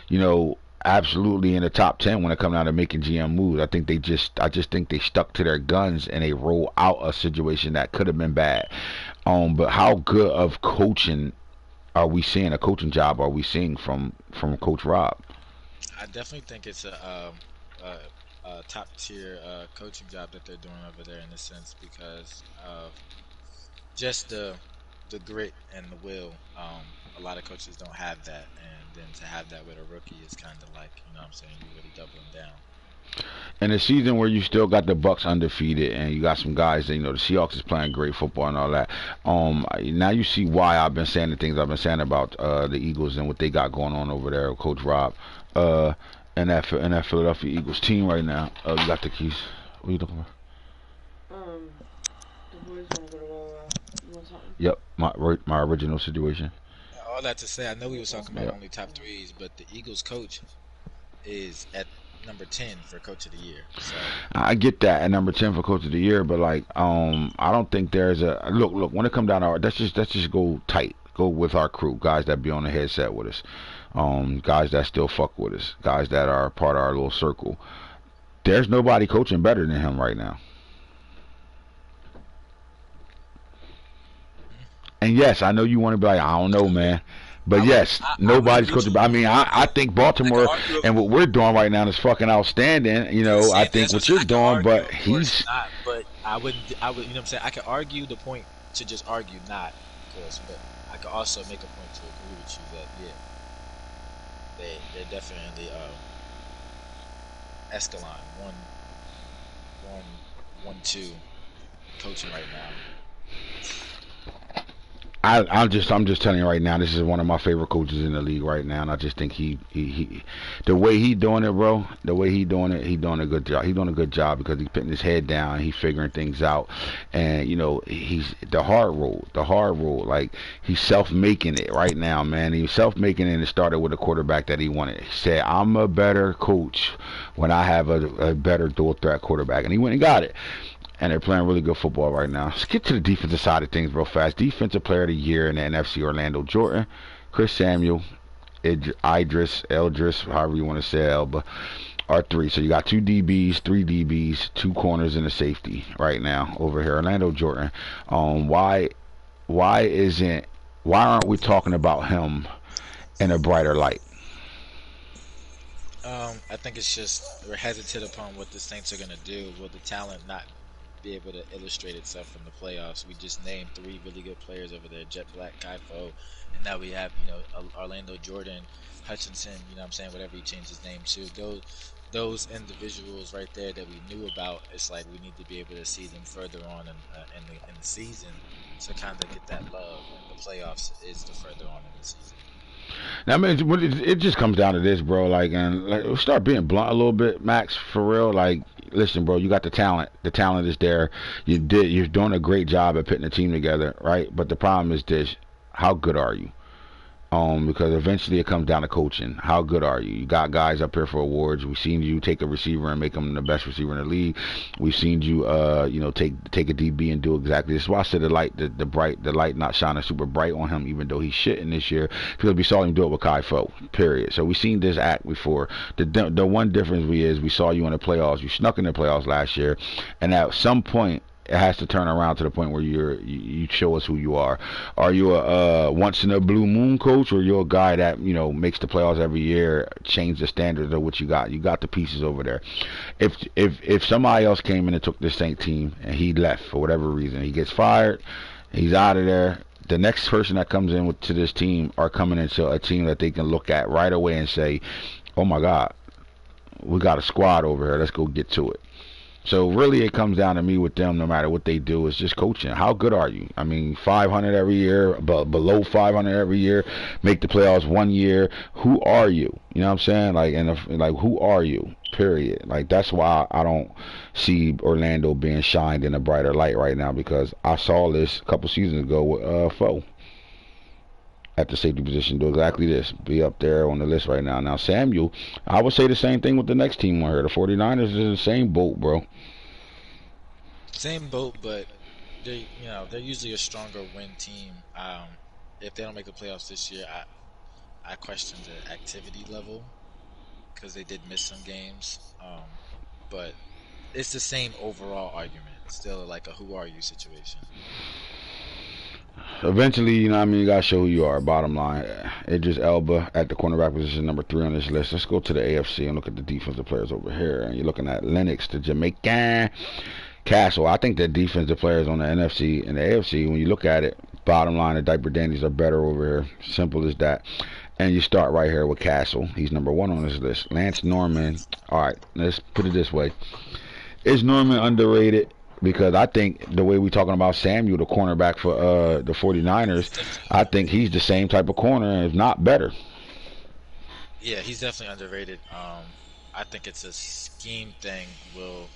you know, absolutely in the top 10 when it comes down to making GM moves. I just think they stuck to their guns and they roll out a situation that could have been bad. But how good of coaching are we seeing? A coaching job are we seeing from Coach Rob? I definitely think it's a top tier coaching job that they're doing over there in a sense because of just the grit and the will. A lot of coaches don't have that, and then to have that with a rookie is kind of like, what I'm saying, you really doubling down. In a season where you still got the Bucks undefeated and you got some guys that, the Seahawks is playing great football and all that. Now you see why I've been saying the things I've been saying about the Eagles and what they got going on over there with Coach Rob, uh, and that Philadelphia Eagles team right now. You got the keys. What are you looking for? The boys gonna go to you want something? Yep, my original situation. All that to say, I know we was talking about Yep. only top threes, but the Eagles coach is at number 10 for coach of the year. So I get that at number 10 for coach of the year, but like I don't think there's a look when it come down to our let's just go tight. Go with our crew, guys that be on the headset with us, guys that still fuck with us, guys that are part of our little circle. There's nobody coaching better than him right now. And yes, I know you want to be like, I don't know, man. But yes, I would nobody's agree to coaching. you. I mean, I think I can Baltimore argue. and what we're doing right now is fucking outstanding. I See, think that's what what I'm you're saying. I can doing, argue, but of course, he's not. But I wouldn't. I would. You know what I'm saying? I can argue the point to just argue not, of course. But I could also make a point to agree with you that yeah, they're definitely Escalon one, 1, 2 coaching right now. I'm just telling you right now, this is one of my favorite coaches in the league right now, and I just think he the way he doing it, bro, the way he doing it, he doing a good job. He doing a good job because he's putting his head down, he's figuring things out, and he's the hard road. Like he's self-making it right now, man. He was self-making it and it started with a quarterback that he wanted. He said, "I'm a better coach when I have a better dual threat quarterback," and he went and got it. And they're playing really good football right now. Let's get to the defensive side of things real fast. Defensive Player of the Year in the NFC: Orlando Jordan, Chris Samuel, Eldris, however you want to say Elba, are three. So you got two DBs, three DBs, two corners, and a safety right now over here. Orlando Jordan. Why isn't why aren't we talking about him in a brighter light? I think it's just we're hesitant upon what the Saints are gonna do. Will the talent not be able to illustrate itself from the playoffs. We just named 3 really good players over there: Jet Black, Kai Fo, and now we have Orlando Jordan, Hutchinson. You know what I'm saying? Whatever he changed his name to, those individuals right there that we knew about. It's like we need to be able to see them further on in the season to kind of get that love. And the playoffs is the further on in the season. Now, I mean, it just comes down to this, bro. Like, and like, start being blunt a little bit, Max, for real. Like, listen, bro, you got the talent. The talent is there. You're doing a great job at putting the team together, right? But the problem is this: how good are you? Because eventually it comes down to coaching. How good are you? You got guys up here for awards. We've seen you take a receiver and make him the best receiver in the league. We've seen you, take a DB and do exactly this. Is why I said the light not shining super bright on him, even though he's shitting this year, because we saw him do it with Kai Fo. Period. So we've seen this act before. The one difference we saw you in the playoffs. You snuck in the playoffs last year, and at some point, it has to turn around to the point where you show us who you are. Are you a once in a blue moon coach, or you're a guy that makes the playoffs every year, change the standards of what you got? You got the pieces over there. If somebody else came in and took this Saint team and he left for whatever reason, he gets fired, he's out of there. The next person that comes in to this team are coming into a team that they can look at right away and say, "Oh my God, we got a squad over here. Let's go get to it." So really it comes down to me with them, no matter what they do, is just coaching. How good are you? I mean, 500 every year, but below 500 every year, make the playoffs one year. Who are you? You know what I'm saying? Like who are you? Period. Like, that's why I don't see Orlando being shined in a brighter light right now, because I saw this a couple seasons ago with Foe at the safety position do exactly this, be up there on the list right now. Now, Samuel, I would say the same thing with the next team on here. The 49ers is in the same boat, bro. Same boat, but they're usually a stronger win team. If they don't make the playoffs this year, I question the activity level, because they did miss some games. But it's the same overall argument. Still like a who are you situation. Eventually, you got to show who you are, bottom line. Idris Elba at the cornerback position, number 3 on this list. Let's go to the AFC and look at the defensive players over here. And you're looking at Lennox, the Jamaican. Castle. I think the defensive players on the NFC and the AFC, when you look at it, bottom line, the diaper dandies are better over here. Simple as that. And you start right here with Castle. He's number 1 on this list. Lance Norman. All right, let's put it this way. Is Norman underrated? Because I think the way we're talking about Samuel, the cornerback for the 49ers, I think he's the same type of corner, if not better. Yeah, he's definitely underrated. I think it's a scheme thing. Will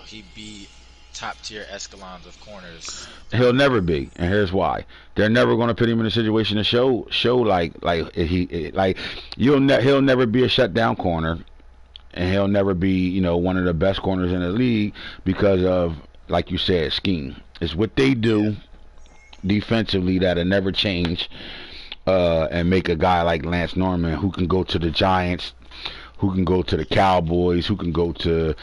he be top tier echelons of corners? He'll never be, and here's why. They're never going to put him in a situation to show like he'll never be a shutdown corner, and he'll never be one of the best corners in the league because of, like you said, scheme. It's what they do defensively that'll never change, and make a guy like Lance Norman, who can go to the Giants, who can go to the Cowboys, who can go to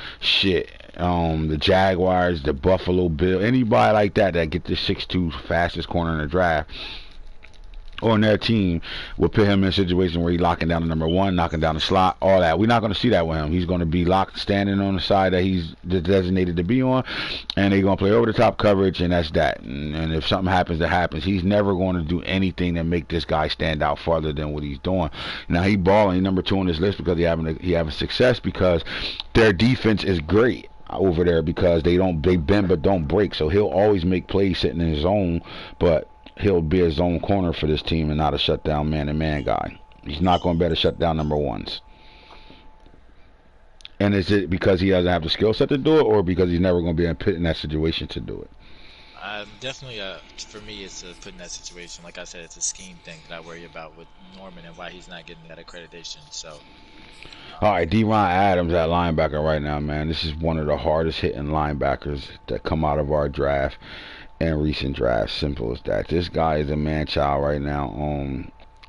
the Jaguars, the Buffalo Bills, anybody like that get the 6'2" fastest corner in the draft on their team will put him in a situation where he's locking down the number 1, knocking down the slot, all that. We're not going to see that with him. He's going to be locked, standing on the side that he's designated to be on, and they're going to play over the top coverage, and that's that. And if something happens, that happens. He's never going to do anything to make this guy stand out farther than what he's doing. Now, he balling. He's number 2 on this list because he having success, because their defense is great over there, because they bend but don't break. So he'll always make plays sitting in his zone, but he'll be a zone corner for this team and not a shutdown man-to-man guy. He's not going to be able to shut down number 1s. And is it because he doesn't have the skill set to do it, or because he's never going to be put in that situation to do it? Definitely, for me, it's put in that situation. Like I said, it's a scheme thing that I worry about with Norman and why he's not getting that accreditation. So, all right, D-Ron Adams at linebacker right now, man. This is one of the hardest hitting linebackers that come out of our draft and recent drafts. Simple as that. This guy is a man child right now.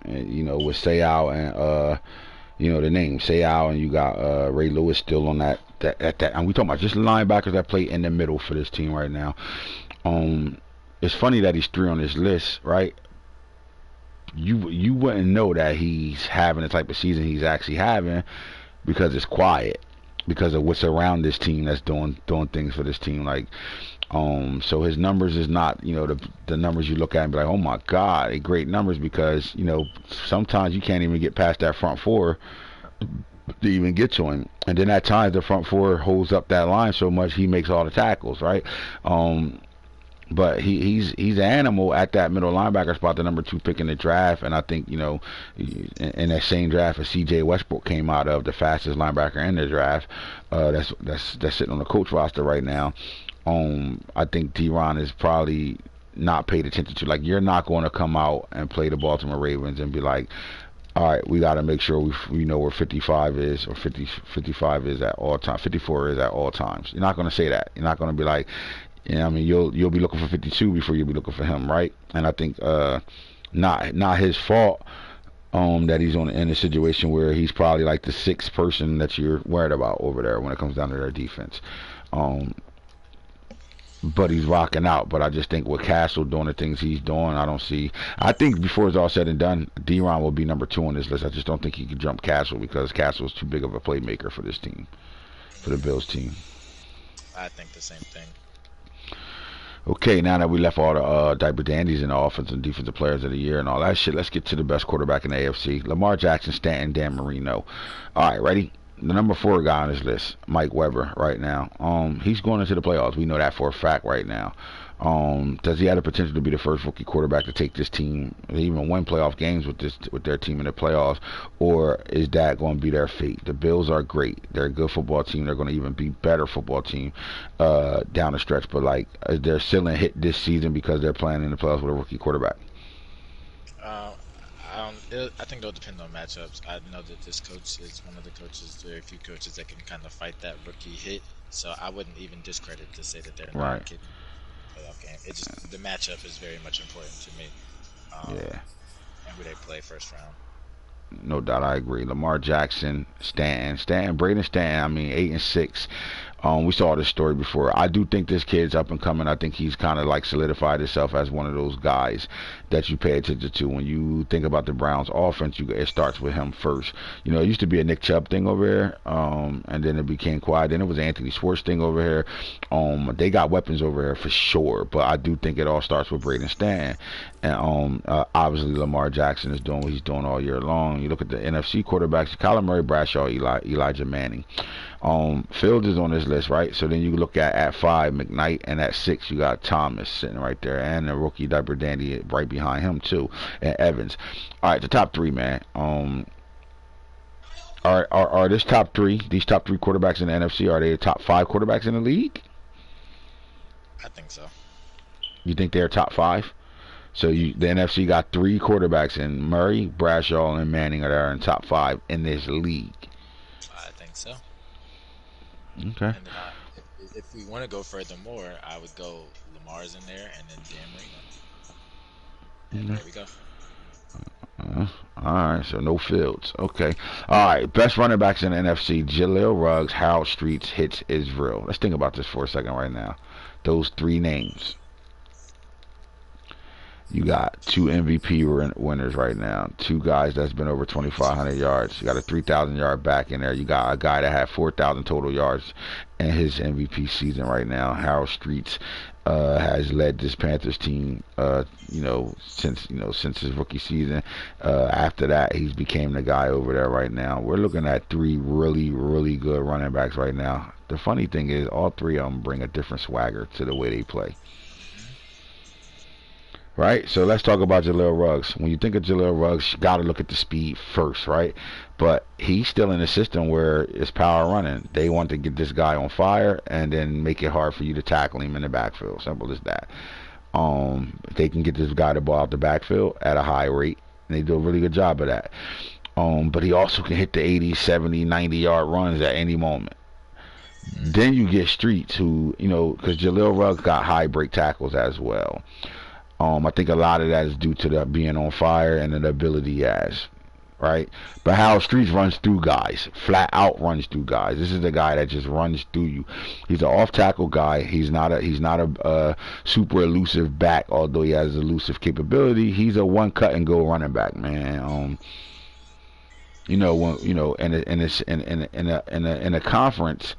With Sayal and the name Sayal, and you got Ray Lewis still on that. And we talking about just linebackers that play in the middle for this team right now. It's funny that he's 3 on this list, right? You wouldn't know that he's having the type of season he's actually having, because it's quiet, because of what's around this team that's doing things for this team. Like, So his numbers is not, the numbers you look at and be like, oh my God, they great numbers, because, sometimes you can't even get past that front four to even get to him. And then at times the front four holds up that line so much he makes all the tackles, right? But he's an animal at that middle linebacker spot, the number 2 pick in the draft. And I think, in that same draft as C.J. Westbrook came out of, the fastest linebacker in the draft, that's sitting on the coach roster right now. I think D-Ron is probably not paid attention to. Like, you're not going to come out and play the Baltimore Ravens and be like, all right, we got to make sure we know where 55 is, or 55 is at all times, 54 is at all times. You're not going to say that. You're not going to be like, you'll be looking for 52 before you'll be looking for him, right? And I think not his fault that he's in a situation where he's probably like the 6th person that you're worried about over there when it comes down to their defense. But he's rocking out. But I just think with Castle doing the things he's doing, I think before it's all said and done, D-Ron will be number 2 on this list. I just don't think he can jump Castle, because Castle is too big of a playmaker for this team, for the Bills team. I think the same thing. Okay, now that we left all the diaper dandies and the offensive and defensive players of the year and all that shit, let's get to the best quarterback in the AFC. Lamar Jackson, Stanton, Dan Marino. All right, ready? The number 4 guy on this list, Mike Weber, right now. He's going into the playoffs. We know that for a fact right now. Does he have the potential to be the first rookie quarterback to take this team, even win playoff games with their team in the playoffs, or is that going to be their fate? The Bills are great. They're a good football team. They're going to even be better football team down the stretch. But like, is their ceiling hit this season because they're playing in the playoffs with a rookie quarterback? I think it'll depend on matchups. I know that this coach is one of the coaches, very few coaches that can kind of fight that rookie hit. So I wouldn't even discredit to say that they're not kicking the playoff game. It's just the matchup is very much important to me. And who they play first round. No doubt, I agree. Lamar Jackson, Braden Stanton. 8-6. We saw this story before. I do think this kid's up and coming. I think he's kind of like solidified himself as one of those guys that you pay attention to when you think about the Browns offense. It starts with him first. It used to be a Nick Chubb thing over here, and then it became quiet. Then it was an Anthony Schwartz thing over here. They got weapons over here for sure, but I do think it all starts with Braden Stanton. And obviously Lamar Jackson is doing what he's doing all year long. You look at the NFC quarterbacks: Kyler Murray, Bradshaw, Elijah Manning. Fields is on this list, right? So then you look at 5, McKnight, and at 6 you got Thomas sitting right there, and the rookie diaper dandy right behind him too, and Evans. All right, the top 3, man. Are these top 3 quarterbacks in the NFC? Are they the top 5 quarterbacks in the league? I think so. You think they're top 5? So the NFC got 3 quarterbacks in Murray, Bradshaw, and Manning are in top 5 in this league. I think so. Okay. And if we want to go furthermore, I would go Lamar's in there, and then Dan Marino. And there we go. Alright, so no Fields. Okay. Alright, best running backs in the NFC: Jaleel Ruggs, Harold Streets, Hitz Israel. Let's think about this for a second right now. Those 3 names. You got 2 MVP winners right now. 2 guys that's been over 2,500 yards. You got a 3,000 yard back in there. You got a guy that had 4,000 total yards in his MVP season right now. Harold Streets has led this Panthers team, since his rookie season. After that, he's became the guy over there right now. We're looking at 3 really, really good running backs right now. The funny thing is, all 3 of them bring a different swagger to the way they play. Right, so let's talk about Jaleel Ruggs. When you think of Jaleel Ruggs, you got to look at the speed first, right? But he's still in a system where it's power running. They want to get this guy on fire and then make it hard for you to tackle him in the backfield. Simple as that. They can get this guy the ball out the backfield at a high rate, and they do a really good job of that. But he also can hit the 80, 70, 90-yard runs at any moment. Then you get Streets, who, because Jaleel Ruggs got high break tackles as well. I think a lot of that is due to the being on fire and the ability he has, right? But Harold Streets runs through guys, flat out runs through guys. This is the guy that just runs through you. He's an off tackle guy. He's not a super elusive back, although he has elusive capability. He's a one cut and go running back, man. In a conference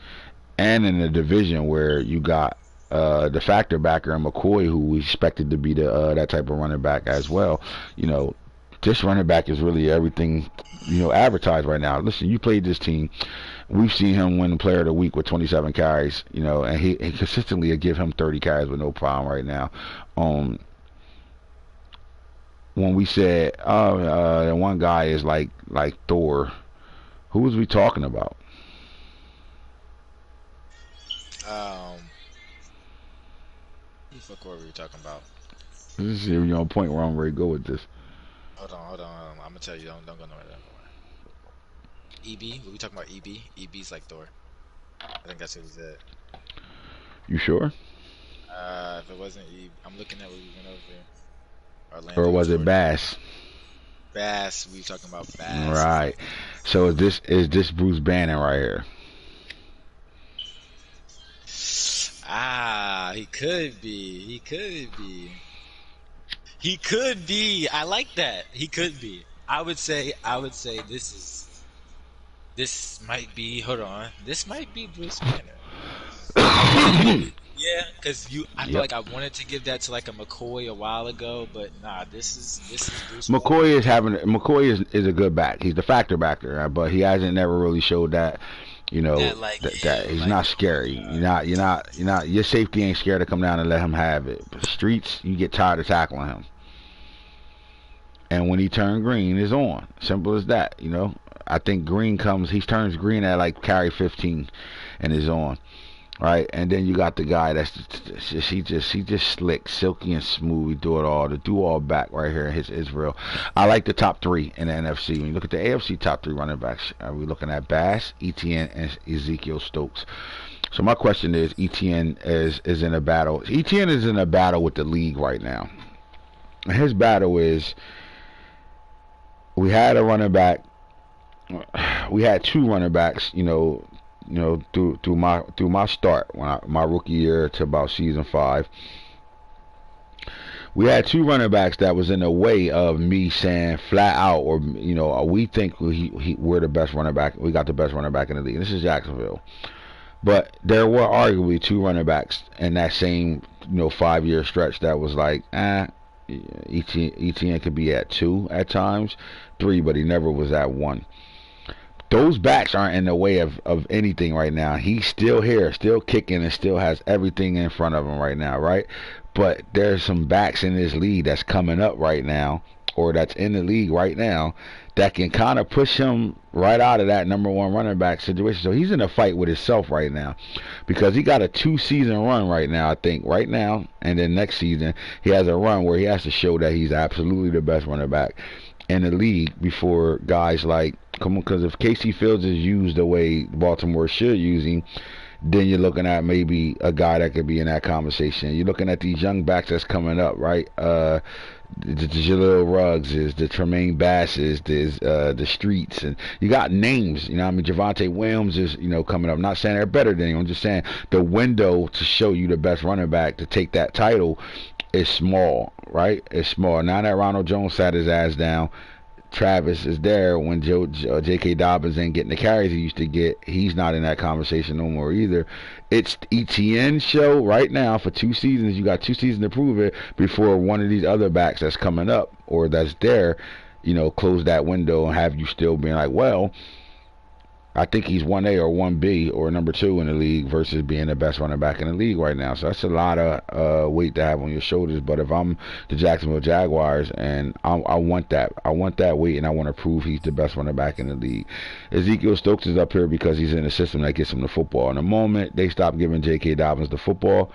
and in a division where you got the factor backer and McCoy, who we expected to be the that type of running back as well. You know, this running back is really everything, you know, advertised right now. Listen, you played this team. We've seen him win Player of the Week with 27 carries, you know, and he consistently will give him 30 carries with no problem right now. When we said, the one guy is like Thor, who was we talking about? Who the fuck were we talking about? This is, you know, point where I'm ready to go with this. Hold on. I'm gonna tell you. Don't go nowhere. EB? Were we talking about EB? EB's like Thor. I think that's what he said. You sure? If it wasn't EB, I'm looking at what we went over. Orlando, Or was it Jordan. Bass? Bass. We were talking about Bass. Right. So is this Bruce Bannon right here? He could be. He could be. I like that. He could be. I would say this might be. Hold on. This might be Bruce Banner. Yeah, because I feel like I wanted to give that to like a McCoy a while ago, but nah, this is Bruce McCoy Banner. is a good back. He's the factor backer, but he hasn't never really showed that. You know that he's not scary. Your safety ain't scared to come down and let him have it. But streets, you get tired of tackling him. And when he turned green, it's on. Simple as that. You know, I think green comes. He turns green at like carry 15, and is on. Right, and then you got the guy that's he just slick, silky and smooth. He do it all, the do all back right here. His Israel. I like the top three in the NFC. When you look at the AFC top three running backs, are we looking at Bass, Etienne, and Ezekiel Stokes? So my question is, Etienne is in a battle. Etienne is in a battle with the league right now. And his battle is, we had a running back. We had two running backs. Through my start, my rookie year to about season 5, we had two running backs that was in the way of me saying flat out, or we think we're the best running back. We got the best running back in the league. This is Jacksonville, but there were arguably two running backs in that same 5-year stretch that was like, Etienne could be at 2 at times, 3, but he never was at 1. Those backs aren't in the way of anything right now. He's still here, still kicking, and still has everything in front of him right now, right? But there's some backs in this league that's coming up right now, or that's in the league right now, that can kind of push him right out of that number 1 running back situation. So he's in a fight with himself right now, because he got a 2-season run right now, I think, right now, and then next season he has a run where he has to show that he's absolutely the best running back in the league before guys like, because if Casey Fields is used the way Baltimore should use him, then you're looking at maybe a guy that could be in that conversation. You're looking at these young backs that's coming up, right? The Jaleel Ruggs is, the Tremaine Bass is, the Streets, and you got names. Javonte Williams is, coming up. I'm not saying they're better than him. I'm just saying the window to show you the best running back to take that title is small, right? It's small. Now that Ronald Jones sat his ass down, Travis is there. When J.K. Dobbins ain't getting the carries he used to get, he's not in that conversation no more either. It's Etienne's show right now for 2 seasons. You got 2 seasons to prove it before one of these other backs that's coming up or that's there, close that window and have you still being like, well, I think he's 1A or 1B or number 2 in the league versus being the best running back in the league right now. So that's a lot of weight to have on your shoulders. But if I'm the Jacksonville Jaguars, and I want that weight, and I want to prove he's the best running back in the league. Ezekiel Stokes is up here because he's in a system that gets him the football. And the moment they stop giving J.K. Dobbins the football,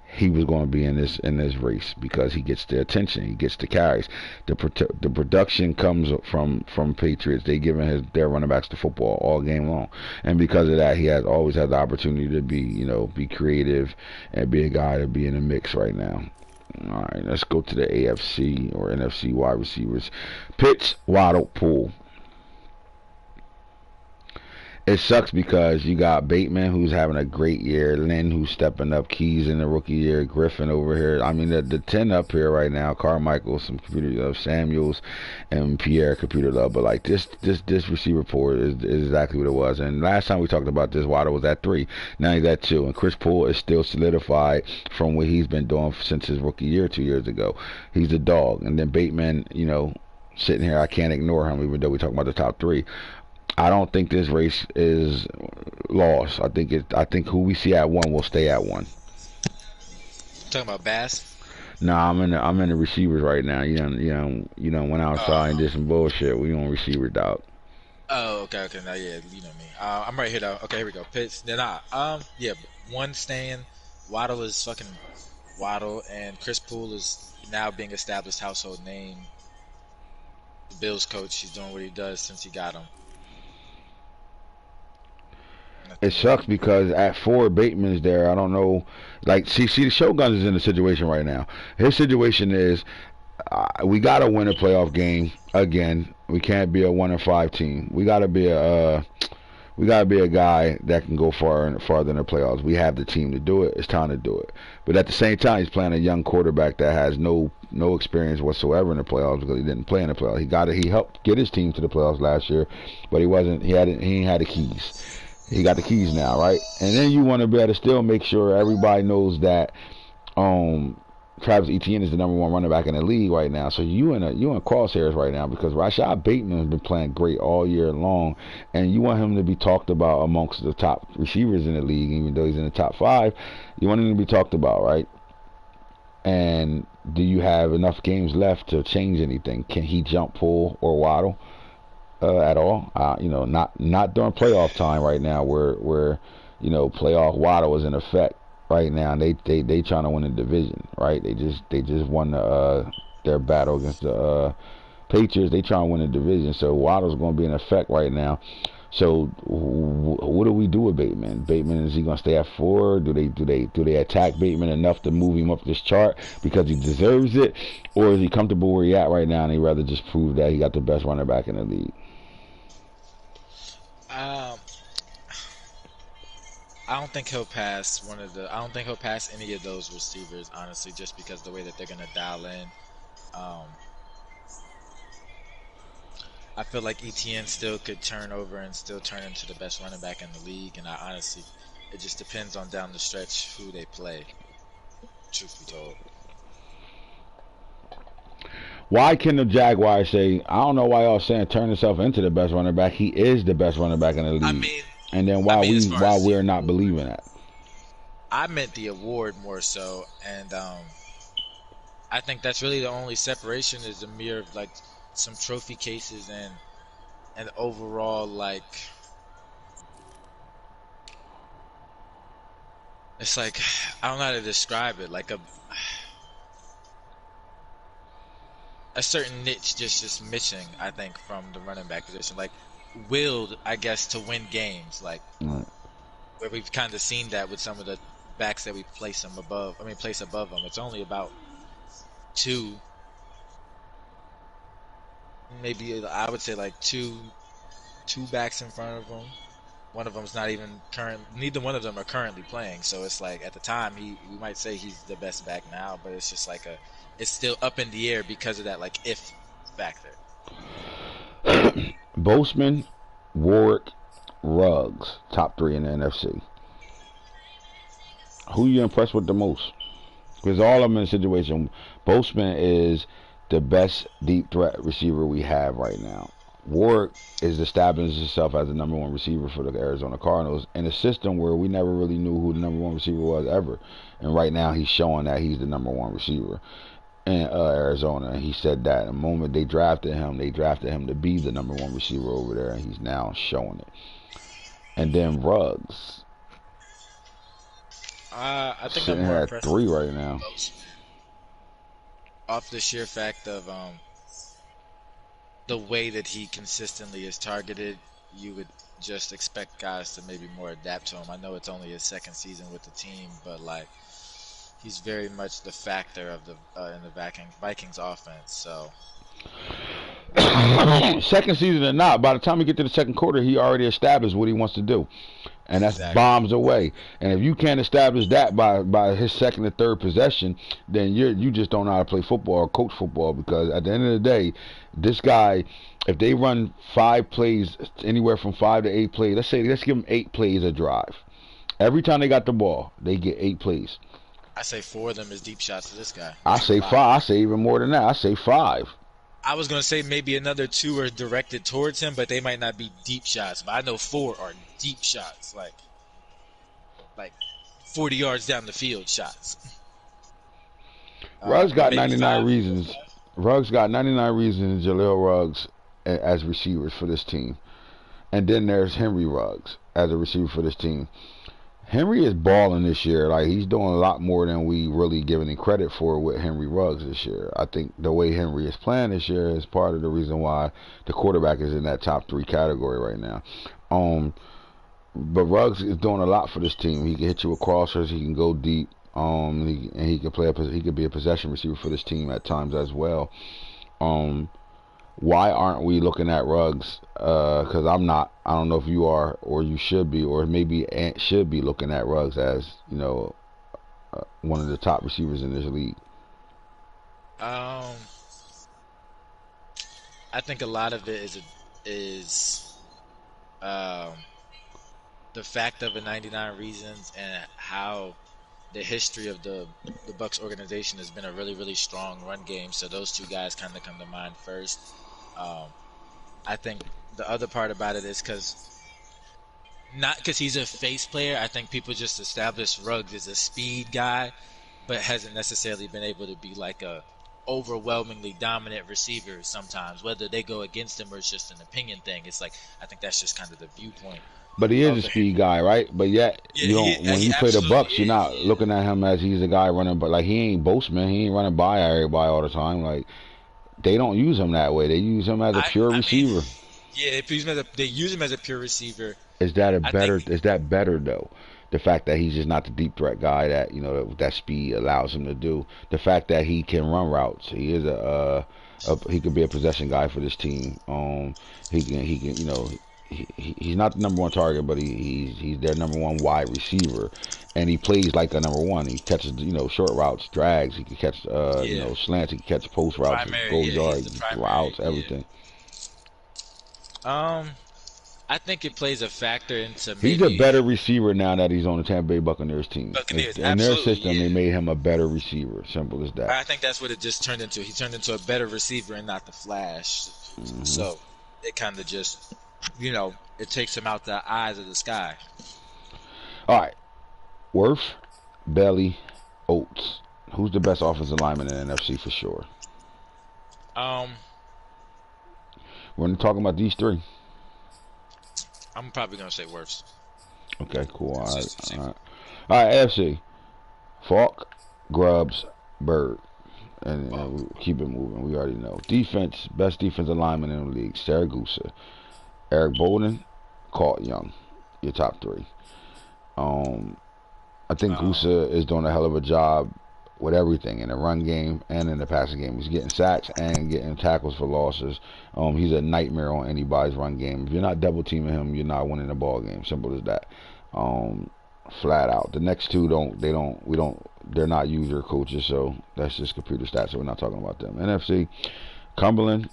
he was going to be in this race because he gets the attention, he gets the carries. The production comes from Patriots. They giving their running backs the football all game long, and because of that, he has always had the opportunity to be creative and be a guy to be in the mix right now. All right, let's go to the AFC or NFC wide receivers. Pitts, Waddle, Poole. It sucks because you got Bateman, who's having a great year, Lynn, who's stepping up, Keys in the rookie year, Griffin over here. I mean, the 10 up here right now, Carmichael, some computer love, Samuels, and Pierre computer love. But like this receiver pool is exactly what it was. And last time we talked about this, Waddle was at 3. Now he's at 2. And Chris Poole is still solidified from what he's been doing since his rookie year 2 years ago. He's a dog. And then Bateman, you know, sitting here, I can't ignore him, even though we talk about the top 3. I don't think this race is lost. I think who we see at 1 will stay at 1. Talking about Bass. Nah, I'm in the receivers right now. You know, went outside and did some bullshit. We on receiver, dog. Oh, okay. Now, yeah, you know me. I'm right here though. Okay, here we go. Pitts. Then yeah, 1 staying. Waddle is fucking Waddle, and Chris Poole is now being established household name. The Bills coach. He's doing what he does since he got him. It sucks because at 4, Bateman's there. I don't know. Like, see, the Shogun is in a situation right now. His situation is we got to win a playoff game again. We can't be a 1-5 team. We got to be a guy that can go farther in the playoffs. We have the team to do it. It's time to do it. But at the same time, he's playing a young quarterback that has no experience whatsoever in the playoffs because he didn't play in the playoffs. He helped get his team to the playoffs last year, but he ain't had the keys. He got the keys now, right? And then you want to be able to still make sure everybody knows that Travis Etienne is the number 1 running back in the league right now. So you in crosshairs right now because Rashad Bateman has been playing great all year long, and you want him to be talked about amongst the top receivers in the league, even though he's in the top 5. You want him to be talked about, right? And do you have enough games left to change anything? Can he jump, pull, or waddle? At all, you know, not during playoff time right now, where you know playoff Waddle is in effect right now. And they trying to win the division, right? They just won their battle against the Patriots. They trying to win the division, so Waddle's going to be in effect right now. So what do we do with Bateman? Bateman, is he going to stay at 4? Do they attack Bateman enough to move him up this chart because he deserves it, or is he comfortable where he at right now and he rather just prove that he got the best running back in the league? I don't think he'll pass I don't think he'll pass any of those receivers, honestly, just because the way that they're gonna dial in. I feel like ETN still could turn over and still turn into the best running back in the league, and I honestly, it just depends on down the stretch who they play. Truth be told. Why can the Jaguars say, I don't know why y'all saying turn himself into the best running back? He is the best running back in the league. And then why we're not believing that? I meant the award more so, and I think that's really the only separation is the mere like some trophy cases and overall like it's like I don't know how to describe it, like a certain niche just missing, I think, from the running back position, like willed, I guess, to win games, like where we've kind of seen that with some of the backs that we place above them. It's only about 2, maybe I would say like two backs in front of them. One of them's not even current. Neither one of them are currently playing, so it's like at the time we might say he's the best back now, but it's just like it's still up in the air because of that like if factor. Boseman, Warwick, Ruggs, top 3 in the NFC. Who you impressed with the most? Because all of them in a situation. Boseman is the best deep threat receiver we have right now. Warwick is establishing himself as the number 1 receiver for the Arizona Cardinals in a system where we never really knew who the number 1 receiver was ever. And right now he's showing that he's the number 1 receiver in Arizona. He said that the moment they drafted him to be the number 1 receiver over there, and he's now showing it. And then Ruggs. I think sitting I'm more here impressed at 3 right now. Off the sheer fact of the way that he consistently is targeted, you would just expect guys to maybe more adapt to him. I know it's only his 2nd season with the team, but like he's very much the factor of the in the Vikings offense. So Second season or not, by the time we get to the second quarter, he already established what he wants to do. And that's Exactly. bombs away. And if you can't establish that by his second or third possession, then you just don't know how to play football or coach football. Because at the end of the day, this guy, if they run 5 plays, anywhere from 5 to 8 plays, let's give them 8 plays a drive. Every time they got the ball, they get 8 plays. I say 4 of them is deep shots for this guy. I say 5. I say even more than that. I say 5. I was gonna say maybe another 2 are directed towards him, but they might not be deep shots. But I know 4 are deep shots, like 40 yards down the field shots. Ruggs got maybe 99 5. reasons. Ruggs got 99 reasons. Jaleel Ruggs as receivers for this team, and then there's Henry Ruggs as a receiver for this team. Henry is balling this year. Like, he's doing a lot more than we really giving him credit for with Henry Ruggs this year. I think the way Henry is playing this year is part of the reason why the quarterback is in that top 3 category right now. But Ruggs is doing a lot for this team. He can hit you with crossers. He can go deep. He can play. He could be a possession receiver for this team at times as well. Why aren't we looking at Ruggs? Because I'm not. I don't know if you are, or you should be, or maybe Ant should be looking at Ruggs as, one of the top receivers in this league. I think a lot of it is the fact of the 99 reasons and how the history of the Bucs organization has been a really, really strong run game. So those 2 guys kind of come to mind first. I think the other part about it is not because he's a face player. I think people just established Ruggs as a speed guy, but hasn't necessarily been able to be like a overwhelmingly dominant receiver sometimes. Whether they go against him or it's just an opinion thing, it's like, I think that's just kind of the viewpoint. But he is a speed guy, right? But yet, when you play the Bucs, you're not looking at him as he's a guy running, but like, he ain't boastman. He ain't running by everybody all the time. Like, they don't use him that way. They use him as a pure receiver. If they use him as a pure receiver. Is that better though? The fact that he's just not the deep threat guy that that speed allows him to do. The fact that he can run routes. He is he could be a possession guy for this team. He can he's not the number 1 target, but he's their number 1 wide receiver, and he plays like a number 1. He catches short routes, drags. He can catch slants. He can catch post routes, goal yards, routes, everything. I think it plays a factor into. He's a better receiver now that he's on the Tampa Bay Buccaneers team. In their system, they made him a better receiver. Simple as that. I think that's what it just turned into. He turned into a better receiver and not the flash. Mm-hmm. So it kind of just, it takes him out the eyes of the sky. All right. Worth, Belly, Oates. Who's the best offensive lineman in the NFC for sure? We're going to talk about these 3. I'm probably going to say Worths. Okay, cool. All right. AFC. Falk, Grubbs, Bird. And we keep it moving. We already know. Defense, best defensive lineman in the league, Saragusa. Eric Bolden, Colt Young. Your top 3. I think Gusa is doing a hell of a job with everything in the run game and in the passing game. He's getting sacks and getting tackles for losses. He's a nightmare on anybody's run game. If you're not double teaming him, you're not winning the ball game. Simple as that. Flat out. The next 2 they're not user coaches, so that's just computer stats, so we're not talking about them. NFC, Cumberland,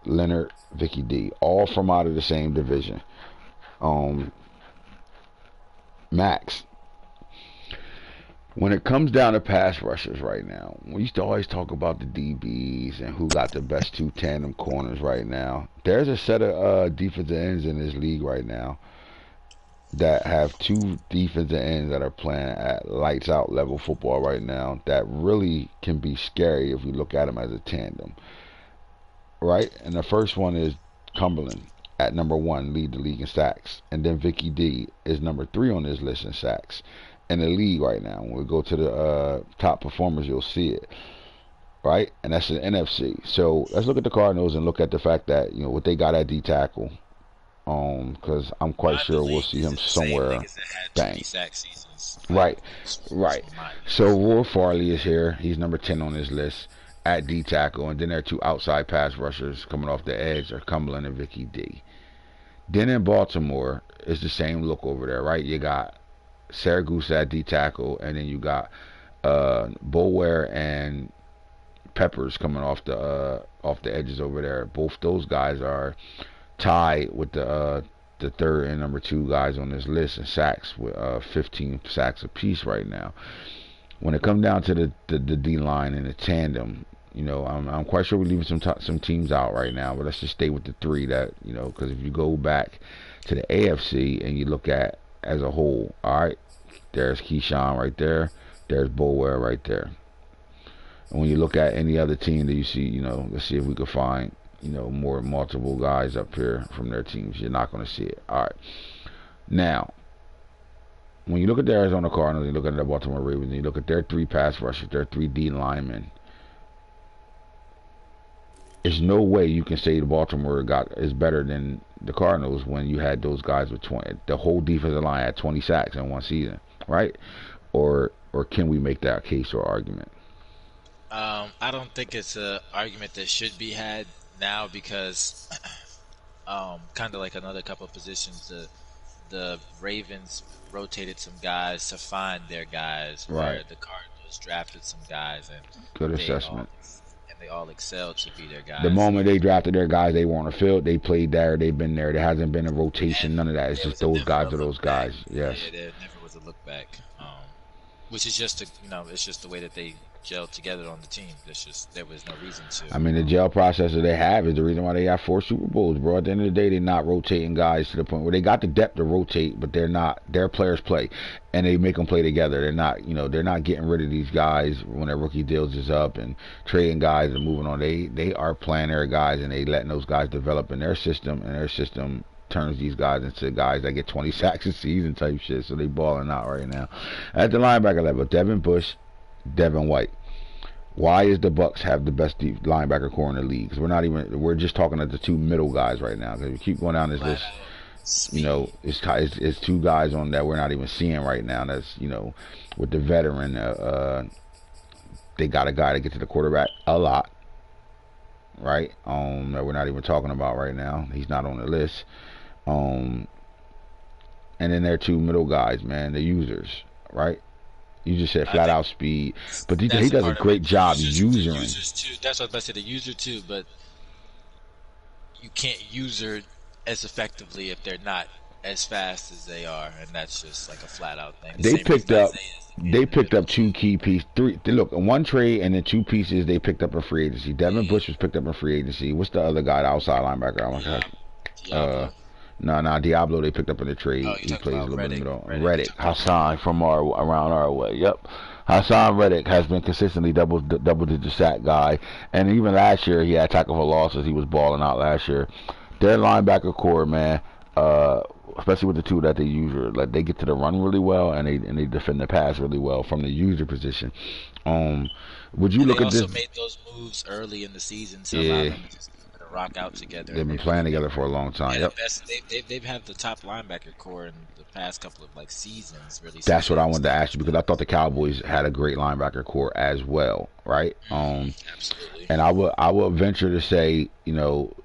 Leonard, Vicky D, all from out of the same division. Max. When it comes down to pass rushers right now, we used to always talk about the DBs and who got the best 2 tandem corners right now. There's a set of defensive ends in this league right now that have 2 defensive ends that are playing at lights out level football right now that really can be scary if you look at them as a tandem. Right? And the first one is Cumberland at number 1, lead the league in sacks. And then Vicky D is number 3 on this list in sacks in the league right now. When we go to the top performers, you'll see it. Right? And that's the NFC. So let's look at the Cardinals and look at the fact that, what they got at D tackle. Because I'm quite sure we'll see him somewhere. Bang. Right. So Roy Farley is here. He's number 10 on this list at D tackle, and then there are two outside pass rushers coming off the edge, are Cumberland and Vicky D. Then in Baltimore, it's the same look over there, right? You got Saragoose at D tackle, and then you got Bulware and Peppers coming off the edges over there. Both those guys are tied with the third and number 2 guys on this list in sacks with 15 sacks apiece right now. When it comes down to the D line and the tandem, you know, I'm quite sure we're leaving some teams out right now, but let's just stay with the 3 that, you know, because if you go back to the AFC and you look at as a whole, all right, there's Keyshawn right there, there's Bulware right there. And when you look at any other team that you see, you know, let's see if we can find, you know, more multiple guys up here from their teams. You're not going to see it. All right. Now, when you look at the Arizona Cardinals, you look at the Baltimore Ravens, and you look at their 3 pass rushers, their 3 D linemen, there's no way you can say the Baltimore is better than the Cardinals when you had those guys with 20. The whole defensive line had 20 sacks in one season, right? Or can we make that case or argument? I don't think it's an argument that should be had now because, kind of like another couple of positions, the Ravens rotated some guys to find their guys, right? Where the Cardinals drafted some guys, and good assessment. They all excelled to be their guys. The moment they drafted their guys, they were on the field. They played there. They've been there. There hasn't been a rotation. None of that. It's just those guys are those guys. Yes. Yeah, there never was a look back. Which is just it's just the way that they gelled together on the team. There was no reason to. I mean, the gel process that they have is the reason why they got 4 Super Bowls, bro. At the end of the day, they're not rotating guys to the point where they got the depth to rotate, but they're not. Their players play, and they make them play together. They're not, they're not getting rid of these guys when their rookie deals is up and trading guys and moving on. They are playing their guys, and they letting those guys develop in their system, and their system turns these guys into guys that get 20 sacks a season type shit. So they balling out right now. At the linebacker level, Devin Bush, Devin White. Why is the Bucks have the best linebacker core in the league? Because we're just talking at the 2 middle guys right now. Because we keep going down this list, it's 2 guys on that we're not even seeing right now. That's, with the veteran, they got a guy to get to the quarterback a lot, right? That we're not even talking about right now. He's not on the list. And then there are 2 middle guys, man, the users, right? You just said flat out speed, but he does a great job using. That's what I said. The user too, but you can't user as effectively if they're not as fast as they are, and that's just like a flat out thing. They picked up 2 key pieces. 3. Look, 1 trade and then 2 pieces they picked up in free agency. Devin Bush was picked up in free agency. What's the other guy, the outside linebacker? Diablo they picked up in the trade. He plays a little bit in the middle. Reddick, Hassan from around our way. Yep. Hassan Reddick has been consistently double-digit sack guy, and even last year he had tackle for losses. He was balling out last year. Their linebacker core, man, especially with the 2 that they use, like they get to the run really well, and they defend the pass really well from the user position. Would you look at this? They also made those moves early in the season, so allow them to just rock out together. They've been playing together for a long time. Yep. They've had the top linebacker core in the past couple of seasons. Really. That's what I wanted to ask you, because I thought the Cowboys had a great linebacker core as well, right? Absolutely. And I will venture to say,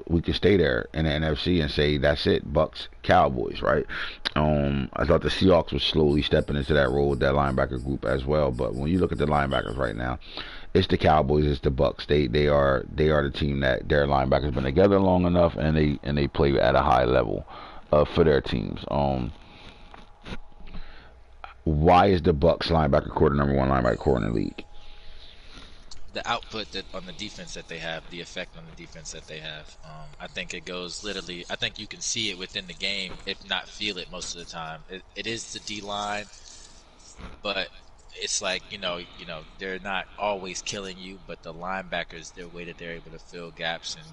we could stay there in the NFC and say that's it, Bucks, Cowboys, right? I thought the Seahawks was slowly stepping into that role with that linebacker group as well. But when you look at the linebackers right now, it's the Cowboys, it's the Bucks. They are the team that their linebackers been together long enough, and they play at a high level for their teams. Why is the Bucks linebacker core the number 1 linebacker core in the league? The output on the defense that they have, the effect on the defense that they have. I think it goes literally. I think you can see it within the game, if not feel it most of the time. It is the D line, but it's like they're not always killing you, but the linebackers, their way that they're able to fill gaps and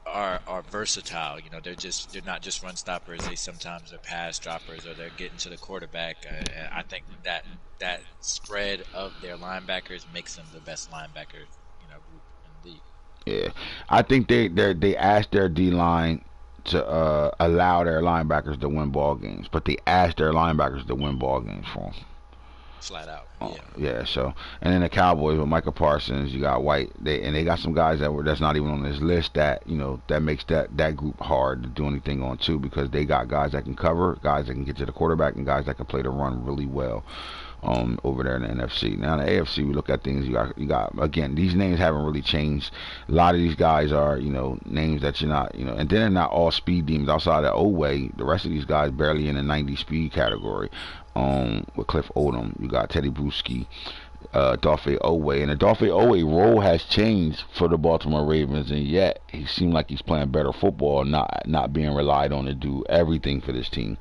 are versatile. They're not just run stoppers. They sometimes are pass droppers, or they're getting to the quarterback. I think that spread of their linebackers makes them the best linebacker group in the league. Yeah, I think they asked their D line to allow their linebackers to win ball games, but they asked their linebackers to win ball games for them. flat out. Oh, Yeah. yeah. So, and then the Cowboys with Micah Parsons, you got White. They got some guys that's not even on this list that that makes that group hard to do anything on too, because they got guys that can cover, guys that can get to the quarterback, and guys that can play the run really well. Over there in the NFC. Now in the AFC, we look at things. You got again. These names haven't really changed. A lot of these guys are names that you're not and then they're not all speed demons. Outside of Oway, the rest of these guys barely in the 90 speed category. With Cliff Odom, you got Teddy Bruschi, Dafe Oway, and the Dafe Oway role has changed for the Baltimore Ravens, and yet he seemed like he's playing better football, not being relied on to do everything for this team.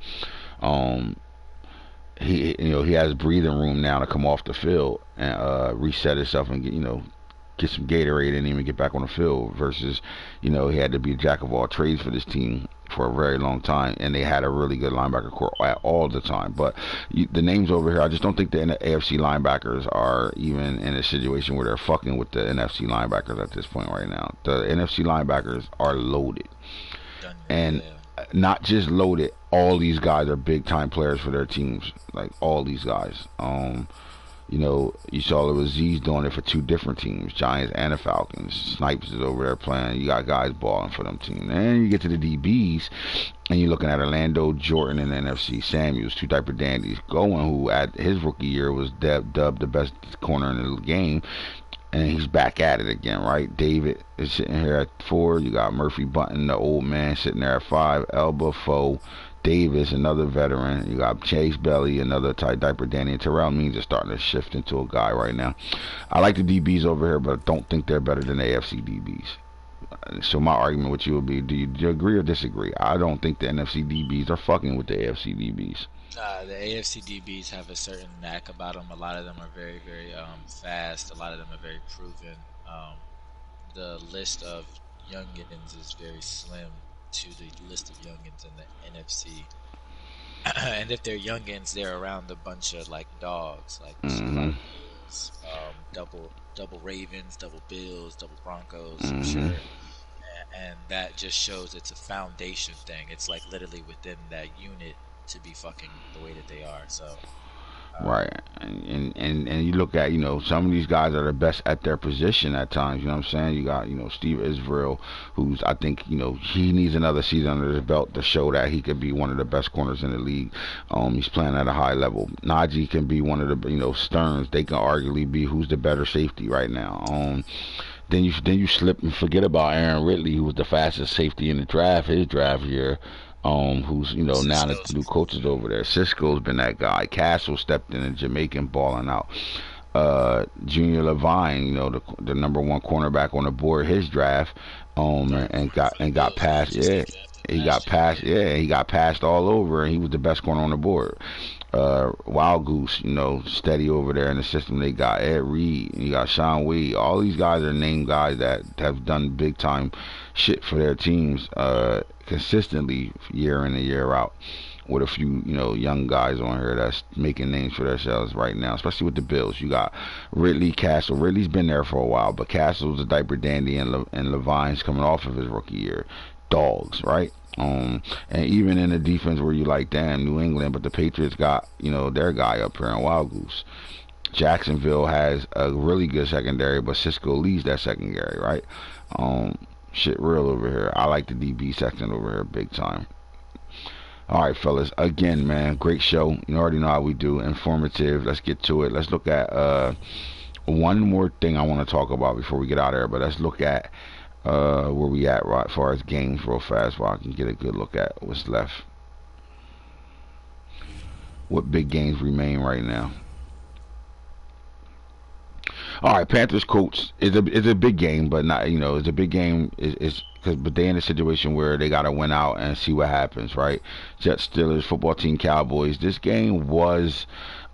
He has breathing room now to come off the field and reset himself and get some Gatorade in him and get back on the field, versus he had to be a jack of all trades for this team for a very long time, and they had a really good linebacker core all the time. But the names over here, I just don't think the AFC linebackers are even in a situation where they're fucking with the NFC linebackers at this point right now. The NFC linebackers are loaded, and not just loaded. All these guys are big time players for their teams. Like all these guys. You saw the Aziz doing it for two different teams, Giants and the Falcons. Snipes is over there playing. You got guys balling for them teams. And you get to the DBs, and you're looking at Orlando, Jordan, and NFC Samuels, two diaper dandies. Goen, who at his rookie year was dubbed the best corner in the game, and he's back at it again, right? David is sitting here at 4. You got Murphy Bunton, the old man, sitting there at 5. Elba, Foe, Davis, another veteran. You got Chase Belly, another tight diaper Danny, and Terrell Means is starting to shift into a guy right now. I like the DBs over here, but I don't think they're better than the AFC DBs. So my argument with you would be, do you agree or disagree? I don't think the NFC DBs are fucking with the AFC DBs. The AFC DBs have a certain knack about them. A lot of them are very, very fast. A lot of them are very proven. The list of youngins is very slim to the list of youngins in the NFC. And if they're youngins, they're around a bunch of like dogs, like double Ravens, double Bills, double Broncos, I'm sure. And that just shows it's a foundation thing. It's like literally within that unit to be fucking the way that they are. So right, and you look at some of these guys are the best at their position at times. You know what I'm saying? You got Steve Israel, who's I think he needs another season under his belt to show that he could be one of the best corners in the league. He's playing at a high level. Najee can be one of the Stearns. They can arguably be who's the better safety right now. Then you slip and forget about Aaron Ridley, who was the fastest safety in the draft, his draft year. Who's now the new coaches over there. Cisco's been that guy. Castle stepped in, a Jamaican balling out. Junior Levine, the number one cornerback on the board, his draft, and got passed. Yeah, he got passed. Yeah, he got passed all over, and he was the best corner on the board. Wild Goose, steady over there in the system. They got Ed Reed, you got Sean Wade. All these guys are named guys that have done big time shit for their teams consistently year in and year out, with a few young guys on here that's making names for themselves right now, especially with the Bills. You got Ridley, Castle. Ridley's been there for a while, but Castle's a diaper dandy, and Levine's coming off of his rookie year. Dogs, right? And even in the defense where you like, damn, New England, but the Patriots got their guy up here in Wild Goose. Jacksonville has a really good secondary, but Cisco leads that secondary, right? Shit real over here. I like the DB section over here big time. Alright, fellas, again, man, great show. You already know how we do. Informative. Let's get to it. Let's look at one more thing I want to talk about before we get out of here, but let's look at where we at right as far as games real fast, while I can get a good look at what's left. What big games remain right now? All right, Panthers Colts is a big game, but not it's a big game but they in a situation where they got to win out and see what happens, right? Jets, Steelers, football team, Cowboys. This game was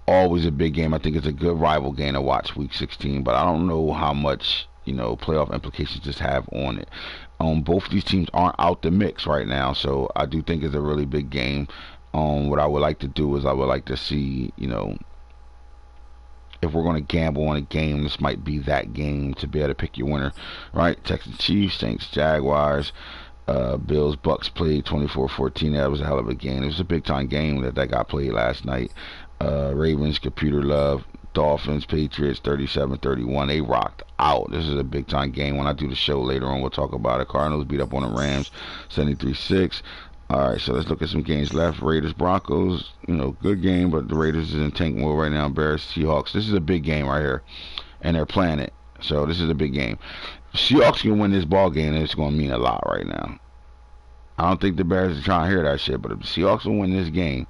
always a big game. I think it's a good rival game to watch Week 16, but I don't know how much playoff implications this have on it. Both of these teams aren't out the mix right now, so I do think it's a really big game. What I would like to do is I would like to see if we're going to gamble on a game, this might be that game to be able to pick your winner, right? Texans, Chiefs, Saints, Jaguars, Bills, Bucks played 24-14. That was a hell of a game. It was a big time game that got played last night. Ravens, computer love. Dolphins, Patriots, 37-31. They rocked out. This is a big time game. When I do the show later on, we'll talk about it. Cardinals beat up on the Rams, 73-6. All right, so let's look at some games left. Raiders, Broncos. Good game, but the Raiders is in tank mode right now. Bears, Seahawks. This is a big game right here, and they're playing it. So this is a big game. Seahawks can win this ball game, and it's going to mean a lot right now. I don't think the Bears are trying to hear that shit, but if the Seahawks will win this game,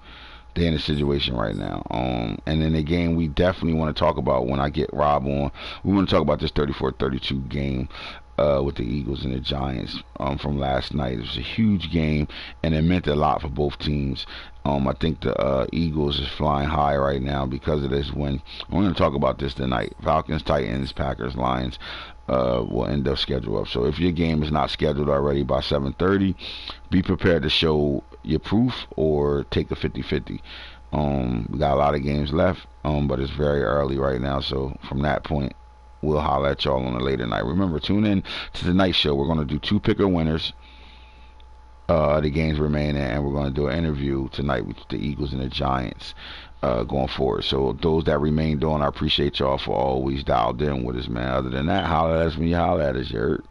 they're in a situation right now. And then the game we definitely want to talk about when I get Rob on, we want to talk about this 34-32 game with the Eagles and the Giants from last night. It was a huge game, and it meant a lot for both teams. I think the Eagles is flying high right now because of this win. We're going to talk about this tonight. Falcons, Titans, Packers, Lions will end up schedule up. So if your game is not scheduled already by 7:30, be prepared to show your proof or take a 50-50. We got a lot of games left, but it's very early right now. So from that point, we'll holler at y'all on a later night. Remember, tune in to tonight's show. We're going to do 2 picker winners. The games remaining, and we're going to do an interview tonight with the Eagles and the Giants going forward. So those that remained on, I appreciate y'all for always dialed in with us, man. Other than that, holler at us when you holler at us, you heard?